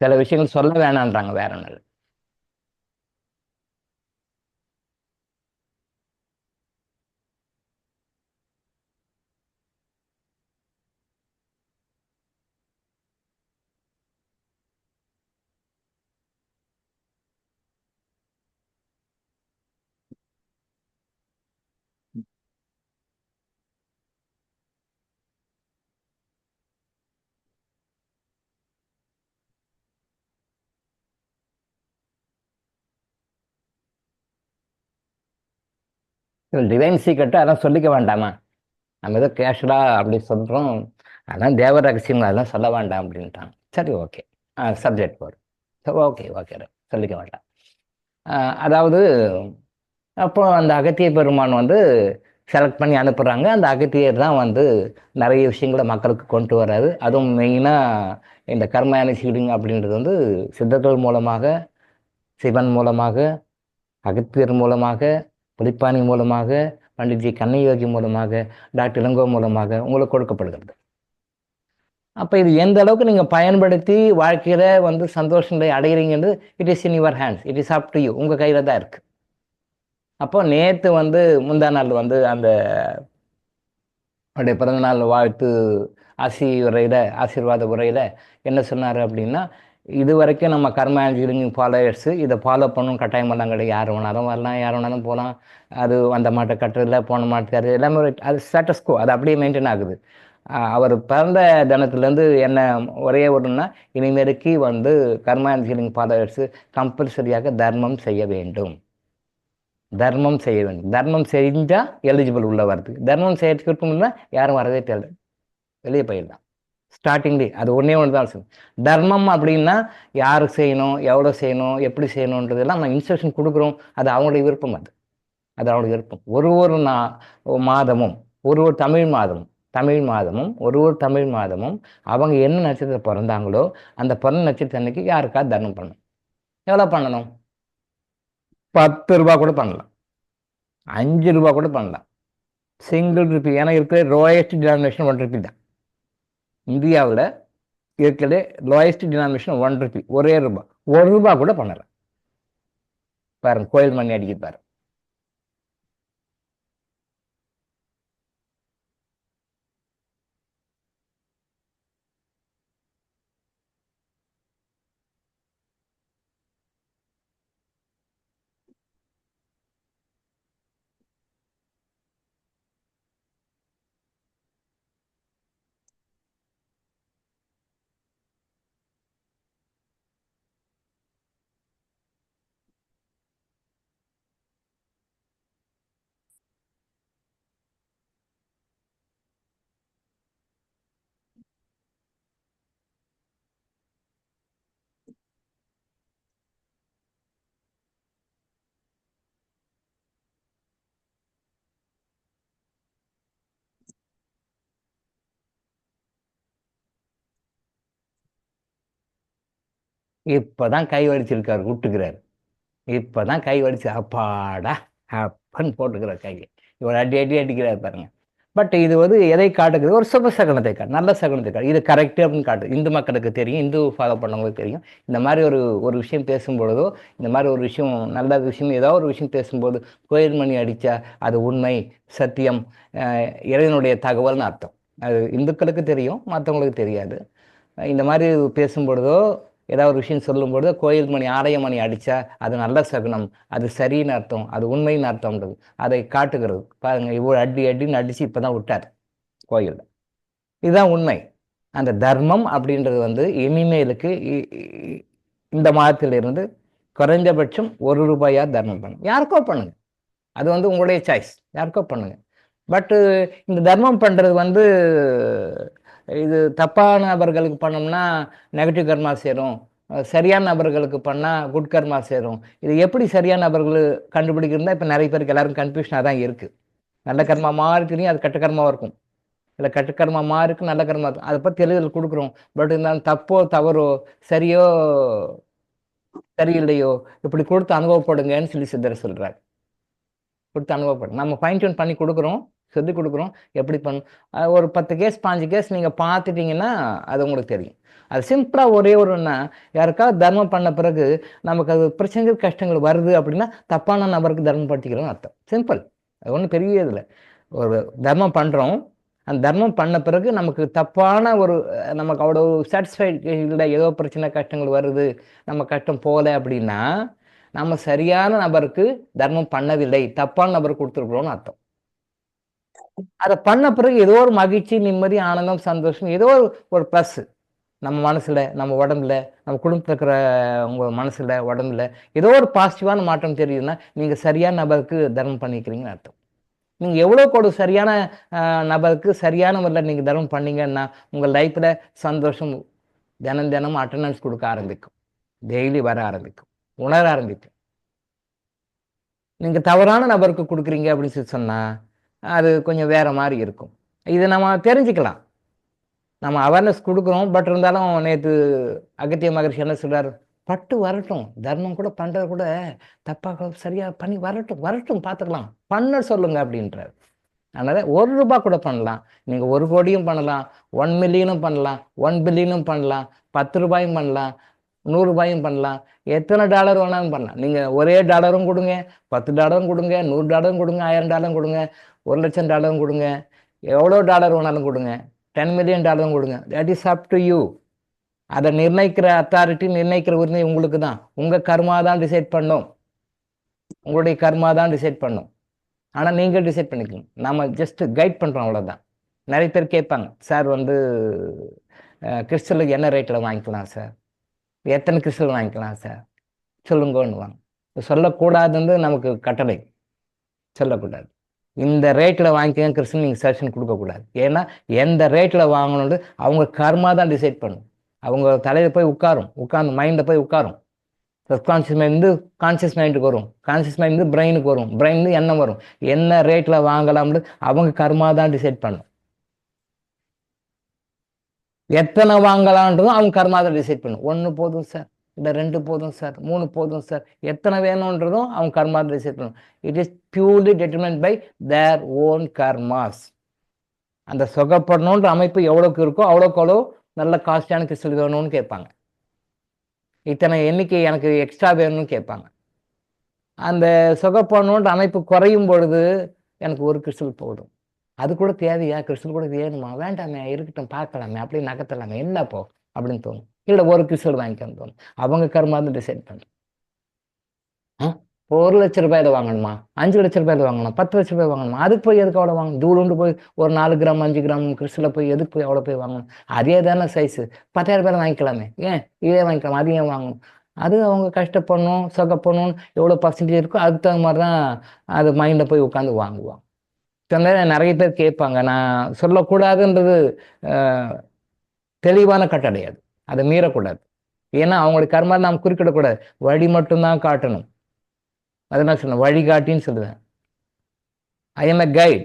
சில விஷயங்கள் சொல்ல வேணான்றாங்க, வேற ஒன்றும் இல்லை. டிவைன் சீக்கிரட்டை அதான் சொல்லிக்க வேண்டாமா? நம்ம ஏதோ கேஷுவலா அப்படி சொல்றோம், அதான் தேவ ரகசியங்கள் அதெல்லாம் சொல்ல வேண்டாம் அப்படின்ட்டாங்க. சரி, ஓகே, சப்ஜெக்ட் போடு. ஓகே ஓகே, சொல்லிக்க வேண்டாம். அதாவது அப்போ அந்த அகத்திய பெருமான் வந்து செலக்ட் பண்ணி அனுப்புகிறாங்க. அந்த அகத்தியர் தான் வந்து நிறைய விஷயங்களை மக்களுக்கு கொண்டு வராது. அதுவும் மெயினாக இந்த கர்மயான ஹீலிங் அப்படின்றது வந்து சித்தர்கள் மூலமாக, சிவன் மூலமாக, அகத்தியர் மூலமாக, புலிப்பாணி மூலமாக, பண்டிட்ஜி கன்னியோகி மூலமாக, டாக்டர் இளங்கோ மூலமாக உங்களுக்கு கொடுக்கப்படுகிறது. அப்போ இது எந்த அளவுக்கு நீங்கள் பயன்படுத்தி வாழ்க்கையில் வந்து சந்தோஷங்களை அடைகிறீங்கிறது it is in your hands, it is up to you, உங்கள் கையில் தான் இருக்குது. அப்போ நேற்று வந்து முந்தா நாள் வந்து அந்த அவருடைய பிறந்தநாள் வாழ்த்து ஆசீர்வாத உரையில் என்ன சொன்னார் அப்படின்னா, இது வரைக்கும் நம்ம கர்ம இன்ஜினியரிங் ஃபாலோயர்ஸு இதை ஃபாலோ பண்ணணும் கட்டாயம் பண்ணலாம் கிடையாது. யார் வேணாலும் வரலாம், யார் வேணாலும் போகலாம். அது அந்த மாட்டை கட்டுறதில்ல, போன மாட்டார் எல்லாமே அது ஸ்டேட்டஸ்கோ, அது அப்படியே மெயின்டைன் ஆகுது. அவர் பிறந்த தினத்துலேருந்து என்ன ஒரே ஒன்றுன்னா, இனிமேலுக்கு வந்து கர்ம இன்ஜினியரிங் ஃபாலோயர்ஸு கம்பல்சரியாக தர்மம் செய்ய வேண்டும். தர்மம் செய்ய வேண்டும். தர்மம் செஞ்சால் எலிஜிபிள் உள்ள வருது. தர்மம் செய்யறதுக்கு இருக்கும்னா யாரும் வரவே தேவை, வெளியே போயிடலாம். ஸ்டார்டிங்லேயே அது ஒன்றே ஒன்று தான் சொல்லணும். தர்மம் அப்படின்னா யாருக்கு செய்யணும், எவ்வளோ செய்யணும், எப்படி செய்யணுன்றதெல்லாம் நம்ம இன்ஸ்ட்ரக்ஷன் கொடுக்குறோம். அது அவங்களுடைய விருப்பம். அது அவங்களுடைய விருப்பம். ஒரு மாதமும் ஒரு தமிழ் மாதமும் அவங்க என்ன நட்சத்திரம் பிறந்தாங்களோ அந்த பிறந்த நட்சத்திரம் அன்னைக்கு யாருக்காவது தர்மம் பண்ணணும். எவ்வளோ பண்ணணும்? 10 ரூபா கூட பண்ணலாம், 5 ரூபா கூட பண்ணலாம், சிங்கிள் ருபி. ஏன்னா இருக்கிற லோயஸ்ட் டினாமினேஷன் 1 ருபி தான். இந்தியாவில் இருக்கிற லோயஸ்ட் டினாமினேஷன் 1 ருபி, ஒரே ரூபா. 1 ரூபா கூட பண்ணலாம். பாருங்க, கோயில் மணி அடிக்க பாருங்க. இப்பதான் கை வடிச்சிருக்காரு, விட்டுக்கிறாரு. இப்பதான் கை வடிச்சு அப்பாடா அப்பன்னு போட்டுக்கிறார் கையை. இவர் அடி அடிக்கிறார் பாருங்க. பட் இது வந்து எதை காட்டுகிறது? ஒரு சுப சகனத்தை காட்டு, நல்ல சகனத்தை காட்டு. இது கரெக்டு அப்படின்னு காட்டு. இந்து மக்களுக்கு தெரியும், இந்து ஃபாலோ பண்ணவங்களுக்கு தெரியும். இந்த மாதிரி ஒரு விஷயம் பேசும்பொழுதோ, இந்த மாதிரி ஒரு விஷயம் நல்ல விஷயம் ஏதோ ஒரு விஷயம் பேசும்போது கோயில் மணி அடித்தா அது உண்மை, சத்தியம், இறைவனுடைய தகவல்னு அர்த்தம். அது இந்துக்களுக்கு தெரியும், மற்றவங்களுக்கு தெரியாது. இந்த மாதிரி பேசும்பொழுதோ ஏதாவது ஒரு விஷயம் சொல்லும்பொழுது கோயில் மணி ஆலய மணி அடித்தா அது நல்ல சகுனம், அது சரின்னு அர்த்தம், அது உண்மைன்னு அர்த்தம்ன்றது அதை காட்டுகிறது. பாருங்க, இவ்வளோ அடின்னு அடித்து இப்போ தான் விட்டார் கோயிலில். இதுதான் உண்மை. அந்த தர்மம் அப்படின்றது வந்து இனிமேலுக்கு இந்த மாதத்திலிருந்து குறைஞ்சபட்சம் 1 ரூபாயா தர்மம் பண்ணுங்க. யாருக்கோ பண்ணுங்க, அது வந்து உங்களுடைய சாய்ஸ், யாருக்கோ பண்ணுங்க. பட்டு இந்த தர்மம் பண்ணுறது வந்து இது தப்பான நபர்களுக்கு பண்ணோம்னா நெகட்டிவ் கர்மா சேரும், சரியான நபர்களுக்கு பண்ணால் குட் கர்மா சேரும். இது எப்படி சரியான நபர்கள் கண்டுபிடிக்கிறதா இப்போ நிறைய பேருக்கு எல்லாருக்கும் கன்ஃபியூஷனாக தான் இருக்குது. நல்ல கர்மா மாறிக்கிறீங்க, அது கெட்ட கர்மாவாக இருக்கும். இல்லை கெட்ட கர்மா மாறிக்கு நல்ல கர்மா இருக்கும். அதை பற்றி தெளிவுகள் கொடுக்குறோம். பட் இருந்தாலும் தப்போ தவறோ சரியோ சரியில்லையோ இப்படி கொடுத்து அனுபவப்படுங்கன்னு சொல்லி சித்தர் சொல்கிறார். கொடுத்து அனுபவப்படும். நம்ம ஃபைன் டியூன் பண்ணி கொடுக்குறோம். சொல்லிக் கொடுக்குறோம் எப்படி ஒரு 10 கேஸ் 5 கேஸ் நீங்கள் பார்த்துட்டீங்கன்னா அது உங்களுக்கு தெரியும். அது சிம்பிளாக ஒரே ஒன்றுன்னா, யாருக்காவது தர்மம் பண்ண பிறகு நமக்கு அது பிரச்சனைகள் கஷ்டங்கள் வருது அப்படின்னா தப்பான நபருக்கு தர்மம் படுத்திக்கிறோம்னு அர்த்தம். சிம்பிள். அது ஒன்றும் பெரிய இதில் ஒரு தர்மம் பண்ணுறோம். அந்த தர்மம் பண்ண பிறகு நமக்கு தப்பான நமக்கு அவ்வளோ சாட்டிஸ்ஃபைட் இல்லை, ஏதோ பிரச்சனை கஷ்டங்கள் வருது, நம்ம கஷ்டம் போகலை அப்படின்னா நம்ம சரியான நபருக்கு தர்மம் பண்ணவில்லை, தப்பான நபருக்கு கொடுத்துருக்குறோம்னு அர்த்தம். அதை பண்ண பிறகு ஏதோ ஒரு மகிழ்ச்சி, நிம்மதி, ஆனந்தம், சந்தோஷம், ஏதோ ஒரு ப்ளஸ் நம்ம மனசுல, நம்ம உடம்புல, நம்ம குடும்பத்தில் இருக்கிற உங்க மனசுல, உடம்புல ஏதோ ஒரு பாசிட்டிவான மாற்றம் தெரியுதுன்னா நீங்க சரியான நபருக்கு தர்மம் பண்ணிக்கிறீங்கன்னு அர்த்தம். நீங்க எவ்வளோ சரியான நபருக்கு சரியான முறையில் நீங்க தர்மம் பண்ணீங்கன்னா உங்க லைஃப்ல சந்தோஷம் தினம் தினம் அட்டண்டன்ஸ் கொடுக்க ஆரம்பிக்கும், டெய்லி வர ஆரம்பிக்கும், உணர ஆரம்பிக்கும். நீங்க தவறான நபருக்கு கொடுக்குறீங்க அப்படின்னு சொல்லி சொன்னா அது கொஞ்சம் வேற மாதிரி இருக்கும். இதை நம்ம தெரிஞ்சுக்கலாம். நம்ம அவேர்னஸ் கொடுக்குறோம். பட் இருந்தாலும் நேற்று அகத்திய மகரிஷி என்ன சொல்றாரு, பட்டு வரட்டும், தர்மம் கூட பண்றது கூட தப்பாக சரியா பண்ணி வரட்டும் பார்த்துக்கலாம், பண்ண சொல்லுங்க அப்படின்றாரு. அதனால ₹1 கூட பண்ணலாம், நீங்க 1 கோடியும் பண்ணலாம், 1 மில்லியனும் பண்ணலாம், 1 பில்லியனும் பண்ணலாம், ₹10 பண்ணலாம், $100 பண்ணலாம், எத்தனை டாலர் வேணாலும் பண்ணலாம். நீங்க ஒரே டாலரும் கொடுங்க, $10 கொடுங்க, $100 கொடுங்க, $1000 கொடுங்க, $1,00,000 கொடுங்க, எவ்வளோ டாலர் வேணாலும் கொடுங்க, $10 மில்லியன் கொடுங்க. That is up to you. அதை நிர்ணயிக்கிற அத்தாரிட்டி, நிர்ணயிக்கிற உரிமை உங்களுக்கு தான். உங்க கர்மா தான் டிசைட் பண்ணும், உங்களுடைய கர்மா தான் டிசைட் பண்ணும். ஆனால் நீங்கள் டிசைட் பண்ணிக்கணும், நம்ம ஜஸ்ட் கைட் பண்ணுறோம், அவ்வளோதான். நிறைய பேர் கேட்பாங்க, சார் கிறிஸ்டலுக்கு என்ன ரேட்டில் வாங்கிக்கலாம் சார், எத்தனை கிறிஸ்டல் வாங்கிக்கலாம் சார் சொல்லுங்கன்னு வாங்க. சொல்லக்கூடாதுன்னு நமக்கு கட்டளை, சொல்லக்கூடாது. இந்த ரேட்டில் வாங்கிக்க கிறிஸ்டன் நீங்கள் சஜஷன் கொடுக்கக்கூடாது. ஏன்னா எந்த ரேட்டில் வாங்கணும்னு அவங்க கர்மா தான் டிசைட் பண்ணும். அவங்க தலையில் போய் உட்கார்ந்து மைண்டில் போய் உட்காரும். சப்கான்ஷியஸ் மைண்டு கான்சியஸ் மைண்டுக்கு வரும், கான்சியஸ் மைண்டு பிரெயினுக்கு வரும், பிரெயின் எண்ணம் வரும். என்ன ரேட்டில் வாங்கலாம்னு அவங்க கர்மா தான் டிசைட் பண்ணும். எத்தனை வாங்கலான்றதும் அவங்க கர்மா தான் டிசைட் பண்ணும். 1 போதும் சார், இல்லை 2 போதும் சார், 3 போதும் சார், எத்தனை வேணுன்றதும் அவங்க கர்மா டிசைட் பண்ணும். It is purely determined by their own karmas. அந்த சொகப்படணுன்ற அமைப்பு எவ்வளோக்கு இருக்கோ அவ்வளோக்கு அவ்வளோ நல்ல காஸ்ட்லியான கிறிஸ்டல் வேணும்னு கேட்பாங்க. இத்தனை எண்ணிக்கை எனக்கு எக்ஸ்ட்ரா வேணும்னு கேட்பாங்க. அந்த சொகப்படணுன்ற அமைப்பு குறையும் பொழுது எனக்கு 1 கிறிஸ்டல் போதும். அது கூட தேவையா, கிறிஸ்டல் கூட வேணுமா, வேண்டாமே, இருக்கட்டும், பார்க்கலாமே, அப்படி நகர்த்தலாமே, என்னப்போ அப்படின்னு தோணும். இல்லை 1 கிறிஸ்டல் வாங்கிக்கன்னு தோணும். அவங்க கர்மா தான் டிசைட் பண்ணும். ₹1,00,000 வாங்கணுமா, ₹5,00,000 வாங்கணும், ₹10,00,000 வாங்கணுமா, அதுக்கு போய் எதுக்கு அவ்வளோ வாங்கணும்? தூளுண்டு போய் ஒரு 4 கிராம் 5 கிராம் கிறிஸ்டலை போய் எதுக்கு போய் அவ்வளோ போய் வாங்கணும்? அதே தானே சைஸு, ₹10,000 வாங்கிக்கலாமே, ஏன் இதே வாங்கிக்கலாம், அது ஏன் வாங்கணும்? அது அவங்க கஷ்டப்படணும், சொகப்படணும், எவ்வளோ பர்சன்டேஜ் இருக்கோ அதுக்கு தகுந்த மாதிரி தான் அது மைண்டில் போய் உட்காந்து வாங்குவாங்க. நிறைய பேர் கேட்பாங்க, நான் சொல்லக்கூடாதுன்றது தெளிவான கட்டளை, அதை மீறக்கூடாது. ஏன்னா அவங்களுடைய கர்மா நாம் குறிப்பிடக்கூடாது, வழி மட்டும்தான் காட்டணும். அதை நான் சொன்னேன், வழிகாட்டின்னு சொல்லுவேன். ஐ எம் எ கைட்,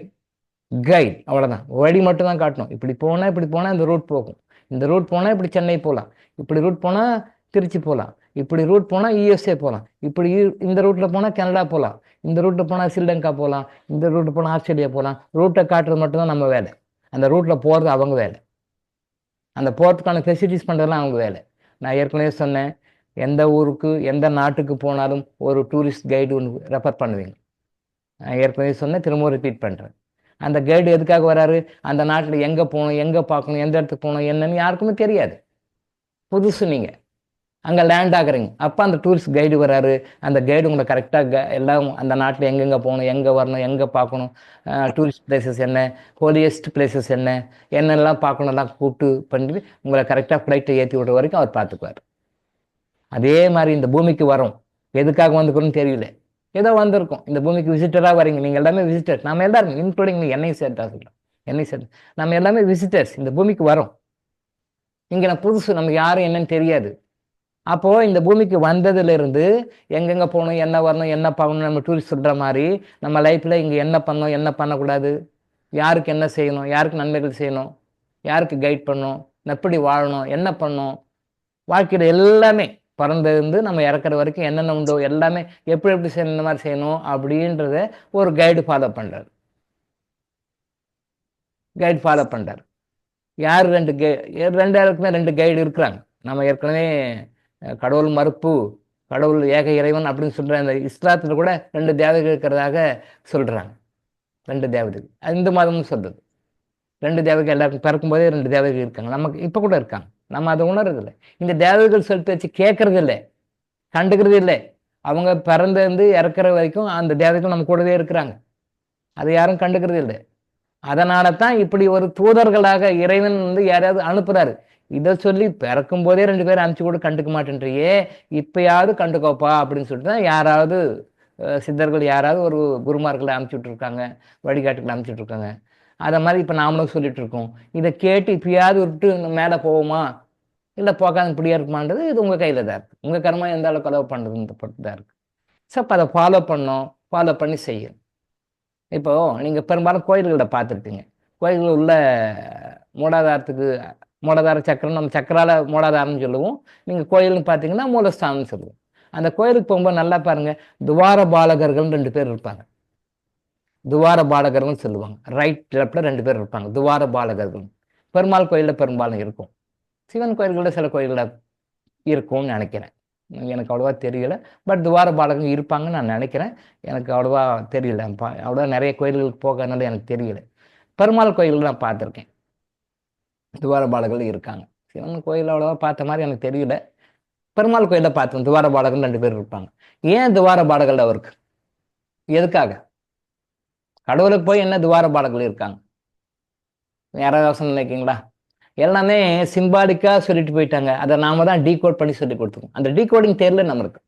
அவ்வளோதான். வழி மட்டும் தான் காட்டணும். இப்படி போனால் இந்த ரூட் போகும், இந்த ரூட் போனால் இப்படி சென்னை போகலாம், இப்படி ரூட் போனால் திருச்சி போகலாம், இப்படி ரூட் போனால் USA போகலாம், இப்படி இந்த ரூட்டில் போனால் கனடா போகலாம், இந்த ரூட்டில் போனால் ஸ்ரீலங்கா போகலாம், இந்த ரூட்டில் போனால் ஆஸ்திரேலியா போகலாம். ரூட்டை காட்டுறது மட்டும்தான் நம்ம வேலை. அந்த ரூட்டில் போகிறது அவங்க வேலை, அந்த போகிறதுக்கான ஃபெசிலிட்டிஸ் பண்ணுறதுலாம் அவங்க வேலை. நான் ஏற்கனவே சொன்னேன், எந்த ஊருக்கு எந்த நாட்டுக்கு போனாலும் ஒரு டூரிஸ்ட் கைடு ஒன்று ரெஃபர் பண்ணுவீங்க. நான் ஏற்கனவே சொன்னேன், திரும்பவும் ரிப்பீட் பண்ணுறேன். அந்த கைடு எதுக்காக வராரு, அந்த நாட்டில் எங்கே போகணும், எங்கே பார்க்கணும், எந்த இடத்துக்கு போகணும் என்னன்னு யாருக்குமே தெரியாது. புதுசு நீங்கள் அங்கே லேண்ட் ஆகுறீங்க, அப்போ அந்த டூரிஸ்ட் கைடு வராரு. அந்த கைடு உங்களை கரெக்டாக எல்லாம் அந்த நாட்டில் எங்கெங்கே போகணும், எங்கே வரணும், எங்கே பார்க்கணும், டூரிஸ்ட் பிளேசஸ் என்ன, ஹோலியஸ்ட் பிளேசஸ் என்னெல்லாம் பார்க்கணும்லாம் கூப்பிட்டு பண்ணிட்டு உங்களை கரெக்டாக ஃப்ளைட்டை ஏற்றி விடுற வரைக்கும் அவர் பார்த்துக்குவார். அதே மாதிரி இந்த பூமிக்கு வரோம், எதுக்காக வந்துக்கிறோன்னு தெரியல, ஏதோ வந்திருக்கோம். இந்த பூமிக்கு விசிட்டராக வரீங்க, நீங்கள் எல்லாமே விசிட்டர்ஸ். நம்ம எல்லாரும் இன்க்ளூடிங் என்னையும் சேர்த்தா சொல்கிறோம், என்னையும் சேர்த்து நம்ம எல்லாமே விசிட்டர்ஸ். இந்த பூமிக்கு வரோம், இங்கே நான் புதுசு, நமக்கு யாரும் என்னன்னு தெரியாது. அப்போது இந்த பூமிக்கு வந்ததுலேருந்து எங்கெங்கே போகணும், என்ன வரணும், என்ன பார்க்கணும், நம்ம டூரிஸ்ட் சொல்கிற மாதிரி நம்ம லைஃப்பில் இங்கே என்ன பண்ணணும், என்ன பண்ணக்கூடாது, யாருக்கு என்ன செய்யணும், யாருக்கு நன்மைகள் செய்யணும், யாருக்கு கைட் பண்ணணும், எப்படி வாழணும், என்ன பண்ணணும், வாழ்க்கையில் எல்லாமே பிறந்திருந்து நம்ம இறக்குற வரைக்கும் என்னென்ன உண்டோ எல்லாமே எப்படி செய்யணும், இந்த மாதிரி செய்யணும் அப்படின்றத ஒரு கைடு ஃபாலோ பண்ணுறாரு. கைடு ஃபாலோ பண்ணுறாரு. யார் ரெண்டு யாருக்குமே 2 கைடு இருக்கிறாங்க. நம்ம ஏற்கனவே கடவுள் மறுப்பு, கடவுள் ஏக இறைவன் அப்படின்னு சொல்கிற அந்த இஸ்லாத்தில் கூட 2 தேவதைகள் இருக்கிறதாக சொல்கிறாங்க. 2 தேவதைகள். அது இந்து மதம்னு சொல்கிறது. 2 தேவதைகள் எல்லாருக்கும் பிறக்கும்போதே 2 தேவதைகள் இருக்காங்க. நமக்கு இப்போ கூட இருக்காங்க. நம்ம அதை உணர்றதில்லை. இந்த தேவதைகள் சொல் பேச்சு கேட்கறது இல்லை, கண்டுக்கிறது இல்லை. அவங்க பிறந்து இறக்குற வரைக்கும் அந்த தேவதைகள் நம்ம கூடவே இருக்கிறாங்க. அதை யாரும் கண்டுக்கிறது இல்லை. அதனால தான் இப்படி ஒரு தூதர்களாக இறைவன் யாரையாவது அனுப்புறாரு. இதை சொல்லி பிறக்கும் போதே 2 பேரும் அனுப்பிச்சு கூட கண்டுக்க மாட்டேன்றியே, இப்பயாவது கண்டுக்கோப்பா அப்படின்னு சொல்லிட்டு தான் யாராவது சித்தர்கள் யாராவது ஒரு குருமார்களை அனுப்பிச்சுட்டு இருக்காங்க, வழிகாட்டுகளை அனுப்பிச்சுட்டு இருக்காங்க. அதை மாதிரி இப்போ நாமளும் சொல்லிட்டு இருக்கோம். இதை கேட்டு இப்பயாவது விட்டு மேலே போவோமா இல்லை போக்காது இப்படியா இருக்குமான்றது இது உங்கள் கையில் தான் இருக்குது. உங்கள் கர்மா எந்த அளவுக்கு அளவு பண்ணுறதுன்னு பொறுத்து தான் இருக்குது. ஸோ அப்போ அதை ஃபாலோ பண்ணி செய்யும். இப்போது நீங்கள் பெரும்பாலும் கோயில்களை பார்த்துருப்பீங்க. கோயில்கள் உள்ள மூலாதார சக்கரம், நம்ம சக்கரால மூலாதாரம்னு சொல்லுவோம். நீங்கள் கோயில்னு பார்த்தீங்கன்னா மூலஸ்தானம்னு சொல்லுவோம். அந்த கோயிலுக்கு போகும்போது நல்லா பாருங்கள், துவார பாலகர்கள் 2 பேர் இருப்பாங்க. துவார பாலகர்கள் சொல்லுவாங்க. ரைட் லெஃப்டில் 2 பேர் இருப்பாங்க, துவார பாலகர்கள். பெருமாள் கோயிலில் பெரும்பாலும் இருக்கும். சிவன் கோயில்களில் சில கோயில்களில் இருக்கும்னு நினைக்கிறேன். எனக்கு அவ்வளோவா தெரியல. பட் துவார பாலகர்கள் இருப்பாங்கன்னு நான் நினைக்கிறேன். எனக்கு அவ்வளோவா தெரியல. அவ்வளோவா நிறைய கோயில்களுக்கு போகிறதுனால எனக்கு தெரியல. பெருமாள் கோயில்கள் நான் பார்த்துருக்கேன், துவார பாலகர்கள் இருக்காங்க. சிவன் கோயில் அவ்வளோவா பார்த்த மாதிரி எனக்கு தெரியல. பெருமாள் கோயிலில் பார்த்தோம், துவார பாலகர்கள் 2 பேர் இருப்பாங்க. ஏன் துவார பாலகர்கள் அவருக்கு? எதுக்காக? கடவுளுக்கு போய் என்ன துவார பாலகர்கள் இருக்காங்க? யாராவது நினைக்கிங்களா? எல்லாமே சிம்பாலிக்காக சொல்லிட்டு போயிட்டாங்க. அதை நாம தான் டீகோட் பண்ணி சொல்லி கொடுத்துருக்கோம். அந்த டீகோடிங் தெரியல நம்மளுக்கு.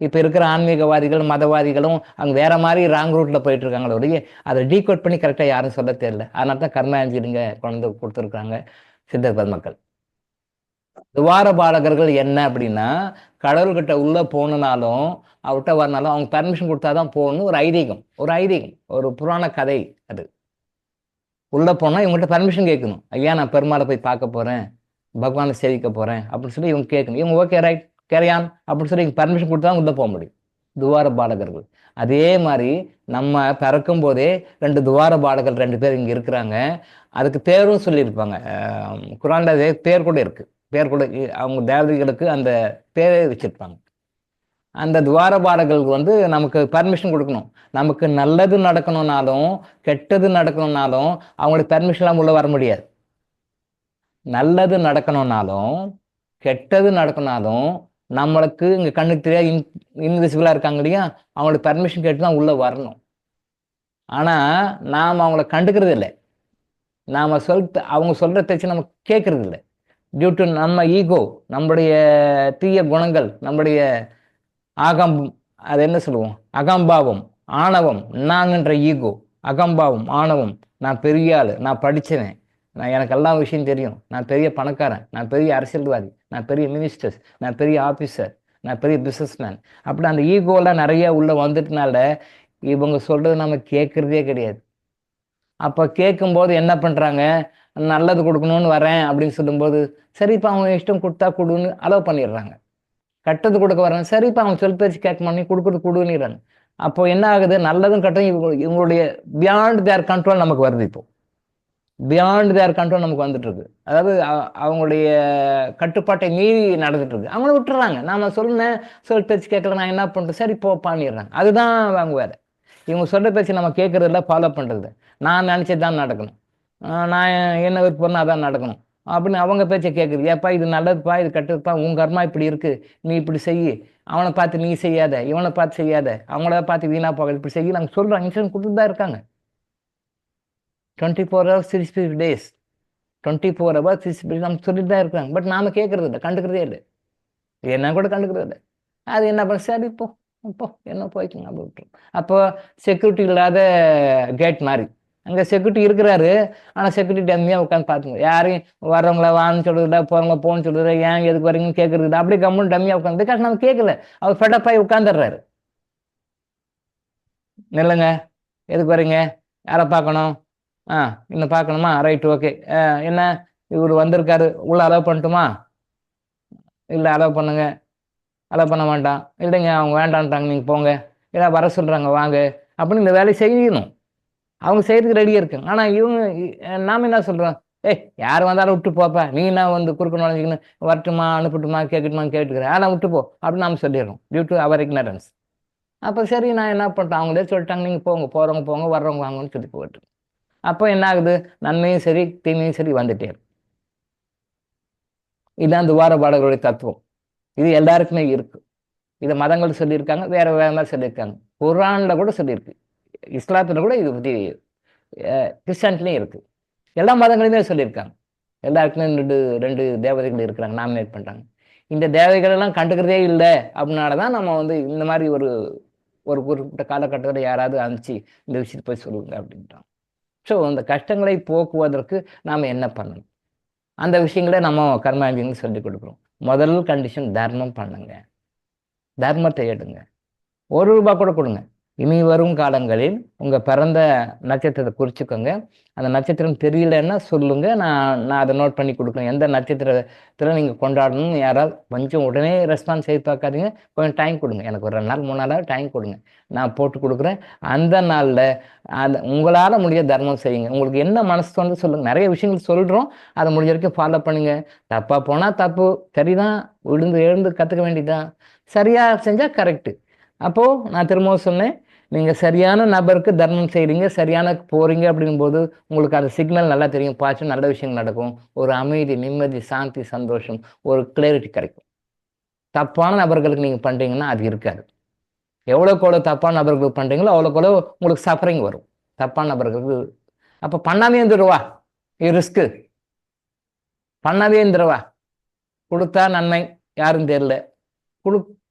இப்போ இருக்கிற ஆன்மீகவாதிகள், மதவாதிகளும் அங்கே வேற மாதிரி ராங் ரூட்ல போயிட்டு இருக்காங்களோ ஒழிய அதை டீகோட் பண்ணி கரெக்டாக யாரும் சொல்ல தெரியல. அதனால தான் கர்மா இன்ஜினியரிங்க கொண்டு கொடுத்துருக்காங்க சித்தர் பெருமக்கள். துவார பாலகர்கள் என்ன அப்படின்னா, கடவுள்கிட்ட உள்ள போனாலும் அவர்கிட்ட வரனாலும் அவங்க பர்மிஷன் கொடுத்தாதான் போகணும்னு ஒரு ஐதீகம், ஒரு புராண கதை. அது உள்ள போனால் இவங்ககிட்ட பர்மிஷன் கேட்கணும். ஐயா நான் பெருமாளை போய் பார்க்க போறேன், பகவானை சேவிக்க போறேன் அப்படின்னு சொல்லி இவங்க கேட்கணும். இவங்க ஓகே ரைட் கேரியான் அப்படின்னு சொல்லி இவங்க பர்மிஷன் கொடுத்தா உள்ள போக முடியும். துவார பாலகர்கள். அதே மாதிரி நம்ம பிறக்கும் போதே 2 துவார பாலகர்கள் 2 பேர் இங்கே இருக்கிறாங்க. அதுக்கு பேரும் சொல்லியிருப்பாங்க. குரான்ல பேர் கூட இருக்கு. பேர் கூட அவங்க தேவதைகளுக்கு அந்த பேரே வச்சிருப்பாங்க. அந்த துவார பாலகர்களுக்கு நமக்கு பர்மிஷன் கொடுக்கணும். நமக்கு நல்லது நடக்கணும்னாலும் கெட்டது நடக்கணும்னாலும் அவங்களுக்கு பர்மிஷன்லாம் உள்ள வர முடியாது. நல்லது நடக்கணும்னாலும் கெட்டது நடக்கணும்னாலும் நம்மளுக்கு இங்கே கண்ணுக்கு தெரியாது இன்விசிபிளாக இருக்காங்க இல்லையா, அவங்களுக்கு பர்மிஷன் கேட்டு தான் உள்ளே வரணும். ஆனால் நாம் அவங்கள கண்டுக்கிறது இல்லை. நாம் அவங்க சொல்கிற பேச்சு நம்ம கேட்கறது இல்லை. டியூ டு நம்ம ஈகோ, நம்முடைய தீய குணங்கள், நம்முடைய அது என்ன சொல்லுவோம், அகம்பாவம், ஆணவம். நாங்கன்ற ஈகோ, அகம்பாவம், ஆணவம். நான் பெரிய ஆள், நான் படித்தவன், எனக்கு எல்லா விஷயம் தெரியும், நான் பெரிய பணக்காரன், நான் பெரிய அரசியல்வாதி, நான் பெரிய மினிஸ்டர்ஸ், நான் பெரிய ஆஃபீஸர், நான் பெரிய பிஸ்னஸ்மேன். அப்படி அந்த ஈகோலாம் நிறைய உள்ள வந்துட்டனால இவங்க சொல்றது நம்ம கேட்கறதே கிடையாது. அப்போ கேட்கும்போது என்ன பண்ணுறாங்க, நல்லது கொடுக்கணும்னு வரேன் அப்படின்னு சொல்லும்போது சரிப்பா அவங்க இஷ்டம் கொடுத்தா கொடுன்னு அலோவ் பண்ணிடுறாங்க. கட்டது கொடுக்க வர்றாங்க, சரிப்பா அவங்க சொல் பேச்சு கேட்க மாட்டேங்க, கொடுக்குறது கொடுன்னுறாங்க. அப்போ என்ன ஆகுது, நல்லதும் கட்டும் இவங்களுடைய பியாண்ட் தேர் கண்ட்ரோல் நமக்கு வருது. இப்போ பியாண்ட் தேர் கண்ட்ரோல் நமக்கு வந்துட்டு இருக்கு. அதாவது அவங்களுடைய கட்டுப்பாட்டை மீறி நடந்துட்டு இருக்கு. அவங்கள விட்டுறாங்க. நாம சொல் பேச்சு கேட்கல, நான் என்ன பண்ணுறேன், சரி பண்ணிடுறாங்க. அதுதான் அவங்க வேலை. இவங்க சொல்ற பேச்சு நம்ம கேட்கறதில்ல, ஃபாலோ பண்றது. நான் நினைச்சது தான் நடக்கணும், நான் என்ன விருப்பம்னா அதான் நடக்கணும் அப்படின்னு அவங்க பேச்சை கேட்குது. ஏப்பா இது நல்லதுப்பா, இது கட்டுப்பா, உங்க கர்மா இப்படி இருக்கு, நீ இப்படி செய்யி, அவனை பார்த்து நீ செய்யாத, இவனை பார்த்து செய்யாத, அவங்கள பார்த்து வீணா போகாது, இப்படி செய்ய நாங்கள் சொல்கிறோம். இன்சூரன்ஸ் கொடுத்துட்டு தான் இருக்காங்க. 24 hours 365 days, 24 hours 365 நம்ம சொல்லிட்டு தான் இருக்கிறாங்க. பட் நாம கேட்கறது இல்லை, கண்டுக்கிறதே இல்லை. என்ன கூட கண்டுக்கிறது இல்லை. அது என்ன பண்ண, சரி இப்போ என்ன போய்க்குங்க அப்படி விட்டுரும். அப்போ செக்யூரிட்டி இல்லாத கேட் மாதிரி, அங்கே செக்யூரிட்டி இருக்கிறாரு, ஆனால் செக்யூரிட்டி டம்மியாக உட்காந்து பார்த்துங்க. யாரையும் வர்றவங்கள வான்னு சொல்லுறா, போகிறவங்கள போன்னு சொல்லுறா, ஏன் எதுக்கு வரீங்கன்னு கேட்கறது இல்லை. அப்படியே கம்முன்னு டம்மியாக உட்காந்து, பிகாஸ் நம்ம கேட்கல. அவர் ஃபெட்டப்பாகி உட்காந்துடுறாரு. இல்லைங்க எதுக்கு வரீங்க, யாரை பார்க்கணும், இன்னும் பார்க்கணுமா, ரைட் ஓகே, என்ன இவர் வந்திருக்காரு, உள்ள அலோவ் பண்ணட்டுமா, இல்லை அலோவ் பண்ணுங்க, அலோவ் பண்ண வேண்டாம், இல்லைங்க அவங்க வேண்டான்ட்டாங்க, நீங்கள் போங்க, இல்லை வர சொல்கிறாங்க வாங்க அப்படின்னு இந்த வேலையை செய்யணும். அவங்க செய்யறதுக்கு ரெடியாக இருக்காங்க. ஆனால் இவங்க நாம என்ன சொல்கிறோம், ஏய் யார் வந்தாலும் விட்டு போப்பா, நீ என்ன வந்து குறுக்க நுழைஞ்சிக்கணும், வரட்டுமா அனுப்பட்டுமா கேட்கட்டுமான்னு கேட்டுக்கிறேன், ஆனால் விட்டு போ அப்படின்னு நம்ம சொல்லிடுறோம், டியூ டு அவர் இக்னரன்ஸ். அப்போ சரி நான் என்ன பண்ணிட்டேன், அவங்களே சொல்லிட்டாங்க நீங்கள் போங்க, போகிறவங்க போங்க, வர்றவங்க வாங்கன்னு சொல்லி போயிட்டு. அப்போ என்ன ஆகுது, நன்மையும் சரி தீமையும் சரி வந்துட்டே இருக்கு. இதுதான் துவாரபாலகருடைய தத்துவம். இது எல்லாருக்குமே இருக்கு. இதை மதங்கள் சொல்லியிருக்காங்க, வேற வேற மாதிரி சொல்லியிருக்காங்க, குர்ஆன்ல கூட சொல்லியிருக்கு, இஸ்லாத்துல கூட இது பற்றி கிறிஸ்டியானிட்டிலையும் இருக்கு, எல்லா மதங்களையுமே சொல்லியிருக்காங்க. எல்லாருக்குமே ரெண்டு தேவதைகள் இருக்கிறாங்க, நாமினேட் பண்ணுறாங்க. இந்த தேவதைகள் எல்லாம் கண்டுக்கிறதே இல்லை அப்படின்னால தான் நம்ம வந்து இந்த மாதிரி ஒரு குறிப்பிட்ட காலகட்டத்தில் யாராவது அனுப்பிச்சு இந்த விஷயத்தை போய் சொல்லுங்க அப்படின்ட்டாங்க. ஸோ அந்த கஷ்டங்களை போக்குவதற்கு நாம் என்ன பண்ணணும், அந்த விஷயங்கள நம்ம கர்மாந்தியங்கள் சொல்லிக் கொடுக்குறோம். முதல் கண்டிஷன் தர்மம் பண்ணுங்க, தர்மத்தை எடுங்க, ₹1 கூட கொடுங்க. இனி வரும் காலங்களில் உங்கள் பிறந்த நட்சத்திரத்தை குறிச்சுக்கோங்க. அந்த நட்சத்திரம் தெரியலன்னா சொல்லுங்க, நான் அதை நோட் பண்ணி கொடுக்குறேன். எந்த நட்சத்திரத்தில் நீங்கள் கொண்டாடணும்னு யாராவது கொஞ்சம் உடனே ரெஸ்பான்ஸ் செய்து பார்க்காதீங்க, கொஞ்சம் டைம் கொடுங்க. எனக்கு ஒரு 2 நாள் 3 நாளாவது டைம் கொடுங்க, நான் போட்டு கொடுக்குறேன். அந்த நாளில் உங்களால் முடிய தர்மம் செய்யுங்க. உங்களுக்கு என்ன மனசு வந்து சொல்லுங்கள். நிறைய விஷயங்கள் சொல்கிறோம், அதை முடிஞ்ச வரைக்கும் ஃபாலோ பண்ணுங்கள். தப்பாக போனால் தப்பு, சரிதான், விழுந்து எழுந்து கற்றுக்க வேண்டியதுதான். சரியாக செஞ்சால் கரெக்டு. அப்போது நான் திரும்பவும் சொன்னேன், நீங்கள் சரியான நபருக்கு தர்மம் செய்கிறீங்க, சரியான போகிறீங்க அப்படிங்கும்போது உங்களுக்கு அந்த சிக்னல் நல்லா தெரியும், பார்த்து நல்ல விஷயங்கள் நடக்கும், ஒரு அமைதி, நிம்மதி, சாந்தி, சந்தோஷம், ஒரு கிளாரிட்டி கிடைக்கும். தப்பான நபர்களுக்கு நீங்கள் பண்ணுறீங்கன்னா அது இருக்காது. எவ்வளோக்கு எவ்வளோ தப்பான நபர்களுக்கு பண்ணுறீங்களோ அவ்வளோக்கு எவ்வளோ உங்களுக்கு சஃபரிங் வரும் தப்பான நபர்களுக்கு. அப்போ பண்ணாமே இருந்துருவா, இது ரிஸ்க்கு. பண்ணாமே இருந்துருவா, கொடுத்தா நன்மை, யாரும் தெரியல,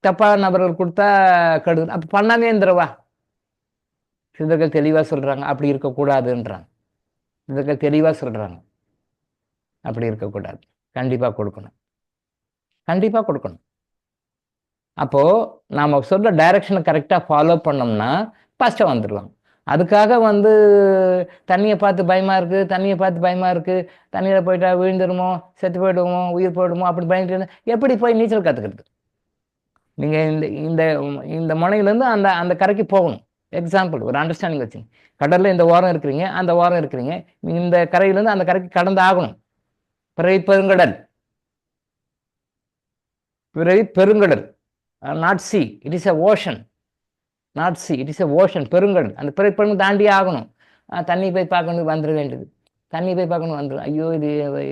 தப்பான நபர்கள் கொடுத்தா கெடுதல். அப்போ பண்ணாமே இருந்துருவா. சித்தர்கள் தெளிவாக சொல்கிறாங்க, அப்படி இருக்கக்கூடாதுன்றாங்க. சித்தர்கள் தெளிவாக சொல்கிறாங்க, அப்படி இருக்கக்கூடாது, கண்டிப்பாக கொடுக்கணும், கண்டிப்பாக கொடுக்கணும். அப்போது நாம் சொல்கிற டைரக்ஷனை கரெக்டாக ஃபாலோ பண்ணோம்னா ஃபஸ்ட்டாக வந்துடுவாங்க. அதுக்காக வந்து தண்ணியை பார்த்து பயமாக இருக்குது, தண்ணியை பார்த்து பயமாக இருக்குது, தண்ணியில் போயிட்டா விழுந்துருமோ, செத்து போயிடுவோமோ, உயிர் போயிடுமோ அப்படி பயந்துட்டு எப்படி போய் நீச்சல் கற்றுக்கிறது? நீங்கள் இந்த இந்த முனையிலேருந்து அந்த கரைக்கு போகணும். எக்ஸாம்பிள் ஒரு அண்டர்ஸ்டாண்டிங் வச்சுங்க. கடலில் இந்த ஓரம் இருக்கிறீங்க, அந்த ஓரம் இருக்கிறீங்க, இந்த கரையிலேருந்து அந்த கரைக்கு கடந்து ஆகணும். பிறவி பெருங்கடல், பிறவி பெருங்கடல், not C, it is a ocean, not C, it is a ocean, பெருங்கடல். அந்த பிறவி பெருங்கடல் தாண்டி ஆகணும். தண்ணி போய் பார்க்கணும், வந்துட வேண்டியது. தண்ணி போய் பார்க்கணும், வந்துடும். ஐயோ இது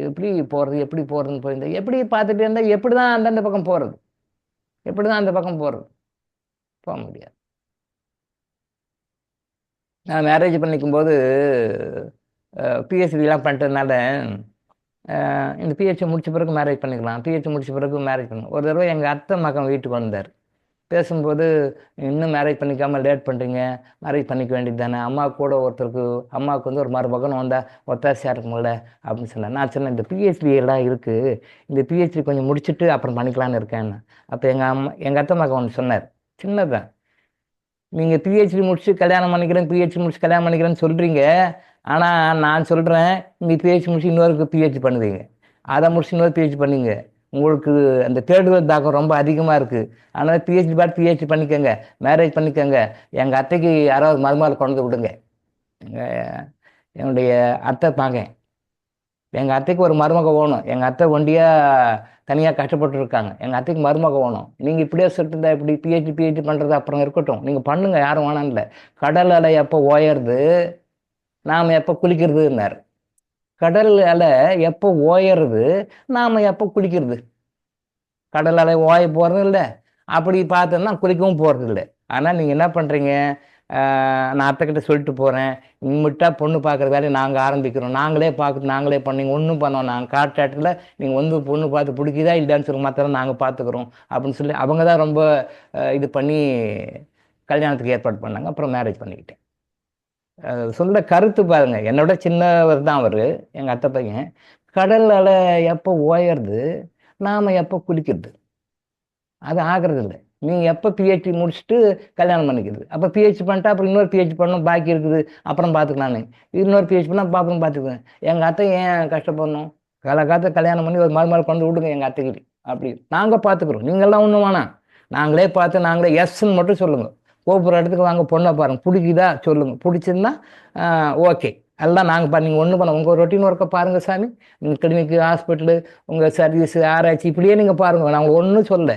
எப்படி போகிறது, எப்படி போகிறதுன்னு போயிருந்தேன். எப்படி பார்த்துட்டு இருந்தால் எப்படி தான் அந்தந்த பக்கம் போகிறது, எப்படி தான் அந்த பக்கம் போகிறது? போக முடியாது. நான் மேரேஜ் பண்ணிக்கும்போது பிஹெச்டிலாம் பண்ணிட்டதுனால இந்த பிஹெச்டி முடிச்ச பிறகு மேரேஜ் பண்ணிக்கலாம், பிஹெச்டி முடிச்ச பிறகு மேரேஜ் பண்ணலாம். ஒரு தடவை எங்கள் அத்தை மகன் வீட்டுக்கு வந்தார். பேசும்போது இன்னும் மேரேஜ் பண்ணிக்காமல் லேட் பண்ணுறீங்க, மேரேஜ் பண்ணிக்க வேண்டியது தானே, அம்மா கூட ஒருத்தருக்கு, அம்மாவுக்கு வந்து ஒரு மருமகன் வந்தால் ஒத்தாசையாக இருக்கும்ல அப்படின்னு சொன்னேன். நான் சொன்னேன், இந்த பிஹெச்டி எல்லாம் இருக்குது, இந்த பிஹெச்டி கொஞ்சம் முடிச்சுட்டு அப்புறம் பண்ணிக்கலான்னு இருக்கேன்னு. அப்போ எங்கள் அத்தை மகன் ஒன்று சொன்னார், சின்னதான், நீங்கள் பிஹெச்டி முடிச்சு கல்யாணம் பண்ணிக்கிறேன், பிஹெச்டி முடிச்சு கல்யாணம் பண்ணிக்கிறேன்னு சொல்கிறீங்க, ஆனால் நான் சொல்கிறேன், நீங்கள் பிஹெச்டி முடிச்சு இன்னொருக்கு பிஹெச்டி பண்ணுவீங்க, அதை முடிச்சு இன்னொரு பிஹெச்டி பண்ணுவீங்க, உங்களுக்கு அந்த தேடுதல் தாக்கம் ரொம்ப அதிகமாக இருக்குது. அதனால் பிஹெச்டி பார்த்து பிஹெச்டி பண்ணிக்கோங்க, மேரேஜ் பண்ணிக்கோங்க, எங்கள் அத்தைக்கு யாராவது மருமகளை கொண்டு விடுங்க. என்னுடைய அத்தை மகன், எங்கள் அத்தைக்கு ஒரு மருமக வேணும், எங்கள் அத்தை ஒண்டியாக தனியாக கஷ்டப்பட்டு இருக்காங்க, எங்கள் அத்தைக்கு மருமக வேணும். நீங்கள் இப்படியே சொல்லிட்டு இப்படி பிஹெச்டி பண்ணுறது அப்புறம் இருக்கட்டும், நீங்கள் பண்ணுங்கள், யாரும் வேணாம் இல்லை. கடல் அலை எப்போ ஓயறது, நாம் எப்போ குளிக்கிறதுன்னாரு. கடல் அலை எப்போ ஓயறது, நாம் எப்போ குளிக்கிறது? கடல் அலை ஓய போகிறது இல்லை, அப்படி பார்த்தோம்னா குளிக்கவும் போகிறது இல்லை. ஆனால் நீங்கள் என்ன பண்ணுறீங்க, நான் அத்தைக்கிட்ட சொல்லிட்டு போகிறேன், இம்மிட்டா பொண்ணு பார்க்குற வேலையை நாங்கள் ஆரம்பிக்கிறோம், நாங்களே பார்க்குறது நாங்களே பண்ணீங்க, ஒன்றும் பண்ணோம், நாங்கள் கான்ட்ராக்டில் நீங்கள் வந்து பொண்ணு பார்த்து பிடிக்குதா இல்லையான்னு சொல்லி மற்றெல்லாம் நாங்கள் பார்த்துக்குறோம் அப்படின்னு சொல்லி அவங்க தான் ரொம்ப இது பண்ணி கல்யாணத்துக்கு ஏற்பாடு பண்ணாங்க. அப்புறம் மேரேஜ் பண்ணிக்கிட்டேன். சொல்ல கருத்து பாருங்க, என்னோட சின்னவர் தான் அவர், எங்கள் அத்தை பையன். கடல் அலை எப்போ ஓயறது, நாம் எப்போ குளிக்கிறது? அது ஆகிறது இல்லை. நீங்கள் எப்போ பிஹெச்டி முடிச்சுட்டு கல்யாணம் பண்ணிக்கிறது? அப்போ பிஹெச்டி பண்ணிட்டா அப்புறம் இன்னொரு பிஹெச்டி பண்ணணும், பாக்கி இருக்குது, அப்புறம் பார்த்துக்கலான்னு. இன்னொரு பிஹெச்டி பண்ணால் அப்புறம் பார்த்துக்குவேன். எங்கள் அத்தை ஏன் கஷ்டப்படணும்? காலத்தை கல்யாணம் பண்ணி ஒரு மருமகளை கொண்டு விடுங்க எங்கள் அத்தைக்கு, அப்படி நாங்கள் பார்த்துக்குறோம், நீங்கள்லாம் ஒன்றும் வேணாம், நாங்களே பார்த்து நாங்களே எஸ்ன்னு மட்டும் சொல்லுங்கள், போகிற இடத்துக்கு வாங்க பொண்ணை பாருங்க, பிடிக்குதா சொல்லுங்கள், பிடிச்சிருந்தா ஓகே, எல்லாம் நாங்கள் நீங்கள் ஒன்றும் பண்ண உங்கள் ரொட்டீன் ஒர்க்கை பாருங்கள் சாமி. நீங்கள் கிளினிக்கு, ஹாஸ்பிட்டலு, உங்கள் சர்வீஸு, ஆராய்ச்சி இப்படியே நீங்கள் பாருங்கள், நாங்கள் ஒன்றும் சொல்ல.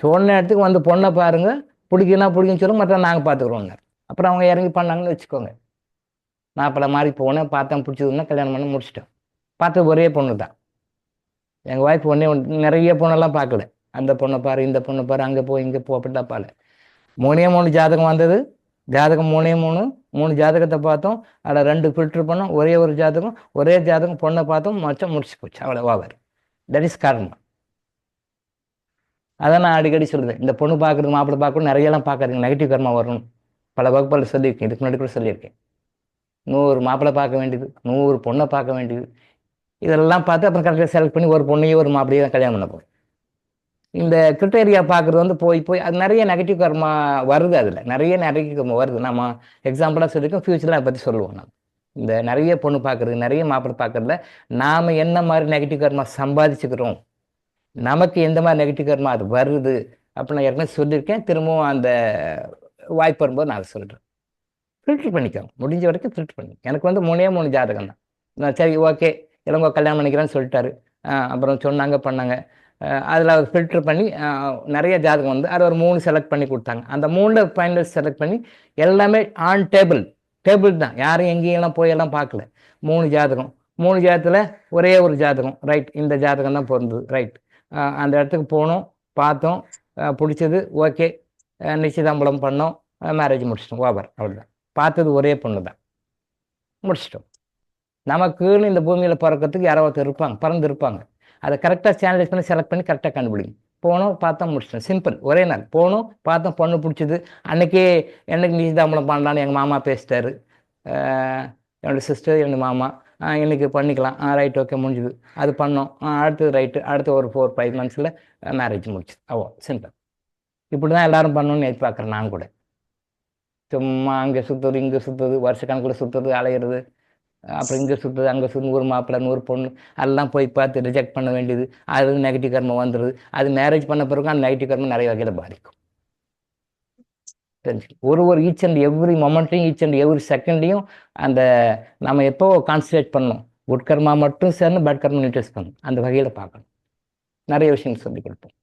சொன்ன இடத்துக்கு வந்து பொண்ணை பாருங்கள், பிடிக்குன்னா பிடிக்குன்னு சொல்லுங்க, மற்ற நாங்கள் பார்த்துக்குறோங்க. அப்புறம் அவங்க இறங்கி பண்ணாங்கன்னு வச்சுக்கோங்க. நான் அப்போ மாதிரி போனேன், பார்த்தேன், பிடிச்சதுன்னா கல்யாணம் பண்ணி முடிச்சிட்டேன். பார்த்தது ஒரே பொண்ணு தான். எங்கள் ஒய்ஃப் நிறைய பொண்ணெல்லாம் பார்க்கல. அந்த பொண்ணை பாரு, இந்த பொண்ணை பாரு, அங்கே போ இங்கே போ அப்படிலாம் பார்க்கல. 3 ஜாதகம் வந்தது. ஜாதகம் 3 ஜாதகத்தை பார்த்தோம். அதில் 2 ஃபில்ட்ரு பண்ணோம். ஒரே ஜாதகம் பொண்ணை பார்த்தோம், மச்சம் முடிச்சு போச்சு. அவ்வளோ ஓவர். தட் இஸ் காரணம். அதான் நான் அடிக்கடி சொல்லுவேன், இந்த பொண்ணு பார்க்குறது, மாப்பிள்ளை பார்க்கணும், நிறையெல்லாம் பார்க்காதீங்க, நெகட்டிவ் கர்மா வரணும். பல வகுப்பில் சொல்லியிருக்கேன், இதுக்கு முன்னாடி கூட சொல்லியிருக்கேன். 100 மாப்பிள்ளை பார்க்க வேண்டியது, 100 பொண்ணை பார்க்க வேண்டியது, இதெல்லாம் பார்த்து அப்புறம் கரெக்டாக செலக்ட் பண்ணி ஒரு பொண்ணையோ ஒரு மாப்பிள்ளையோ கல்யாணம் பண்ண போகிறோம். இந்த கிரிட்டேரியா பார்க்குறது வந்து போய் அது நிறைய நெகட்டிவ் கர்மா வருது. அதில் நிறைய நெகட்டிவ் கர்மா வருது. நம்ம எக்ஸாம்பிளாக சொல்லியிருக்கோம், ஃப்யூச்சரில் அதை பற்றி சொல்லுவோம். நம்ம இந்த நிறைய பொண்ணு பார்க்குறது, நிறைய மாப்பிள்ளை பார்க்குறதுல நாம் என்ன மாதிரி நெகட்டிவ் கர்மா சம்பாதிச்சுக்கிறோம், நமக்கு எந்த மாதிரி நெகட்டிவ் கர்மா அது வருது அப்படின்னு நான் ஏற்கனவே சொல்லியிருக்கேன். திரும்பவும் அந்த வாய்ப்பு வரும்போது நான் அதை சொல்கிறேன். ஃபில்ட்ரு பண்ணிக்கோங்க, முடிஞ்ச வரைக்கும் ஃபில்ட்ரு பண்ணி. எனக்கு வந்து 3 ஜாதகம் தான். நான் சரி ஓகே இளங்கோ கல்யாணம் பண்ணிக்கிறேன்னு சொல்லிட்டாரு. அப்புறம் சொன்னாங்க பண்ணாங்க. அதில் அவர் ஃபில்ட்ரு பண்ணி நிறைய ஜாதகம் வந்து அதில் ஒரு 3 செலக்ட் பண்ணி கொடுத்தாங்க. அந்த 3 ஃபைனல் செலக்ட் பண்ணி எல்லாமே ஆன் டேபிள் தான். யாரும் எங்கேயெல்லாம் போயெல்லாம் பார்க்கல. 3 ஜாதகம், 3 ஜாதகத்தில் ஒரே ஒரு ஜாதகம், ரைட், இந்த ஜாதகம் தான் பிறந்தது, ரைட். அந்த இடத்துக்கு போனோம், பார்த்தோம், பிடிச்சது, ஓகே, நிச்சயதாம்பலம் பண்ணோம், மேரேஜ் முடிச்சிட்டோம், ஓவர். அவ்வளோதான். பார்த்தது ஒரே பொண்ணு தான், முடிச்சிட்டோம். நமக்குன்னு இந்த பூமியில் பிறக்கிறதுக்கு யாரோ ஒருத்தர் இருப்பாங்க, பறந்துருப்பாங்க. அதை கரெக்டாக சேனலைஸ் பண்ணி செலக்ட் பண்ணி கரெக்டாக கண்டுபிடிங்க. போனோம், பார்த்தோம், முடிச்சிட்டோம். சிம்பிள். ஒரே நாள் போனோம், பார்த்தோம், பொண்ணு பிடிச்சிது. அன்றைக்கே என்னைக்கு நிச்சயதாம்பலம் பண்ணலான்னு எங்கள் மாமா பேசிட்டாரு. என்னோடய சிஸ்டர், என்னோடய மாமா, இன்றைக்கி பண்ணிக்கலாம், ரைட், ஓகே, முடிஞ்சுது. அது பண்ணோம், அடுத்தது ரைட்டு, அடுத்த ஒரு 4-5 மந்த்ஸில் மேரேஜ் முடிச்சுது. சிம்பிள். இப்படி தான் எல்லோரும் பண்ணணும்னு எதிர்பார்க்குறேன். நான் கூட சும்மா அங்கே சுற்றுறது, இங்கே சுற்றுறது, வருஷ கணக்கில் சுற்றுறது, அலையிறது, அப்புறம் இங்கே சுற்றுறது, அங்கே சுற்று, 100 மாப்பிள்ளை 100 பொண்ணு, அதெல்லாம் போய் பார்த்து ரிஜெக்ட் பண்ண வேண்டியது. அது நெகட்டிவ் கர்மா வந்துடுது. அது மேரேஜ் பண்ண பிறகு அந்த நெகட்டிவ் கர்மா நிறைய வகையில் பாதிக்கும். தெரிஞ்சு ஒரு ஈச் அண்ட் எவ்ரி மொமெண்ட்லையும், ஈச் அண்ட் எவ்ரி செகண்ட்லையும் அந்த நம்ம எப்போ கான்சன்ட்ரேட் பண்ணணும், குட் கர்மா மட்டும் சேர்ந்து பேட் கர்மா நியூட்ரஸ் பண்ணணும். அந்த வகையில் பார்க்கணும். நிறைய விஷயங்கள் சொல்லி கொடுப்போம்.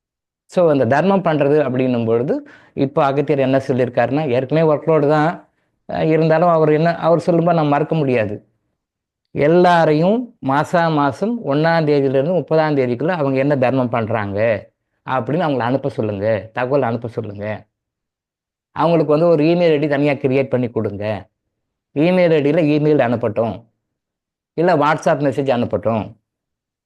ஸோ அந்த தர்மம் பண்ணுறது அப்படின்னும் பொழுது இப்போ அகத்தியர் என்ன சொல்லியிருக்காருன்னா, ஏற்கனவே ஒர்க்லோடு தான் இருந்தாலும் அவர் சொல்லும்போது நம்ம மறக்க முடியாது. எல்லாரையும் மாதம் 1ஆம் தேதியிலேருந்து 30ஆம் தேதிக்குள்ளே அவங்க என்ன தர்மம் பண்ணுறாங்க அப்படின்னு அவங்கள அனுப்ப சொல்லுங்கள், தகவல் அனுப்ப சொல்லுங்கள். அவங்களுக்கு வந்து ஒரு இமெயில் ஐடி தனியாக கிரியேட் பண்ணி கொடுங்க. இமெயில் ஐடியில் இமெயில் அனுப்பட்டும், இல்லை வாட்ஸ்அப் மெசேஜ் அனுப்பட்டும்.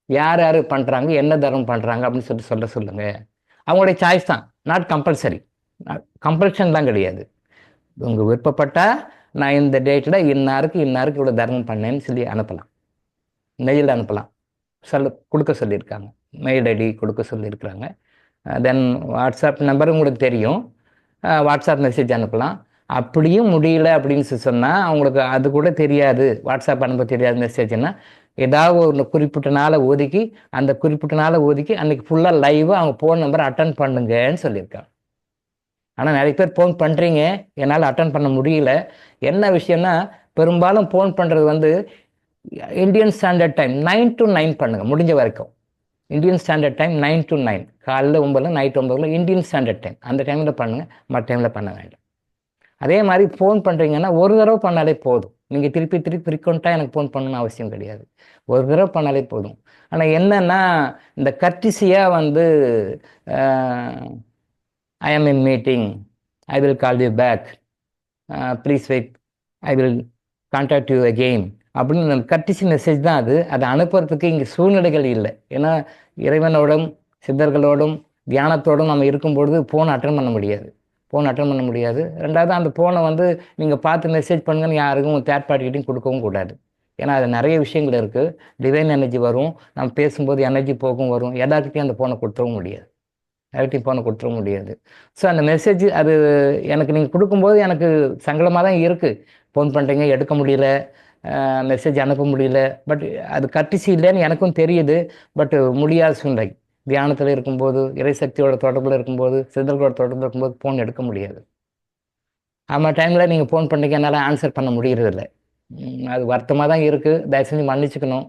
யார் யார் பண்ணுறாங்க, என்ன தர்மம் பண்ணுறாங்க அப்படின்னு சொல்லுங்கள். அவங்களுடைய சாய்ஸ் தான், நாட் கம்பல்சரி. கம்பல்ஷன்லாம் கிடையாது. உங்கள் விருப்பப்பட்டால் நான் இந்த டேட்டில் இன்னாருக்கு இவ்வளோ தர்மம் பண்ணேன்னு சொல்லி அனுப்பலாம். மெயில் அனுப்பலாம், கொடுக்க சொல்லியிருக்காங்க. மெயில் ஐடி கொடுக்க சொல்லியிருக்கிறாங்க. தென் வாட்ஸ்அப் நம்பர் உங்களுக்கு தெரியும், வாட்ஸ்அப் மெசேஜ் அனுப்பலாம். அப்படியும் முடியல அப்படின்னு சொன்னால், அவங்களுக்கு அது கூட தெரியாது, வாட்ஸ்அப் அனுப்ப தெரியாது மெசேஜ்னா, ஏதாவது ஒரு குறிப்பிட்ட நாளை ஒதுக்கி அன்றைக்கி ஃபுல்லாக லைவாக அவங்க ஃபோன் நம்பரை அட்டன் பண்ணுங்கன்னு சொல்லியிருக்காங்க. ஆனால் நிறைய பேர் ஃபோன் பண்ணுறீங்க, என்னால் அட்டன் பண்ண முடியல. என்ன விஷயம்னா, பெரும்பாலும் ஃபோன் பண்ணுறது வந்து இந்தியன் ஸ்டாண்டர்ட் டைம் 9 to 9 பண்ணுங்கள் முடிஞ்ச வரைக்கும். இந்தியன் ஸ்டாண்டர்ட் டைம் 9 to 9, காலையில் 9, நைட் 9 இந்தியன் ஸ்டாண்டர்ட் டைம். அந்த டைமில் பண்ணுங்கள், மற்ற டைமில் பண்ண வேண்டாம். அதே மாதிரி ஃபோன் பண்ணுறீங்கன்னா ஒரு தடவை பண்ணாலே போதும். நீங்கள் திருப்பி ஃப்ரீக்வெண்ட்டாக எனக்கு ஃபோன் பண்ணணும்னு அவசியம் கிடையாது. ஒரு தடவை பண்ணாலே போதும். ஆனால் என்னென்னா, இந்த கர்டிசியாக வந்து I am in meeting, I will call you back, please wait, I will contact you again அப்படின்னு கர்டிசி மெசேஜ் தான் அது. அதை அனுப்புறதுக்கு இங்கே சூழ்நிலைகள் இல்லை. ஏன்னா இறைவனோடும் சித்தர்களோடும் தியானத்தோடும் நம்ம இருக்கும்பொழுது ஃபோன் அட்டன் பண்ண முடியாது. ரெண்டாவது அந்த ஃபோனை வந்து நீங்கள் பார்த்து மெசேஜ் பண்ணுங்கன்னு யாருக்கும் தேர்ட் பார்ட்டிகிட்டையும் கொடுக்கவும் கூடாது. ஏன்னா அது நிறைய விஷயங்கள் இருக்குது. டிவைன் எனர்ஜி வரும், நம்ம பேசும்போது எனர்ஜி போகும் வரும். எல்லாருக்கிட்டையும் அந்த ஃபோனை கொடுத்துடவும் முடியாது. ஸோ அந்த மெசேஜ் அது எனக்கு நீங்கள் கொடுக்கும்போது எனக்கு சங்கடமாக தான் இருக்குது. ஃபோன் பண்ணுறீங்க, எடுக்க முடியல, மெசேஜ் அனுப்ப முடியல. பட் அது கர்டிசி இல்லைன்னு எனக்கும் தெரியுது. பட் முடியாத சூழ்நிலை. தியானத்தில் இருக்கும்போது, இறைசக்தியோட தொடர்பில் இருக்கும்போது, சித்தர்களோட தொடர்பில் இருக்கும்போது ஃபோன் எடுக்க முடியாது. அந்த டைமில் நீங்கள் ஃபோன் பண்ணுறீங்க, என்னால் ஆன்சர் பண்ண முடியறதில்ல. அது வருத்தமாக தான் இருக்குது. தயவு செஞ்சு மன்னிச்சுக்கணும்.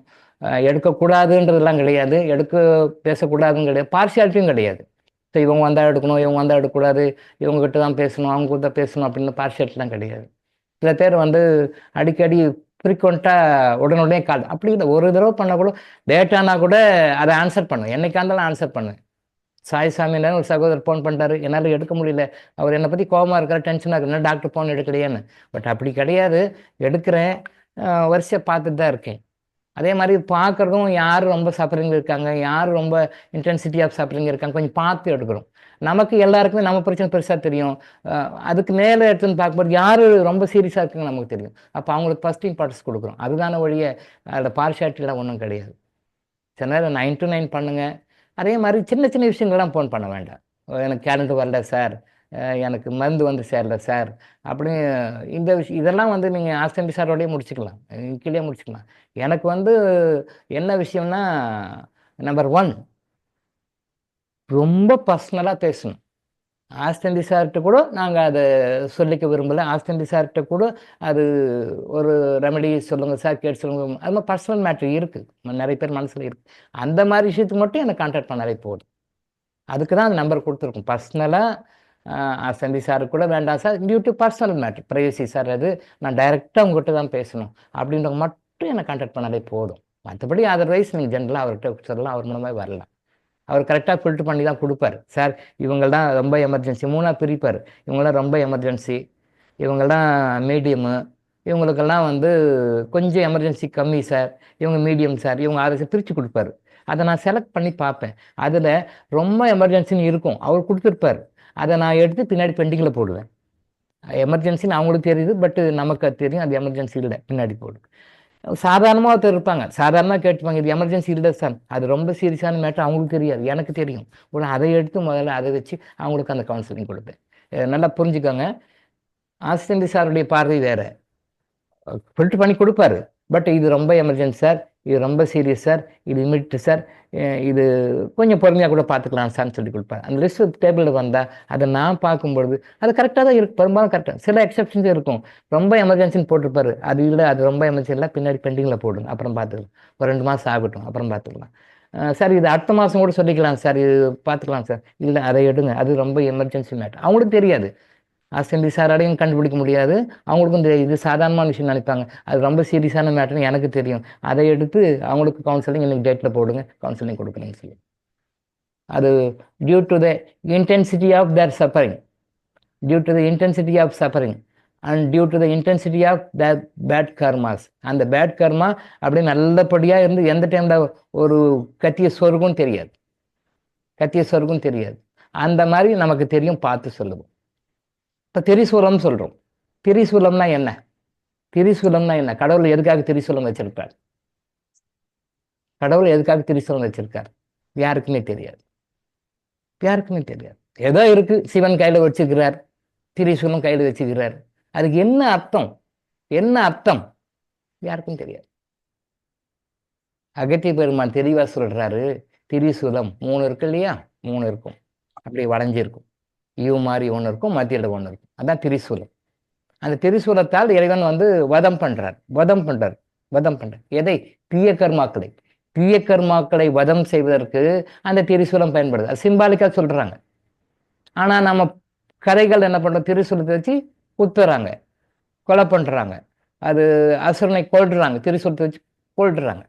எடுக்கக்கூடாதுன்றதெல்லாம் கிடையாது, பேசக்கூடாதுன்னு கிடையாது, பார்சியாலிட்டியும் கிடையாது. ஸோ இவங்க வந்தால் எடுக்கணும், இவங்க வந்தால் எடுக்கக்கூடாது, இவங்ககிட்ட தான் பேசணும், அவங்க கூட தான் பேசணும் அப்படின்னு பார்சியாலிட்டிலாம் கிடையாது. சில பேர் வந்து அடிக்கடி ஃப்ரீக்வெண்ட்டாக உடனுடனே கால் அப்படி இல்லை, ஒரு தடவை பண்ணால் கூட லேட்டானா கூட அதை ஆன்சர் பண்ணு, என்னைக்கா இருந்தாலும் ஆன்சர் பண்ணு. சாய்சாமின்னு ஒரு சகோதரர் ஃபோன் பண்ணிட்டாரு, என்னால் எடுக்க முடியல, அவர் என்னை பற்றி கோபமாக இருக்கார், டென்ஷனாக இருக்குன்னா டாக்டர் ஃபோன் எடுக்கலையேன்னு. பட் அப்படி கிடையாது, எடுக்கிறேன், வரிசையாக பார்த்துட்டு தான் இருக்கேன். அதே மாதிரி பார்க்குறதும் யார் ரொம்ப சஃபரிங் இருக்காங்க, யார் ரொம்ப இன்டென்சிட்டி ஆஃப் சஃபரிங் இருக்காங்க, கொஞ்சம் பார்த்து எடுக்கிறோம். நமக்கு எல்லாருக்குமே நம்ம பிரச்சனை பெருசாக தெரியும், அதுக்கு மேலே எடுத்துன்னு பார்க்கும்போது யார் ரொம்ப சீரியஸாக இருக்குங்க நமக்கு தெரியும். அப்போ அவங்களுக்கு ஃபஸ்ட் இம்பார்ட்டன்ஸ் கொடுக்குறோம். அதுதான வழியை, அதில் பார்ஷாலிட்டிலாம் ஒன்றும் கிடையாது. சில நேரம் 9 to 9 பண்ணுங்கள். அதே மாதிரி சின்ன சின்ன விஷயங்கள்லாம் ஃபோன் பண்ண வேண்டாம். எனக்கு கேலண்டர் வரல சார், எனக்கு மருந்து வந்து சேரல சார் அப்படின்னு இந்த இதெல்லாம் வந்து நீங்கள் ஆஸ்டம்பி சாரோடய முடிச்சுக்கலாம், கீழே முடிச்சுக்கலாம். எனக்கு வந்து என்ன விஷயம்னா, நம்பர் 1 ரொம்ப பர்சனலாக பேசணும். ஆஸ்டம்பி சார்கிட்ட கூட நாங்கள் அதை சொல்லிக்க விரும்பலை. ஆஸ்டம்பி சார்கிட்ட கூட அது ஒரு ரெமெடி சொல்லுங்கள் சார், கேட்டு சொல்லுங்கள், அது மாதிரி பர்சனல் மேட்ரு இருக்குது, நிறைய பேர் மனசில் இருக்குது. அந்த மாதிரி விஷயத்துக்கு மட்டும் எனக்கு கான்டாக்ட் பண்ணாலே போதும். அதுக்கு தான் அந்த நம்பர் கொடுத்துருக்கோம். பர்சனலாக ஆஸ்டம்பி சார் கூட வேண்டாம் sir, due to personal matter, privacy sir, அது நான் டைரெக்டாக உங்கள்கிட்ட தான் பேசணும் அப்படின்றவங்க மட்டும் என்னை கான்டாக்ட் பண்ணாலே போதும். மற்றபடி அதர்வைஸ் நீங்கள் ஜென்ரலாக அவர்கிட்ட சொல்லலாம், அவர் மூலமாக வரலாம். அவர் கரெக்டாக ஃபில்ட்ரு பண்ணி தான் கொடுப்பார். சார் இவங்கள்தான் ரொம்ப எமர்ஜென்சி, 3ஆக பிரிப்பார். இவங்களாம் ரொம்ப எமர்ஜென்சி, இவங்கள்தான் மீடியமு, இவங்களுக்கெல்லாம் வந்து கொஞ்சம் எமர்ஜென்சி கம்மி சார், இவங்க மீடியம் சார், இவங்க அதை பிரித்து கொடுப்பாரு. அதை நான் செலக்ட் பண்ணி பார்ப்பேன். அதில் ரொம்ப எமர்ஜென்சின்னு இருக்கும், அவர் கொடுத்துருப்பார். அதை நான் எடுத்து பின்னாடி பெண்டிங்கில் போடுவேன். எமர்ஜென்சின்னு அவங்களுக்கு தெரியுது, பட் நமக்கு அது தெரியும் அது எமர்ஜென்சி இல்லை, பின்னாடி போடு. சாதாரணமாக ஒருத்தர் இருப்பாங்க, சாதாரணமாக கேட்டுப்பாங்க, இது எமர்ஜென்சி இல்லை சார், அது ரொம்ப சீரியஸான மேட்டர், அவங்களுக்கு தெரியாது, எனக்கு தெரியும். உடனே அதை எடுத்து முதல்ல அதை வச்சு அவங்களுக்கு அந்த கவுன்சிலிங் கொடுப்பேன். நல்லா புரிஞ்சுக்கோங்க, ஆஸ்டம்பி சாருடைய பார்வை வேறு, ஃபில்ட்ரு பண்ணி கொடுப்பாரு. பட் இது ரொம்ப எமர்ஜென்சி சார், இது ரொம்ப சீரியஸ் சார், இது இமிடியட் சார், இது கொஞ்சம் பொறுமையாக கூட பார்த்துக்கலாம் சார்னு சொல்லி கொடுப்பாரு. அந்த லிஸ்ட் டேபிளில் வந்தால் அதை நான் பார்க்கும்பொழுது அது கரெக்டாக தான் இருக்குது, பெரும்பாலும் கரெக்டாக. சில எக்ஸப்ஷன்ஸ் இருக்கும், ரொம்ப எமர்ஜென்சின்னு போட்டிருப்பாரு, அது இல்லை, அது ரொம்ப எமர்ஜென்சி இல்லை, பின்னாடி பெண்டிங்கில் போடுங்க, அப்புறம் பார்த்துக்கலாம், ஒரு 2 மாதம் ஆகட்டும், அப்புறம் பார்த்துக்கலாம் சார், இது அடுத்த மாதம் கூட சொல்லிக்கலாம் சார், இது பார்த்துக்கலாம் சார், இல்லை அதை எடுங்க, அது ரொம்ப எமர்ஜென்சி மேட்டர். அவங்களுக்கு தெரியாது, ஆஸ்டம்பி சாராலையும் கண்டுபிடிக்க முடியாது, அவங்களுக்கும் இது சாதாரணமான விஷயம் நினைப்பாங்க, அது ரொம்ப சீரியஸான மேட்டர்னு எனக்கு தெரியும். அதை எடுத்து அவங்களுக்கு கவுன்சிலிங் இன்னைக்கு டேட்டில் போடுங்க, கவுன்சிலிங் கொடுக்குறேன்னு சொல்லி. அது due to the intensity of their suffering, due to the intensity of suffering and due to the intensity of their bad karmas. அந்த பேட் கர்மா அப்படியே நல்லபடியாக இருந்து எந்த டைமில் ஒரு கத்திய சொருகும் தெரியாது, அந்த மாதிரி நமக்கு தெரியும், பார்த்து சொல்லுவோம். இப்போ திரிசூலம் சொல்கிறோம். திரிசூலம்னா என்ன? கடவுள் எதுக்காக திரிசூலம் வச்சிருப்பார்? யாருக்குமே தெரியாது. ஏதோ இருக்கு, சிவன் கையில் வச்சுக்கிறார், திரிசூலம் கையில் வச்சுக்கிறார், அதுக்கு என்ன அர்த்தம் யாருக்கும் தெரியாது. அகத்திய பெருமான் தெளிவாக சொல்றாரு, திரிசூலம் 3 இருக்கு இல்லையா, 3 இருக்கும், அப்படியே வளைஞ்சிருக்கும், யூ மாதிரி ஒன்று இருக்கும், மத்தியில் ஒன்று இருக்கும், அதான் திரிசூலம். அந்த திரிசூலத்தால் இறைவன் வந்து வதம் பண்றார். எதை? தீய கர்மாக்களை வதம் செய்வதற்கு அந்த திரிசூலம் பயன்படுது. அது சிம்பாலிக்கா சொல்றாங்க. ஆனா நம்ம கதைகள் என்ன பண்றோம், திரிசூலத்தை வச்சு குத்துறாங்க, கொலை பண்றாங்க, அது அசுரனை கொல்றாங்க, திரிசூலத்தை வச்சு கொல்றாங்க.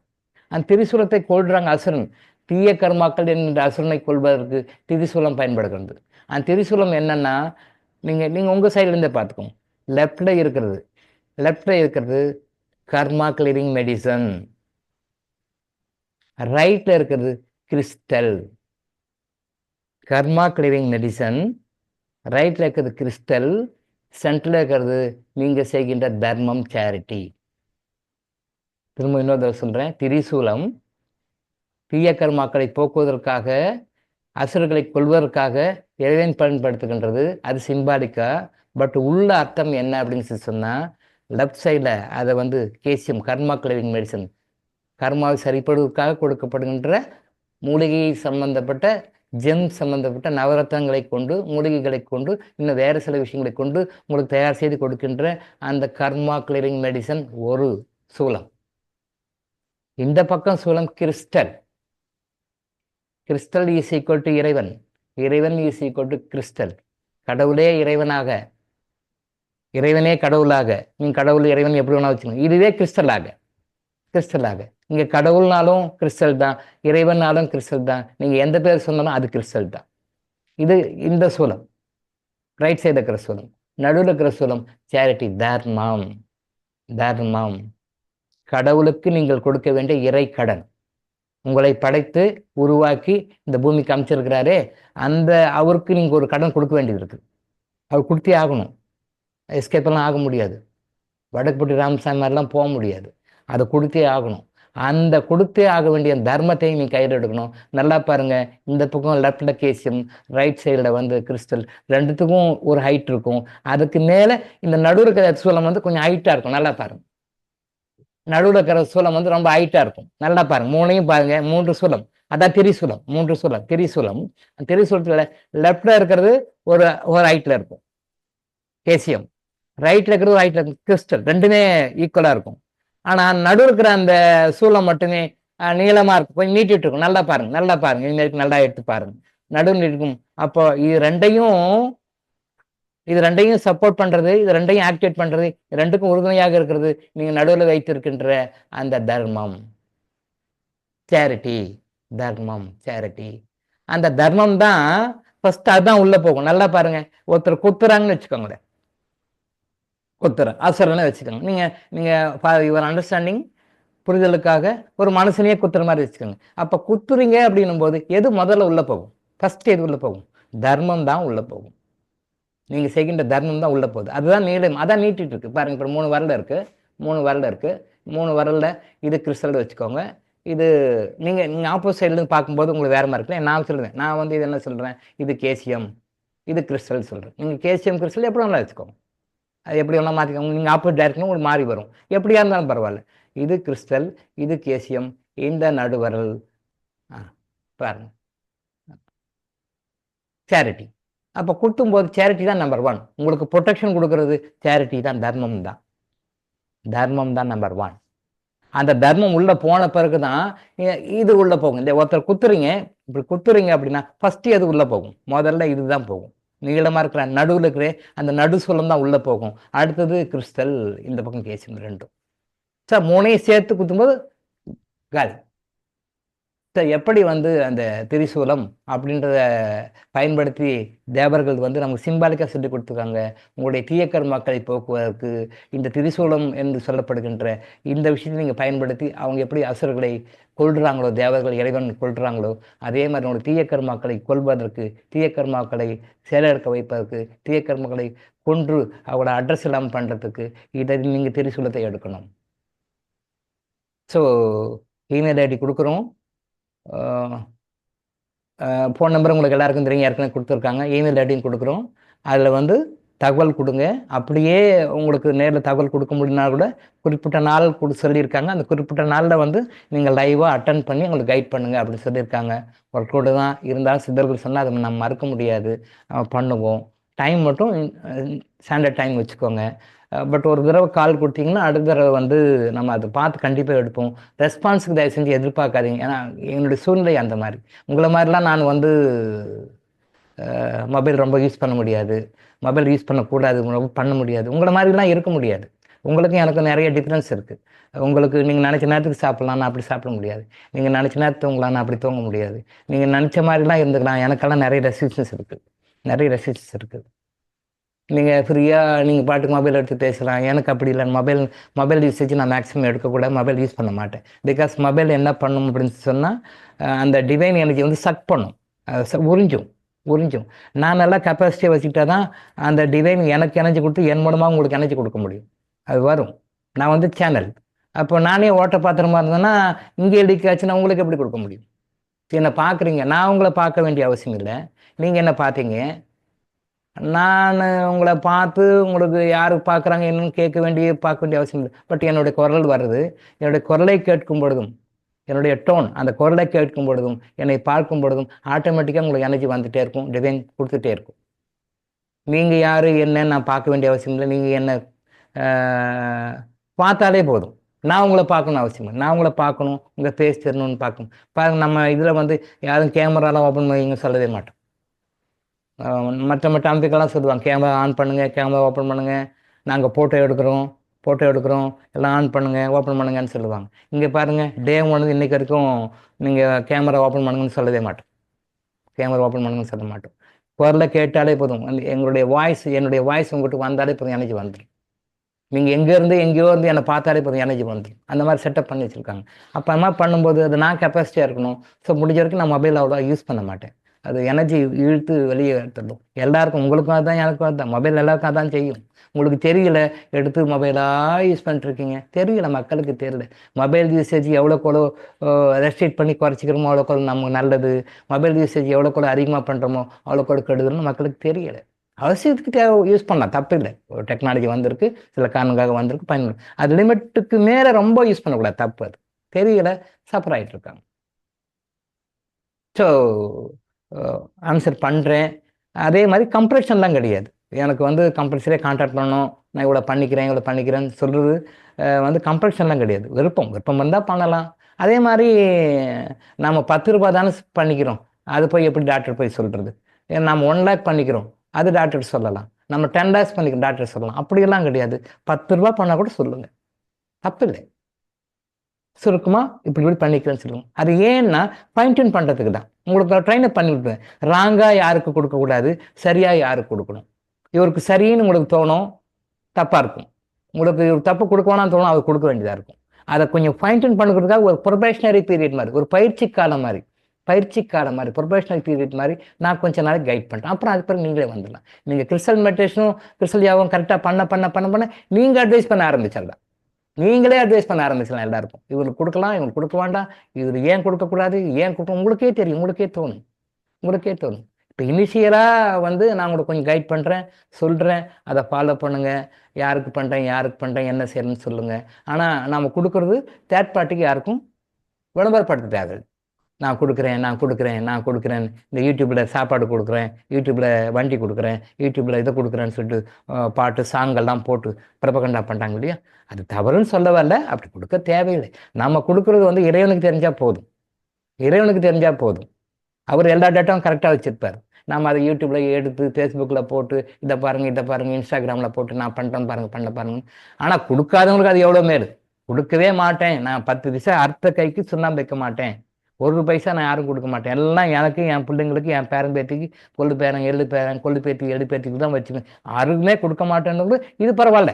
அந்த திரிசூலத்தை கொல்றாங்க அசுரன். தீய கர்மாக்கள் என்ற அசுரனை கொள்வதற்கு திரிசூலம் பயன்படுகிறது. அந்த திரிசூலம் என்னன்னா, நீங்கள் உங்கள் சைட்லேருந்தே பார்த்துக்கோங்க, லெஃப்டில் இருக்கிறது கர்மா கிளியரிங் மெடிசன், ரைட்டில் இருக்கிறது கிறிஸ்டல். கர்மா கிளியரிங் மெடிசன், ரைட்டில் இருக்கிறது கிறிஸ்டல், சென்டரில் இருக்கிறது நீங்கள் செய்கின்ற தர்மம், சேரிட்டி. திரும்ப இன்னொரு தடவை சொல்கிறேன், திரிசூலம் தீய கர்மாக்களை போக்குவதற்காக, அசுரர்களை கொள்வதற்காக இறைவன் பயன்படுத்துகின்றது, அது சிம்பாலிக்கா. பட் உள்ள அர்த்தம் என்ன அப்படின்னு சொன்னால், லெஃப்ட் சைடில் அதை வந்து கேசியம், கர்மா கிளியரிங் மெடிசன், கர்மாவை சரிப்படுவதற்காக கொடுக்கப்படுகின்ற மூலிகை சம்பந்தப்பட்ட ஜெம் சம்பந்தப்பட்ட நவரத்னங்களை கொண்டு, மூலிகைகளை கொண்டு, இன்னும் வேறு சில விஷயங்களை கொண்டு உங்களுக்கு தயார் செய்து கொடுக்கின்ற அந்த கர்மா கிளியரிங் மெடிசன் ஒரு சூலம். இந்த பக்கம் சூலம் crystal. Crystal is equal to இறைவன். இறைவன் இஸ் ஈக்குவல் டு கிறிஸ்டல். கடவுளே இறைவனாக, இறைவனே கடவுளாக, நீங்கள் கடவுள் இறைவன் எப்படி வேணா வச்சுக்கணும். இதுவே கிறிஸ்டலாக. கிறிஸ்டலாக இங்கே கடவுள்னாலும் கிறிஸ்டல் தான், இறைவனாலும் கிறிஸ்டல் தான். நீங்கள் எந்த பேர் சொன்னாலும் அது கிறிஸ்டல் தான். இது இந்த சூலம் ரைட் சைடு இருக்கிற சூலம். நடுவில் இருக்கிற சூலம் சேரிட்டி, தர்மம். தர்மம் கடவுளுக்கு நீங்கள் கொடுக்க வேண்டிய இறை கடன். உங்களை படைத்து உருவாக்கி இந்த பூமிக்கு அமைச்சிருக்கிறாரே, அந்த அவருக்கு நீங்கள் ஒரு கடன் கொடுக்க வேண்டியது இருக்கு. அவர் கொடுத்தே ஆகணும். எஸ்கேப்பெல்லாம் ஆக முடியாது. வடக்குப்பட்டி ராமசாமி மாதிரிலாம் போக முடியாது. அதை கொடுத்தே ஆகணும். அந்த கொடுத்தே ஆக வேண்டிய தர்மத்தையும் நீ கையில் எடுக்கணும். நல்லா பாருங்க, இந்த பக்கம் லெஃப்ட்ல கேசியம், ரைட் சைடில் வந்து கிறிஸ்டல். ரெண்டுத்துக்கும் ஒரு ஹைட் இருக்கும். அதுக்கு மேலே இந்த நடுவில் இருக்கிற சூலம் வந்து கொஞ்சம் ஹைட்டாக இருக்கும். நல்லா பாருங்க, நடுவில் இருக்கிற சூலம் வந்து ரொம்ப ஹைட்டாக இருக்கும். நல்லா பாருங்க, மூணையும் பாருங்க. 3 சூலம், அதான் திரிசூலம். 3 சூலம் திரிசூலம். திரிசூலத்தில் லெஃப்ட்ல இருக்கிறது ஒரு ஹைட்டில் இருக்கும் கேசியம், ரைட்ல இருக்கிறது ரைட்ல இருக்கும் கிறிஸ்டல். ரெண்டுமே ஈக்குவலாக இருக்கும். ஆனால் நடுவில் இருக்கிற அந்த சூலம் மட்டுமே நீளமாக இருக்கும், கொஞ்சம் நீட்டிட்டு இருக்கும். நல்லா பாருங்க, நல்லா பாருங்க, இந்த நல்லா எடுத்து பாருங்க, நடுவில் இருக்கும். அப்போ இது ரெண்டையும் சப்போர்ட் பண்றது, இது ரெண்டையும் ஆக்டிவேட் பண்றது, ரெண்டுக்கும் உறுதுணையாக இருக்கிறது நீங்க நடுவில் வைத்திருக்கின்ற அந்த தர்மம், சேரிட்டி. தர்மம், சேரிட்டி. அந்த தர்மம் தான் ஃபர்ஸ்ட், அதுதான் உள்ள போகும். நல்லா பாருங்க, ஒருத்தர் குத்துறாங்கன்னு வச்சுக்கோங்களேன், குத்துற அசுரன்னு வச்சுக்கோங்க. நீங்க யுவர் அண்டர்ஸ்டாண்டிங், புரிதலுக்காக ஒரு மனுஷனையே குத்துற மாதிரி வச்சுக்கோங்க. அப்ப குத்துறீங்க அப்படின்னும் போது எது முதல்ல உள்ள போகும்? ஃபர்ஸ்ட் எது உள்ள போகும்? தர்மம் தான் உள்ள போகும். நீங்க செய்கின்ற தர்மம் தான் உள்ள போகுது. அதுதான் நீளம், அதான் நீட்டிட்டு இருக்கு பாருங்க. இப்போ 3 விரல் இருக்கு, 3 விரல் இருக்கு. 3 விரல்ல இது கிறிஸ்டல் வச்சுக்கோங்க. இது நீங்க ஆப்போசிட் சைட்ல இருந்து பார்க்கும்போது உங்களுக்கு வேற மாதிரி இருக்குல்ல. நான் சொல்லுவேன், நான் வந்து இது என்ன சொல்றேன், இது கேசியம், இது கிறிஸ்டல் சொல்றேன். நீங்க கேசியம் கிறிஸ்டல் எப்படி வேணாலும் வச்சுக்கோங்க, அது எப்படி வேணாலும் மாற்றிக்கோங்க. நீங்கள் ஆப்போசிட் டைரக்ஷன் உங்களுக்கு மாறி வரும், எப்படியா இருந்தாலும் பரவாயில்ல. இது கிறிஸ்டல், இது கேசியம், இந்த நடுவரல் பாருங்க சேரிட்டி. அப்போ குத்தும்போது சேரிட்டி தான் நம்பர் 1. உங்களுக்கு ப்ரொடெக்ஷன் கொடுக்கறது சேரிட்டி தான், தர்மம் தான். தர்மம் தான் நம்பர் 1. அந்த தர்மம் உள்ள போன பிறகு தான் இது உள்ள போகும். இந்த ஒருத்தர் குத்துறீங்க, இப்படி குத்துறீங்க அப்படின்னா ஃபர்ஸ்ட் எது உள்ள போகும்? முதல்ல இதுதான் போகும். நீளமா இருக்கிற நடுவில் இருக்கிற அந்த நடு சூலம் தான் உள்ள போகும். அடுத்தது கிறிஸ்டல், இந்த பக்கம் கேசியம், ரெண்டும். சார் 3ஐயும் சேர்த்து குத்தும்போது காலி. சார் எப்படி வந்து அந்த திரிசூலம் அப்படின்றத பயன்படுத்தி தேவர்கள் வந்து நமக்கு சிம்பாலிக்காக சொல்லி கொடுத்துருக்காங்க. உங்களுடைய தீயக்கர் மக்களை போக்குவதற்கு இந்த திரிசூலம் என்று சொல்லப்படுகின்ற இந்த விஷயத்தை நீங்கள் பயன்படுத்தி அவங்க எப்படி அசுரர்களை கொள்றாங்களோ, தேவர்கள் இறைவன் கொள்றாங்களோ, அதே மாதிரி உங்களுடைய தீயக்கர் மக்களை கொள்வதற்கு, தீயக்கர் மக்களை செயலிழக்க வைப்பதற்கு, தீயக்கர் மக்களை கொன்று அவங்களோட அட்ரஸ் இல்லாமல் பண்ணுறதுக்கு இதை நீங்கள் திரிசூலத்தை எடுக்கணும். ஸோ இமெயில் ஐடி கொடுக்குறோம். ஃபோன் நம்பர் உங்களுக்கு எல்லாருக்கும் தெரியும், ஏற்கனவே கொடுத்துருக்காங்க. இமெயில் ஐடியும் கொடுக்குறோம். அதில் வந்து தகவல் கொடுங்க. அப்படியே உங்களுக்கு நேரில் தகவல் கொடுக்க முடியும்னா கூட குறிப்பிட்ட நாள் சொல்லியிருக்காங்க. அந்த குறிப்பிட்ட நாளில் வந்து நீங்கள் லைவாக அட்டன் பண்ணி உங்களுக்கு கைட் பண்ணுங்கள் அப்படின்னு சொல்லியிருக்காங்க. ஒர்க் அவுட் தான் இருந்தாலும் சித்தர்கள் சொன்னால் அதை நம்ம மறக்க முடியாது, பண்ணுவோம். டைம் மட்டும் ஸ்டாண்டர்ட் டைம் வச்சுக்கோங்க. பட் ஒரு தடவை கால் கொடுத்தீங்கன்னா அடுத்த தடவை வந்து நம்ம அதை பார்த்து கண்டிப்பாக எடுப்போம். ரெஸ்பான்ஸுக்கு தயவு செஞ்சு எதிர்பார்க்காதீங்க. ஏன்னா என்னுடைய சூழ்நிலை அந்த மாதிரி. உங்களை மாதிரிலாம் நான் வந்து மொபைல் ரொம்ப யூஸ் பண்ண முடியாது, மொபைல் யூஸ் பண்ணக்கூடாது, பண்ண முடியாது. உங்களை மாதிரிலாம் இருக்க முடியாது. உங்களுக்கும் எனக்கும் நிறைய டிஃப்ரென்ஸ் இருக்குது. உங்களுக்கு நீங்கள் நினச்ச நேரத்துக்கு சாப்பிட்லாம், நான் அப்படி சாப்பிட முடியாது. நீங்கள் நினச்ச நேரத்துக்கு தூங்கலாம், நான் அப்படி தூங்க முடியாது. நீங்கள் நினச்ச மாதிரிலாம் இருந்துக்கலாம். எனக்கெல்லாம் நிறைய ரெஸ்ட்ரிக்ஷன்ஸ் இருக்குது, நிறைய ரெஸ்ட்ரிக்ஷன்ஸ் இருக்குது. நீங்கள் ஃப்ரீயாக நீங்கள் பாட்டுக்கு மொபைல் எடுத்து பேசலாம். எனக்கு அப்படி இல்லை. மொபைல் யூசேஜ் நான் மேக்ஸிமம் எடுக்கக்கூடாது, மொபைல் யூஸ் பண்ண மாட்டேன். பிகாஸ் மொபைல் என்ன பண்ணும் அப்படின்னு சொன்னால் அந்த டிவைன் எனர்ஜி வந்து சக் பண்ணும், உறிஞ்சும். நான் நல்லா கெப்பாசிட்டியை வச்சுக்கிட்டா தான் அந்த டிவைன் எனக்கு எனர்ஜி கொடுத்து என் மூலமாக உங்களுக்கு எனர்ஜி கொடுக்க முடியும். அது வரும். நான் வந்து சேனல். அப்போ நானே ஓட்ட பாத்திரமா இருந்தேன்னா இங்கே எடுக்காச்சுன்னா உங்களுக்கு எப்படி கொடுக்க முடியும்? என்னை பார்க்குறீங்க, நான் உங்களை பார்க்க வேண்டிய அவசியம் இல்லை. நீங்கள் என்ன பார்த்தீங்க, நான் உங்களை பார்த்து உங்களுக்கு யாருக்கு பார்க்குறாங்க என்னன்னு பார்க்க வேண்டிய அவசியம் இல்லை. பட் என்னுடைய குரல் வருது. என்னுடைய குரலை கேட்கும் பொழுதும் என்னுடைய டோன், அந்த குரலை கேட்கும் பொழுதும் என்னை பார்க்கும் பொழுதும் ஆட்டோமேட்டிக்காக உங்களுக்கு எனர்ஜி வந்துகிட்டே இருக்கும், டிவைன் கொடுத்துட்டே இருக்கும். நீங்கள் யார் என்னன்னு நான் பார்க்க வேண்டிய அவசியம் இல்லை. நீங்கள் என்ன பார்த்தாலே போதும். நான் உங்களை பார்க்கணும் அவசியம் இல்லை. நான் உங்களை பார்க்கணும், உங்கள் ஃபேஸ் தெரியணும்னு பார்க்கணும். பாருங்க, நம்ம இதில் வந்து யாரும் கேமராலாம் ஓப்பன் பண்ணிங்க சொல்லவே மாட்டோம். மற்ற அமைப்புக்கெல்லாம் சொல்லுவாங்க, கேமரா ஆன் பண்ணுங்கள், கேமரா ஓப்பன் பண்ணுங்கள், நாங்கள் ஃபோட்டோ எடுக்கிறோம், எல்லாம் ஆன் பண்ணுங்கள், ஓப்பன் பண்ணுங்கன்னு சொல்லுவாங்க. இங்கே பாருங்கள், டே ஒன்று இன்றைக்கி வரைக்கும் நீங்கள் கேமரா ஓப்பன் பண்ணுங்கன்னு சொல்லவே மாட்டோம். கேமரா ஓப்பன் பண்ணுங்கன்னு சொல்ல மாட்டோம். குரலை கேட்டாலே போதும், என்னுடைய வாய்ஸ் உங்கள்கிட்ட வந்தாலே போதும், எனர்ஜி வந்துடும். நீங்கள் எங்கேருந்து எங்கேயோ இருந்து என்னை பார்த்தாலே போதும், எனர்ஜி வந்துடும். அந்த மாதிரி செட்டப் பண்ணி வச்சுருக்காங்க. அப்போ அந்த மாதிரி பண்ணும்போது அது நான் கெப்பாசிட்டியாக இருக்கணும். ஸோ முடிஞ்ச வரைக்கும் நான் மொபைல் அவ்வளோ யூஸ் பண்ண மாட்டேன். அது எனர்ஜி இழுத்து வெளியே எடுத்துடும். எல்லாருக்கும், உங்களுக்கும் அதுதான், எனக்கும் அதுதான். மொபைல் எல்லாருக்கும் அதான் செய்யும். உங்களுக்கு தெரியல, எடுத்து மொபைலாக யூஸ் பண்ணிட்டுருக்கீங்க. தெரியல, மக்களுக்கு தெரியல. மொபைல் யூசேஜ் எவ்வளோக்கு ரெஸ்ட்ரிக்ட் பண்ணி குறைச்சிக்கிறோமோ அவ்வளோக்கு நமக்கு நல்லது. மொபைல் யூசேஜ் எவ்வளோக்கு அதிகமாக பண்ணுறோமோ அவ்வளோக்கு கெடுதல்னு மக்களுக்கு தெரியலை. அவசியத்துக்கு யூஸ் பண்ணலாம், தப்பு இல்லை. ஒரு டெக்னாலஜி வந்திருக்கு, சில காரணங்களுக்காக வந்திருக்கு, பயன்படும். அது லிமிட்டுக்கு மேலே ரொம்ப யூஸ் பண்ணக்கூடாது, தப்பு. அது தெரியல, சஃபர் ஆகிட்டு இருக்காங்க. ஸோ ஆன்சர் பண்ணுறேன். அதே மாதிரி கம்ப்ரெஷன்லாம் கிடையாது. எனக்கு வந்து கம்பல்சரியாக கான்டாக்ட் பண்ணணும், நான் இவ்வளோ பண்ணிக்கிறேன்னு சொல்கிறது வந்து கம்ப்ரெஷன்லாம் கிடையாது. விருப்பம் இருந்தால் பண்ணலாம். அதே மாதிரி நம்ம 10 ரூபா தானே பண்ணிக்கிறோம், அது போய் எப்படி டாக்டர் போய் சொல்கிறது? நம்ம 1 லேக் பண்ணிக்கிறோம், அது டாக்டர் சொல்லலாம். நம்ம 10 லேக்ஸ் பண்ணிக்கிறோம், டாக்டர் சொல்லலாம். அப்படியெல்லாம் கிடையாது. 10 ரூபா பண்ணால் கூட சொல்லுங்கள், தப்பு இல்லை. சுருக்கமாக இப்படி பண்ணிக்கிறேன்னு சொல்லுவோம். அது ஏன்னா ஃபைன் டியூன் பண்ணுறதுக்கு தான். உங்களுக்கு ட்ரைனப் பண்ணி விட்டுருவேன். ராங்காக யாருக்கு கொடுக்கக்கூடாது, சரியாக யாருக்கு கொடுக்கணும். இவருக்கு சரின்னு உங்களுக்கு தோணும், தப்பாக இருக்கும். உங்களுக்கு இவர் தப்பு கொடுக்கணும்னு தோணும், அவர் கொடுக்க வேண்டியதாக இருக்கும். அதை கொஞ்சம் ஃபைன் டியூன் பண்ணுறதுக்காக ஒரு ப்ரொபேஷனரி பீரியட் மாதிரி, ஒரு பயிற்சி காலம் மாதிரி, ப்ரொபேஷனரி பீரியட் மாதிரி நான் கொஞ்சம் நாளைக்கு கைட் பண்ணுறேன். அப்புறம் அது பிறகு நீங்களே வந்துடலாம். நீங்கள் கிறிஸ்டல் மெடிடேஷனும் கிறிஸ்டல் யாவும் கரெக்டாக பண்ண நீங்கள் அட்வைஸ் பண்ண ஆரம்பிச்சிடலாம். நீங்களே அட்வைஸ் பண்ண ஆரம்பிச்சிடலாம் எல்லாருக்கும். இவருக்கு கொடுக்கலாம், இவங்களுக்கு கொடுக்க வேண்டாம், இவர் ஏன் கொடுக்கக்கூடாது, ஏன் கொடுக்க, உங்களுக்கே தெரியும், உங்களுக்கே தோணும். இப்போ இனிஷியலாக வந்து நான் உங்களுக்கு கொஞ்சம் கைட் பண்ணுறேன், சொல்கிறேன், அதை ஃபாலோ பண்ணுங்கள். யாருக்கு பண்ணுறேன், என்ன செய்யணும்னு சொல்லுங்கள். ஆனால் நாம் கொடுக்குறது தேர்ட் பார்ட்டிக்கு யாருக்கும் விளம்பரப்படுத்த தேவை. நான் கொடுக்குறேன், இந்த யூடியூப்பில் சாப்பாடு கொடுக்குறேன், யூடியூப்பில் வண்டி கொடுக்குறேன், யூடியூப்பில் இதை கொடுக்குறேன்னு சொல்லிட்டு பாட்டு சாங்கெல்லாம் போட்டு பிரபகண்டா பண்ணுறாங்க இல்லையா? அது தவறுன்னு சொல்ல வரல, அப்படி கொடுக்க தேவையில்லை. நம்ம கொடுக்குறது வந்து இறைவனுக்கு தெரிஞ்சால் போதும். அவர் எல்லா டேட்டாவும் கரெக்டாக வச்சுருப்பார். நம்ம அதை யூடியூப்பில் எடுத்து ஃபேஸ்புக்கில் போட்டு இதை பாருங்கள், இன்ஸ்டாகிராமில் போட்டு நான் பண்ணுறேன் பாருங்க. ஆனால் கொடுக்காதவங்களுக்கு அது எவ்வளோ மேல். கொடுக்கவே மாட்டேன், நான் 10 பைசா அர்த்த கைக்கு சுண்ணாம்பு வைக்க மாட்டேன், 1 பைசா நான் யாரும் கொடுக்க மாட்டேன். எல்லாம் எனக்கு, என் பிள்ளைங்களுக்கு, என் பேரன் பேத்திக்கு, கொள்ளு பேரன் கொள்ளு பேத்தி எள்ளு பேத்திக்கு தான் வச்சுக்கேன். யாருக்குமே கொடுக்க மாட்டேன்னு இது பரவாயில்ல.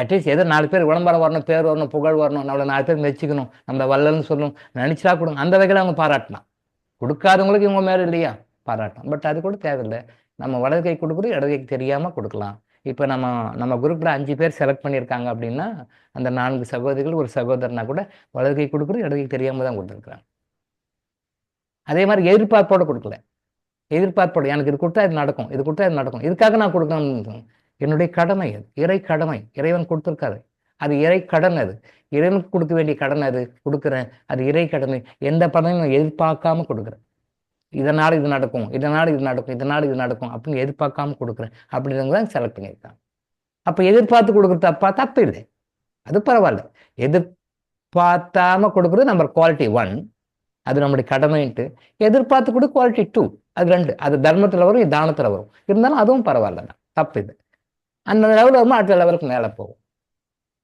அட்லீஸ்ட் எதோ 4 பேர் விளம்பரம் வரணும், பேர் வரணும், புகழ் வரணும், நம்மளை 4 பேர் மெச்சிக்கணும், நம்மளை வல்லன்னு சொல்லணும், நினச்சா கொடுங்க. அந்த வகையில் அவங்க பாராட்டலாம். கொடுக்காதவங்களுக்கு இவங்க மேலே இல்லையா பாராட்டலாம். பட் அது கூட தேவையில்லை. நம்ம வலது கை கொடுக்குறது இடது கைக்கு தெரியாமல் கொடுக்கலாம். இப்போ நம்ம குரூப்பில் 5 பேர் செலக்ட் பண்ணியிருக்காங்க அப்படின்னா, அந்த 4 சகோதரிகள் ஒரு சகோதரனா கூட வலது கை கொடுக்குறது இடது கை தெரியாமல் தான் கொடுத்துருக்குறாங்க. அதே மாதிரி எதிர்பார்ப்போடு கொடுக்கல. எனக்கு இது கொடுத்தா இது நடக்கும், இதுக்காக நான் கொடுக்கணும். என்னுடைய கடமை அது, இறை கடமை. இறைவன் கொடுத்துருக்காரு, அது இறை கடன். அது இறைவனுக்கு கொடுக்க வேண்டிய கடன். அது கொடுக்குறேன், அது இறை கடமை. எந்த பணமும் எதிர்பார்க்காம கொடுக்குறேன். இதனால் இது நடக்கும் அப்படின்னு எதிர்பார்க்காம கொடுக்குறேன் அப்படிங்கிறத தான் செலக்ட் பண்ணியிருக்காங்க. அப்போ எதிர்பார்த்து கொடுக்குறது தப்பு இல்லை, அது பரவாயில்ல. எதிர்பார்த்தாம கொடுக்குறது நம்பர் குவாலிட்டி 1, அது நம்முடைய கடமைன்ட்டு. எதிர்பார்த்து கூட குவாலிட்டி 2, அது 2. அது தர்மத்தில் வரும், தானத்தில் வரும். இருந்தாலும் அதுவும் பரவாயில்ல, தப்பு இது. அந்த லெவலில் வரும்போது அடுத்த லெவலுக்கு மேலே போகும்.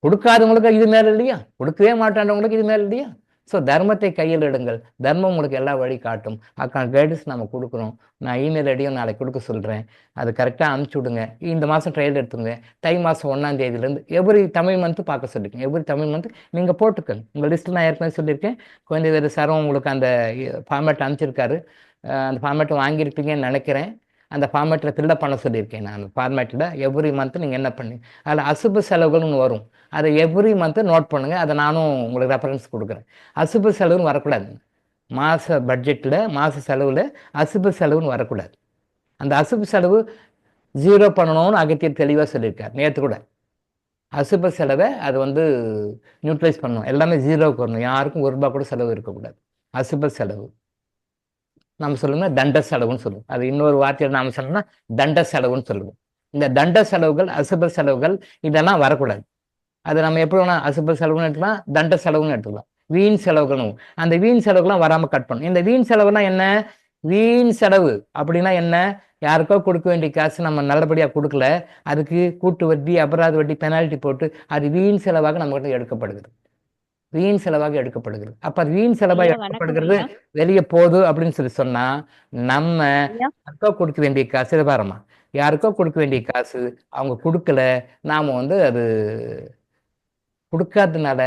கொடுக்காதவங்களுக்கு இது மேலே இல்லையா, கொடுக்கவே மாட்டாண்டவங்களுக்கு இது மேலே இல்லையா? ஸோ தர்மத்தை கையில் எடுங்கள், தர்மம் உங்களுக்கு எல்லா வழி காட்டும். அதுக்கான கைடன்ஸ் நம்ம கொடுக்குறோம். நான் இமெயில் ஐடியும் நாளைக்கு கொடுக்க சொல்கிறேன், அது கரெக்டாக அனுப்பிச்சி விடுங்க. இந்த மாதம் ட்ரையல் எடுத்துங்க. தை மாதம் 1ஆம் தேதியிலேருந்து எவ்ரி தமிழ் மந்த்து பார்க்க சொல்லியிருக்கேன். எவ்ரி தமிழ் மந்த் நீங்கள் போட்டுக்கங்க. உங்கள் லிஸ்ட்டில் நான் ஏற்கனவே சொல்லியிருக்கேன். குழந்தை வேறு சாரும் உங்களுக்கு அந்த ஃபார்மேட் அனுப்பிச்சிருக்காரு. அந்த ஃபார்மேட்டை வாங்கியிருப்பீங்கன்னு நினைக்கிறேன். அந்த ஃபார்மேட்டில் ஃபில்லப் பண்ண சொல்லியிருக்கேன். நான் ஃபார்மேட்டில் எவ்ரி மந்த்து நீங்கள் என்ன பண்ணி, அதில் அசுப செலவுகள்னு வரும், அதை எவ்ரி மந்த்து நோட் பண்ணுங்கள். அதை நானும் உங்களுக்கு ரெஃபரன்ஸ் கொடுக்குறேன். அசுப செலவுன்னு வரக்கூடாது. மாத பட்ஜெட்டில், மாத செலவில் அசுப செலவுன்னு வரக்கூடாது. அந்த அசுப செலவு 0 பண்ணணும்னு அகத்தியர் தெளிவாக சொல்லியிருக்கார் நேற்று கூட. அசுப செலவை அது வந்து நியூட்ரலைஸ் பண்ணணும், எல்லாமே ஜீரோவுக்கு வரணும், யாருக்கும் ஒரு ரூபாய் கூட செலவு இருக்கக்கூடாது. அசுப செலவு நம்ம சொல்லுங்க தண்ட செலவுன்னு சொல்லுவோம். அது இன்னொரு வார்த்தையில் நாம சொல்லணும்னா தண்ட செலவுன்னு சொல்லுவோம். இந்த தண்ட செலவுகள், அசுப செலவுகள் இதெல்லாம் வரக்கூடாது. அது நம்ம எப்படி வேணா அசுப செலவுன்னு எடுத்துக்கலாம், தண்ட செலவுன்னு எடுத்துக்கலாம். வீண் செலவுகளும் அந்த வீண் செலவுகள்லாம் வராம கட் பண்ணணும். இந்த வீண் செலவுனா என்ன? வீண் செலவு அப்படின்னா என்ன? யாருக்கோ கொடுக்க வேண்டிய காசு நம்ம நல்லபடியா கொடுக்கல, அதுக்கு கூட்டு வட்டி, அபராத வட்டி, பெனால்ட்டி போட்டு அது வீண் செலவாக நம்ம கிட்ட எடுக்கப்படுகிறது. வீண் செலவாக எடுக்கப்படுகிறது. அப்ப அது வீண் செலவாக ஐயா வணக்கம் எடுக்கப்படுகிறது ஐயா. வெளியே போகுது அப்படின்னு சொன்னா நம்ம ஐயா யாருக்கோ கொடுக்க வேண்டிய காசு, இதை பாரும்மா, யாருக்கோ கொடுக்க வேண்டிய காசு அவங்க கொடுக்கல, நாம வந்து அது கொடுக்காததுனால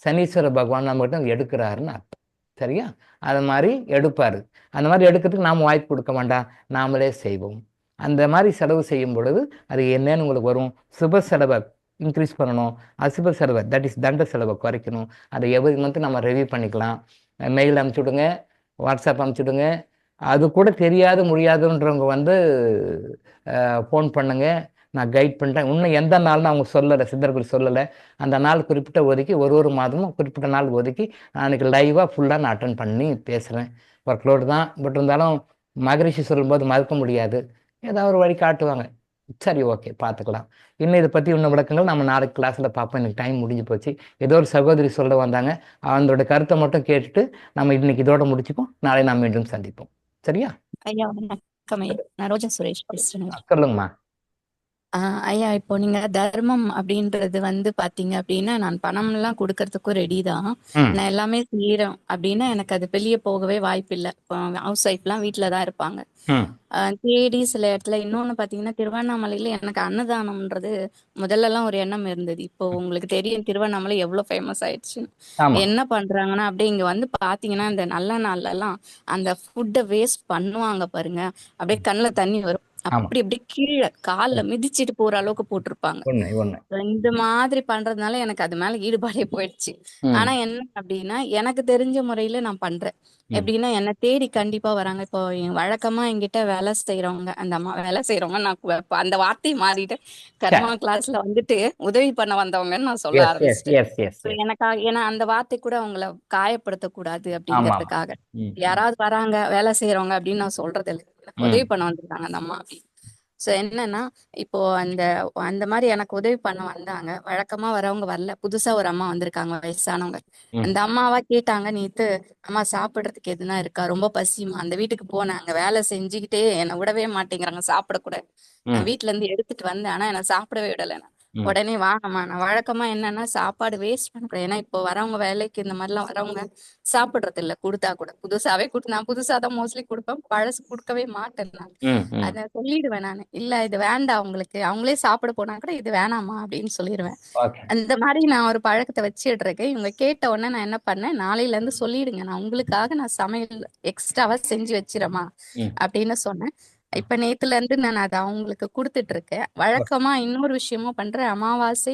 சனீஸ்வர பகவான் நம்ம கிட்ட எடுக்கிறாருன்னு அர்த்தம். சரியா? அது மாதிரி எடுப்பாரு. அந்த மாதிரி எடுக்கிறதுக்கு நாம வாய்ப்பு கொடுக்க வேண்டாம், நாமளே செய்வோம். அந்த மாதிரி செலவு செய்யும் பொழுது அது என்னன்னு உங்களுக்கு வரும். சுப செலவை இன்க்ரீஸ் பண்ணணும், அசுப செலவை தட் இஸ் தண்ட செலவை குறைக்கணும். அதை எவ்ரி மந்த் நம்ம ரிவ்யூ பண்ணிக்கலாம். மெயில் அனுப்பிச்சுடுங்க, வாட்ஸ்அப் அனுப்பிச்சுடுங்க. அது கூட தெரியாது முடியாதுன்றவங்க வந்து ஃபோன் பண்ணுங்க, நான் கைட் பண்ணுறேன். இன்னும் எந்த நாள்னு அவங்க சொல்லலை, சித்தர்கள் சொல்லலை. அந்த நாள் குறிப்பிட்ட ஒதுக்கி ஒரு மாதமும் குறிப்பிட்ட நாள் ஒதுக்கி அன்றைக்கி லைவாக ஃபுல்லாக நான் அட்டன் பண்ணி பேசுகிறேன். ஒர்க்லோடு தான், பட் இருந்தாலும் மகரிஷி சொல்லும்போது மறுக்க முடியாது, ஏதாவது ஒரு வழி காட்டுவாங்க. சரி, ஓகே, பார்த்துக்கலாம். இன்னும் இதை பற்றி இன்னும் விளக்கங்கள் நம்ம நாளைக்கு கிளாஸில் பார்ப்போம். எனக்கு டைம் முடிஞ்சு போச்சு. ஏதோ ஒரு சகோதரி சொல்ல வந்தாங்க, அவங்களோட கருத்தை மட்டும் கேட்டுட்டு நம்ம இன்னைக்கு இதோட முடிச்சுப்போம். நாளை நாம் மீண்டும் சந்திப்போம். சரியா? ஐயா வணக்கம் ஐயா. நான் ரோஜா சுரேஷ் பேசுறேன். சொல்லுங்கம்மா. ஐயா இப்போ நீங்க தர்மம் அப்படின்றது வந்து பாத்தீங்க அப்படின்னா, நான் பணம் எல்லாம் கொடுக்கறதுக்கும் ரெடி தான், நான் எல்லாமே செய்யறேன் அப்படின்னா எனக்கு அது வெளியே போகவே வாய்ப்பு இல்லை. ஹவுஸ் ஒய்ஃப் எல்லாம் வீட்டுலதான் இருப்பாங்க. தேடி சில இடத்துல இன்னொன்னு பாத்தீங்கன்னா, திருவண்ணாமலையில எனக்கு அன்னதானம்ன்றது முதல்ல எல்லாம் ஒரு எண்ணம் இருந்தது. இப்போ உங்களுக்கு தெரியும் திருவண்ணாமலை எவ்வளவு ஃபேமஸ் ஆயிடுச்சுன்னு. என்ன பண்றாங்கன்னா, அப்படியே இங்க வந்து பாத்தீங்கன்னா இந்த நல்ல நாள்ல எல்லாம் அந்த ஃபுட்டை வேஸ்ட் பண்ணுவாங்க பாருங்க, அப்படியே கண்ணுல தண்ணி வரும். அப்படி அப்படியே கீழே கால்ல மிதிச்சிட்டு போற அளவுக்கு போட்டிருப்பாங்க. இந்த மாதிரி பண்றதுனால எனக்கு அது மேல ஈடுபாடே போயிடுச்சு. ஆனா என்ன அப்படின்னா, எனக்கு தெரிஞ்ச முறையில நான் பண்றேன். எப்படின்னா, என்னை தேடி கண்டிப்பா வராங்க. இப்போ வழக்கமா என்கிட்ட வேலை செய்யறவங்க, அந்த அம்மா வேலை செய்யறவங்க, நான் அந்த வார்த்தையை மாறிட்டு கர்மா கிளாஸ்ல வந்துட்டு உதவி பண்ண வந்தவங்கன்னு நான் சொல்ல ஆரம்பிச்சிட்டேன். ஏன்னா அந்த வார்த்தை கூட அவங்கள காயப்படுத்த கூடாது அப்படிங்கிறதுக்காக யாராவது வராங்க வேலை செய்யறவங்க அப்படின்னு நான் சொல்றது இல்லை, உதவி பண்ண வந்திருக்காங்க அந்த அம்மா அப்படின்னு. சோ என்னன்னா, இப்போ அந்த மாதிரி எனக்கு உதவி பண்ண வந்தாங்க. வழக்கமா வரவங்க வரல, புதுசா ஒரு அம்மா வந்திருக்காங்க, வயசானவங்க. அந்த அம்மாவா கேட்டாங்க, நேத்து அம்மா சாப்பிடுறதுக்கு எதுனா இருக்கா, ரொம்ப பசிமா. அந்த வீட்டுக்கு போனேன், அங்க வேலை செஞ்சுக்கிட்டே என்னை விடவே மாட்டேங்கிறாங்க சாப்பிட கூட. நான் வீட்டுல இருந்து எடுத்துட்டு வந்தேன், ஆனா என்னை சாப்பிடவே விடலை. உடனே வாங்கம்மா, நான் வழக்கமா என்னன்னா சாப்பாடு வேஸ்ட் பண்ணக்கூடாது. ஏன்னா இப்போ வரவங்க வேலைக்கு இந்த மாதிரிலாம் வரவங்க சாப்பிடுறது இல்ல, கொடுத்தா கூட புதுசாவே நான் புதுசாதான் மோஸ்ட்லி கொடுப்பேன், பழசு கொடுக்கவே மாட்டேன். நான் அதை சொல்லிடுவேன், நான் இல்ல இது வேண்டாம் அவங்களுக்கு, அவங்களே சாப்பிட போனா கூட இது வேணாமா அப்படின்னு சொல்லிடுவேன். அந்த மாதிரி நான் ஒரு பழக்கத்தை வச்சுட்டு இருக்கேன். இவங்க கேட்ட உடனே நான் என்ன பண்ணேன், நாளையில இருந்து சொல்லிடுங்க, நான் உங்களுக்காக நான் சமையல் எக்ஸ்ட்ராவா செஞ்சு வச்சிரமா அப்படின்னு சொன்னேன். இப்ப நேத்துல இருந்து நான் அதை அவங்களுக்கு கொடுத்துட்டு இருக்கேன். வழக்கமா இன்னொரு விஷயமும் பண்றேன். அமாவாசை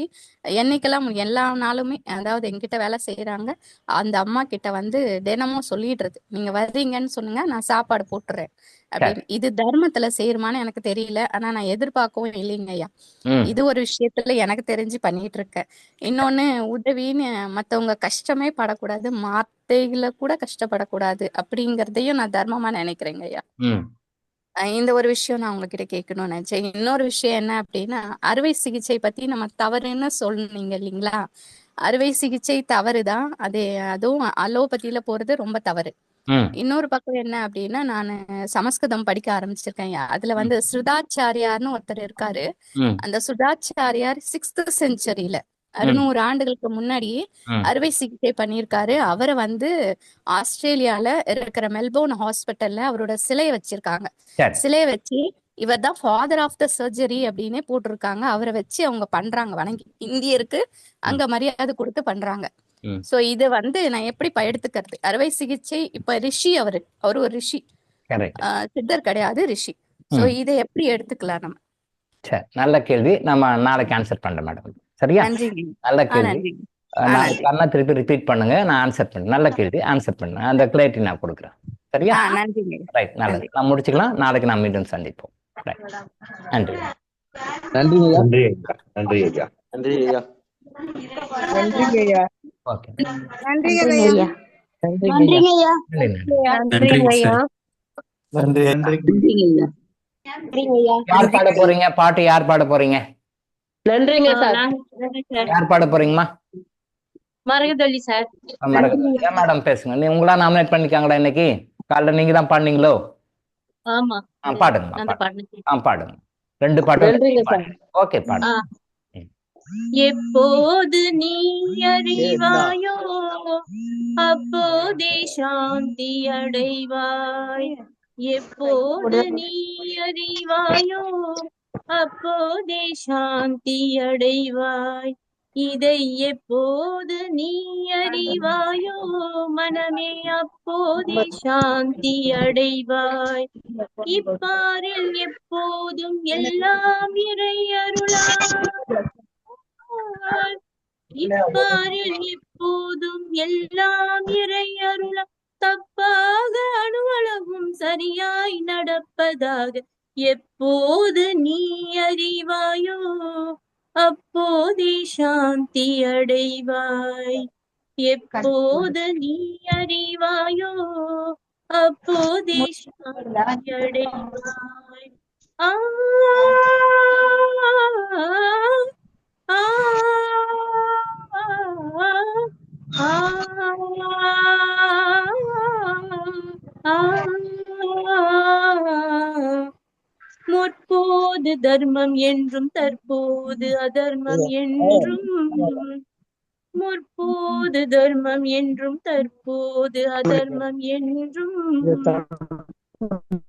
என்னைக்கெல்லாம் எல்லா நாளுமே, அதாவது என்கிட்ட வேலை செய்யறாங்க அந்த அம்மா கிட்ட வந்து தினமும் சொல்லிடுறது, நீங்க வர்றீங்கன்னு சொன்னுங்க, நான் சாப்பாடு போட்டுறேன் அப்படின்னு. இது தர்மத்துல செய்யறமான்னு எனக்கு தெரியல, ஆனா நான் எதிர்பார்க்கவும் இல்லைங்க ஐயா. இது ஒரு விஷயத்துல எனக்கு தெரிஞ்சு பண்ணிட்டு இருக்கேன். இன்னொன்னு, உதவின்னு மத்தவங்க கஷ்டமே படக்கூடாது, வார்த்தைகளை கூட கஷ்டப்படக்கூடாது அப்படிங்கறதையும் நான் தர்மமா நினைக்கிறேங்க ஐயா. இந்த ஒரு விஷயம் நான் உங்ககிட்ட கேட்கணும்னு நினைச்சேன். இன்னொரு விஷயம் என்ன அப்படின்னா, அறுவை சிகிச்சை பத்தி நம்ம தவறுன்னு சொன்னீங்க இல்லைங்களா? அறுவை சிகிச்சை தவறுதான், அதுவும் அலோபதியில போறது ரொம்ப தவறு. இன்னொரு பக்கம் என்ன அப்படின்னா, நான் சமஸ்கிருதம் படிக்க ஆரம்பிச்சிருக்கேன். அதுல வந்து சுதாச்சாரியார்னு ஒருத்தர் இருக்காரு. அந்த சுதாச்சாரியார் 6th செஞ்சுரியில 600 ஆண்டுகளுக்கு முன்னாடியே அறுவை சிகிச்சை பண்ணியிருக்காரு. அவரை வந்து ஆஸ்திரேலியால இருக்கிற மெல்போர்ன் ஹாஸ்பிட்டல்ல அவரோட சிலையை வச்சிருக்காங்க. சிலையை வச்சு இவர் தான் ஃபாதர் ஆஃப் த சர்ஜரி அப்படின்னே போட்டிருக்காங்க. அவரை வச்சு அவங்க பண்றாங்க, வணங்கி இந்தியருக்கு அங்க மரியாதை கொடுத்து பண்றாங்க. சோ இது வந்து நான் எப்படி எடுத்துக்கிறது? அறுவை சிகிச்சை இப்ப ரிஷி, அவரு ஒரு ரிஷி, சித்தர் கிடையாது, ரிஷி. சோ இதை எப்படி எடுத்துக்கலாம் நம்ம? சரி, நல்ல கேள்வி. நம்ம நாளைக்கு ஆன்சர் பண்றேன் மேடம். சரியா? நல்ல கேள்வி. கண்ணா திருப்பி ரிப்பீட் பண்ணுங்க, நான் ஆன்சர் பண்ணேன். நல்ல கேள்வி, ஆன்சர் பண்ணேன். அந்த கிளாரிட்டி நான் கொடுக்குறேன். சரியா? ரைட், நல்லது. நான் முடிச்சுக்கலாம். நாளைக்கு நான் மீண்டும் சந்திப்போம். நன்றி. நன்றி ஐயா. நன்றி ஐயா. நன்றி ஐயா. நன்றிங்க ஐயா. ஓகே. நன்றிங்க நன்றிங்க ஐயா. ஐயா. நன்றிங்க ஐயா. நன்றி. நன்றிங்க ஐயா. நன்றி. நன்றிங்க ஐயா. நன்றிங்க ஐயா. யார் பாட போறீங்க? பாட்டு யார் பாட போறீங்க? நன்றிங்க சார். யார் பாட போறீங்கம்மா? மரகதள்ளி சார். ஏன் மேடம் பேசுங்க. நீ உங்களா நாமினேட் பண்ணிக்காங்களா இன்னைக்கு? காலைல நீங்க தான் பாடுனீங்களோ? ஆமா. பாடுங்கம்மா. பாடுங்க. பாடுங்க. 2 பாட்டும் நன்றிங்க சார். ஓகே பாடுங்க. எப்போது நீ அறிவாயோ அப்போதே சாந்தி அடைவாய். எப்போது நீ அறிவாயோ அப்போதே சாந்தி அடைவாய். இதை எப்போது நீ அறிவாயோ மனமே அப்போதே சாந்தி அடைவாய். இப்பாரில் எப்போதும் எல்லாம் இறை அருளாய். இப்பாரில் எப்போதும் எல்லாம் இறை அருளாய். தப்பாக அணுவளவும் சரியாய் நடப்பதாக எப்போது நீ அறிவாயோ அப்போதே சாந்தி அடைவாய். எப்போது நீ அறிவாயோ அப்போதே சாந்தி அடைவாய். ஆ ஆ முற்போது தர்மம் என்றும் தற்போது அதர்மம் என்றும். முற்போது தர்மம் என்றும் தற்போது அதர்மம் என்றும்.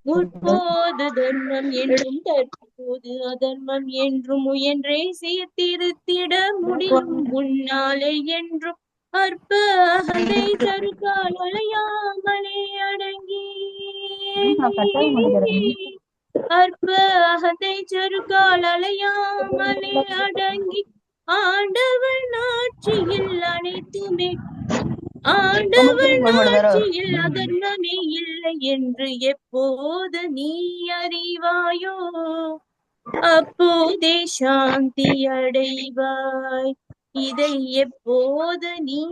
முற்போது தர்மம் என்றும் தற்போது அதர்மம் என்றும் முயன்றே சீர்திருத்திட முடியும் முன்னாலே என்றும். அற்ப அகந்தை சருக்கால் அலையாமலே அடங்கி. அற்ப அகந்தை சருக்கால் அலையாமலே அடங்கி. ஆண்டவன் ஆட்சியில் அனைத்துமே ஆண்டவன் ஆட்சியில் அதர்மமே இல்லை என்று எப்போது நீ அறிவாயோ அப்போதே சாந்தி அடைவாய். இதை எப்போது நீ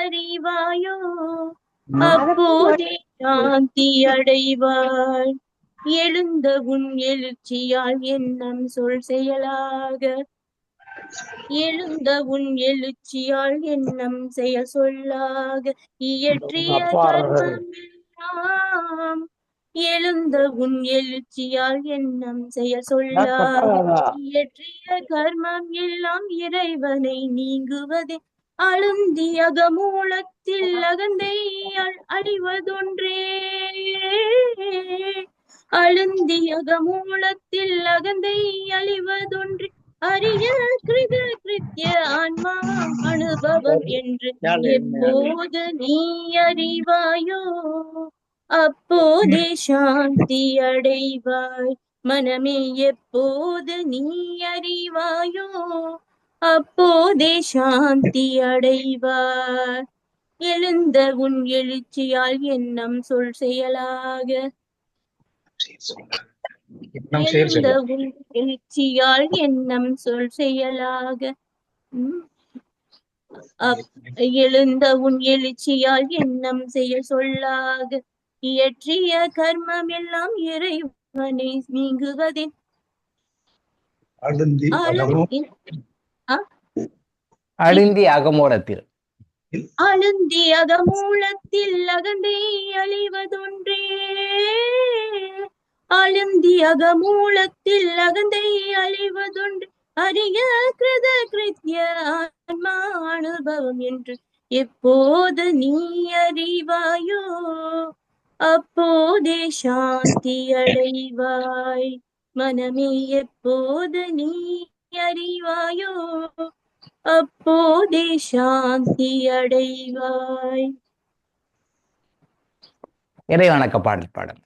அறிவாயோ அப்போதே சாந்தி அடைவாய். எழுந்த உன் எழுச்சியால் எண்ணம் சொல் செயலாக. எழுந்த உன் எழுச்சியால் எண்ணம் செயல் சொல்லாக இயற்றிய கர்மம் எல்லாம். எழுந்த உன் எழுச்சியால் எண்ணம் செயல் சொல்லாக இயற்றிய கர்மம் எல்லாம் இறைவனை நீங்குவதே. அழுந்தி அகமூலத்தில் அகந்தை அழிவதொன்றே. அழுந்தி அகமூலத்தில் அகந்தை அழிவதொன்றே. அரிய கிருத கிருத்திய ஆன்மா அனுபவம் என்று எப்போது நீ அறிவாயோ அப்போதே சாந்தி அடைவாய். மனமே எப்போது நீ அறிவாயோ அப்போதே சாந்தி அடைவாய். எழுந்த உன் எழுச்சியால் எண்ணம் சொல் செயலாக. எழுந்த உன் எழுச்சியால் எண்ணம் சொல் செயலாக. எழுந்த உன் எழுச்சியால் எண்ணம் செயல் சொல்லாக இயற்றிய கர்மம் எல்லாம் இறைவனை நீங்குவதே. அழுந்தி அகமூலத்தில் அழுந்தி அகமூலத்தில் அகந்தை அழிவதொன்றே. அழுந்தி அகமூலத்தில் அகந்தை அழிவதொன்று. அரிய கிருத கிருத்திய ஆன்மா அனுபவம் என்று எப்போது நீ அறிவாயோ அப்போதே சாந்தி அடைவாய். மனமே எப்போது நீ அறிவாயோ அப்போதே சாந்தி அடைவாய். இறை வணக்க பாடல் பாடல்.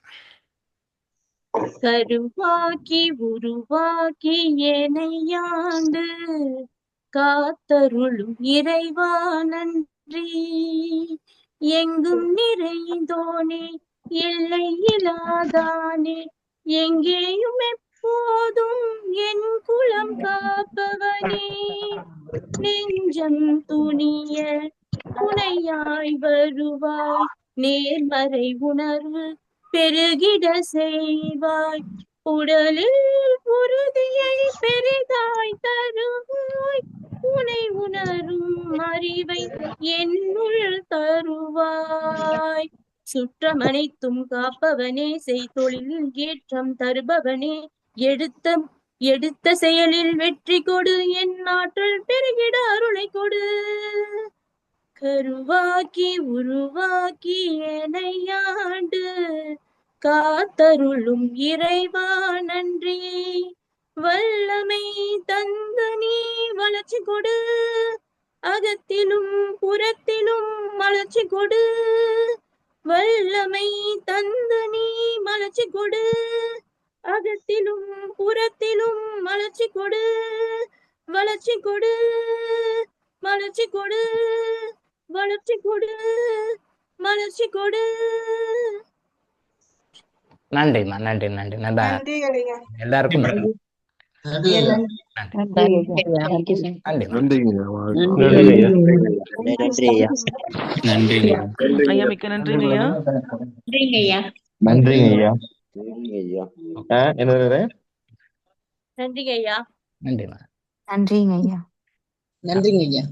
கருவாக்கி உருவாக்கி என்னையாண்டு காத்தருளும் இறைவா நன்றி. எங்கும் நிறைந்தோனே எல்லை இல்லாதானே எங்கேயும் போதும் என் குலம் காப்பவனே, நெஞ்சம் துணிய துணையாய் வருவாய், நேர்மறை உணர்வு பெருகிட செய்வாய், உடலில் உறுதியை பெரிதாய் தருவாய், உனை உணரும் அறிவை என்னுள் தருவாய். சுற்றமனைத்தும் காப்பவனே, செய்தொழில் ஏற்றம் தருபவனே, எடுத்த செயலில் வெற்றி கொடு, என் ஆற்றல் பெருகிட அருளை கொடு. கருவாக்கி உருவாக்கி எனையாண்டு காத்தருளும் இறைவா நன்றி, வல்லமை தந்து நீ வளர்ச்சி கொடு, அகத்திலும் புறத்திலும் மலர்ச்சி கொடு, வல்லமை தந்து நீ மலர்ச்சி கொடு, அகத்திலும் புறத்திலும் மலர்ச்சி கொடு, வளர்ச்சி கொடு, மலர்ச்சி கொடு, வளர்ச்சி கொடு, மலர்ச்சி கொடு. நன்றிம்மா, நன்றி நன்றி. நல்லா எல்லாருக்கும் நன்றி. ஐயா மிக்க நன்றிங்க ஐயா. நன்றிங்க ஐயா. என்னது நன்றிங்க ஐயா. நன்றிம்மா. நன்றிங்க ஐயா. நன்றிங்க ஐயா.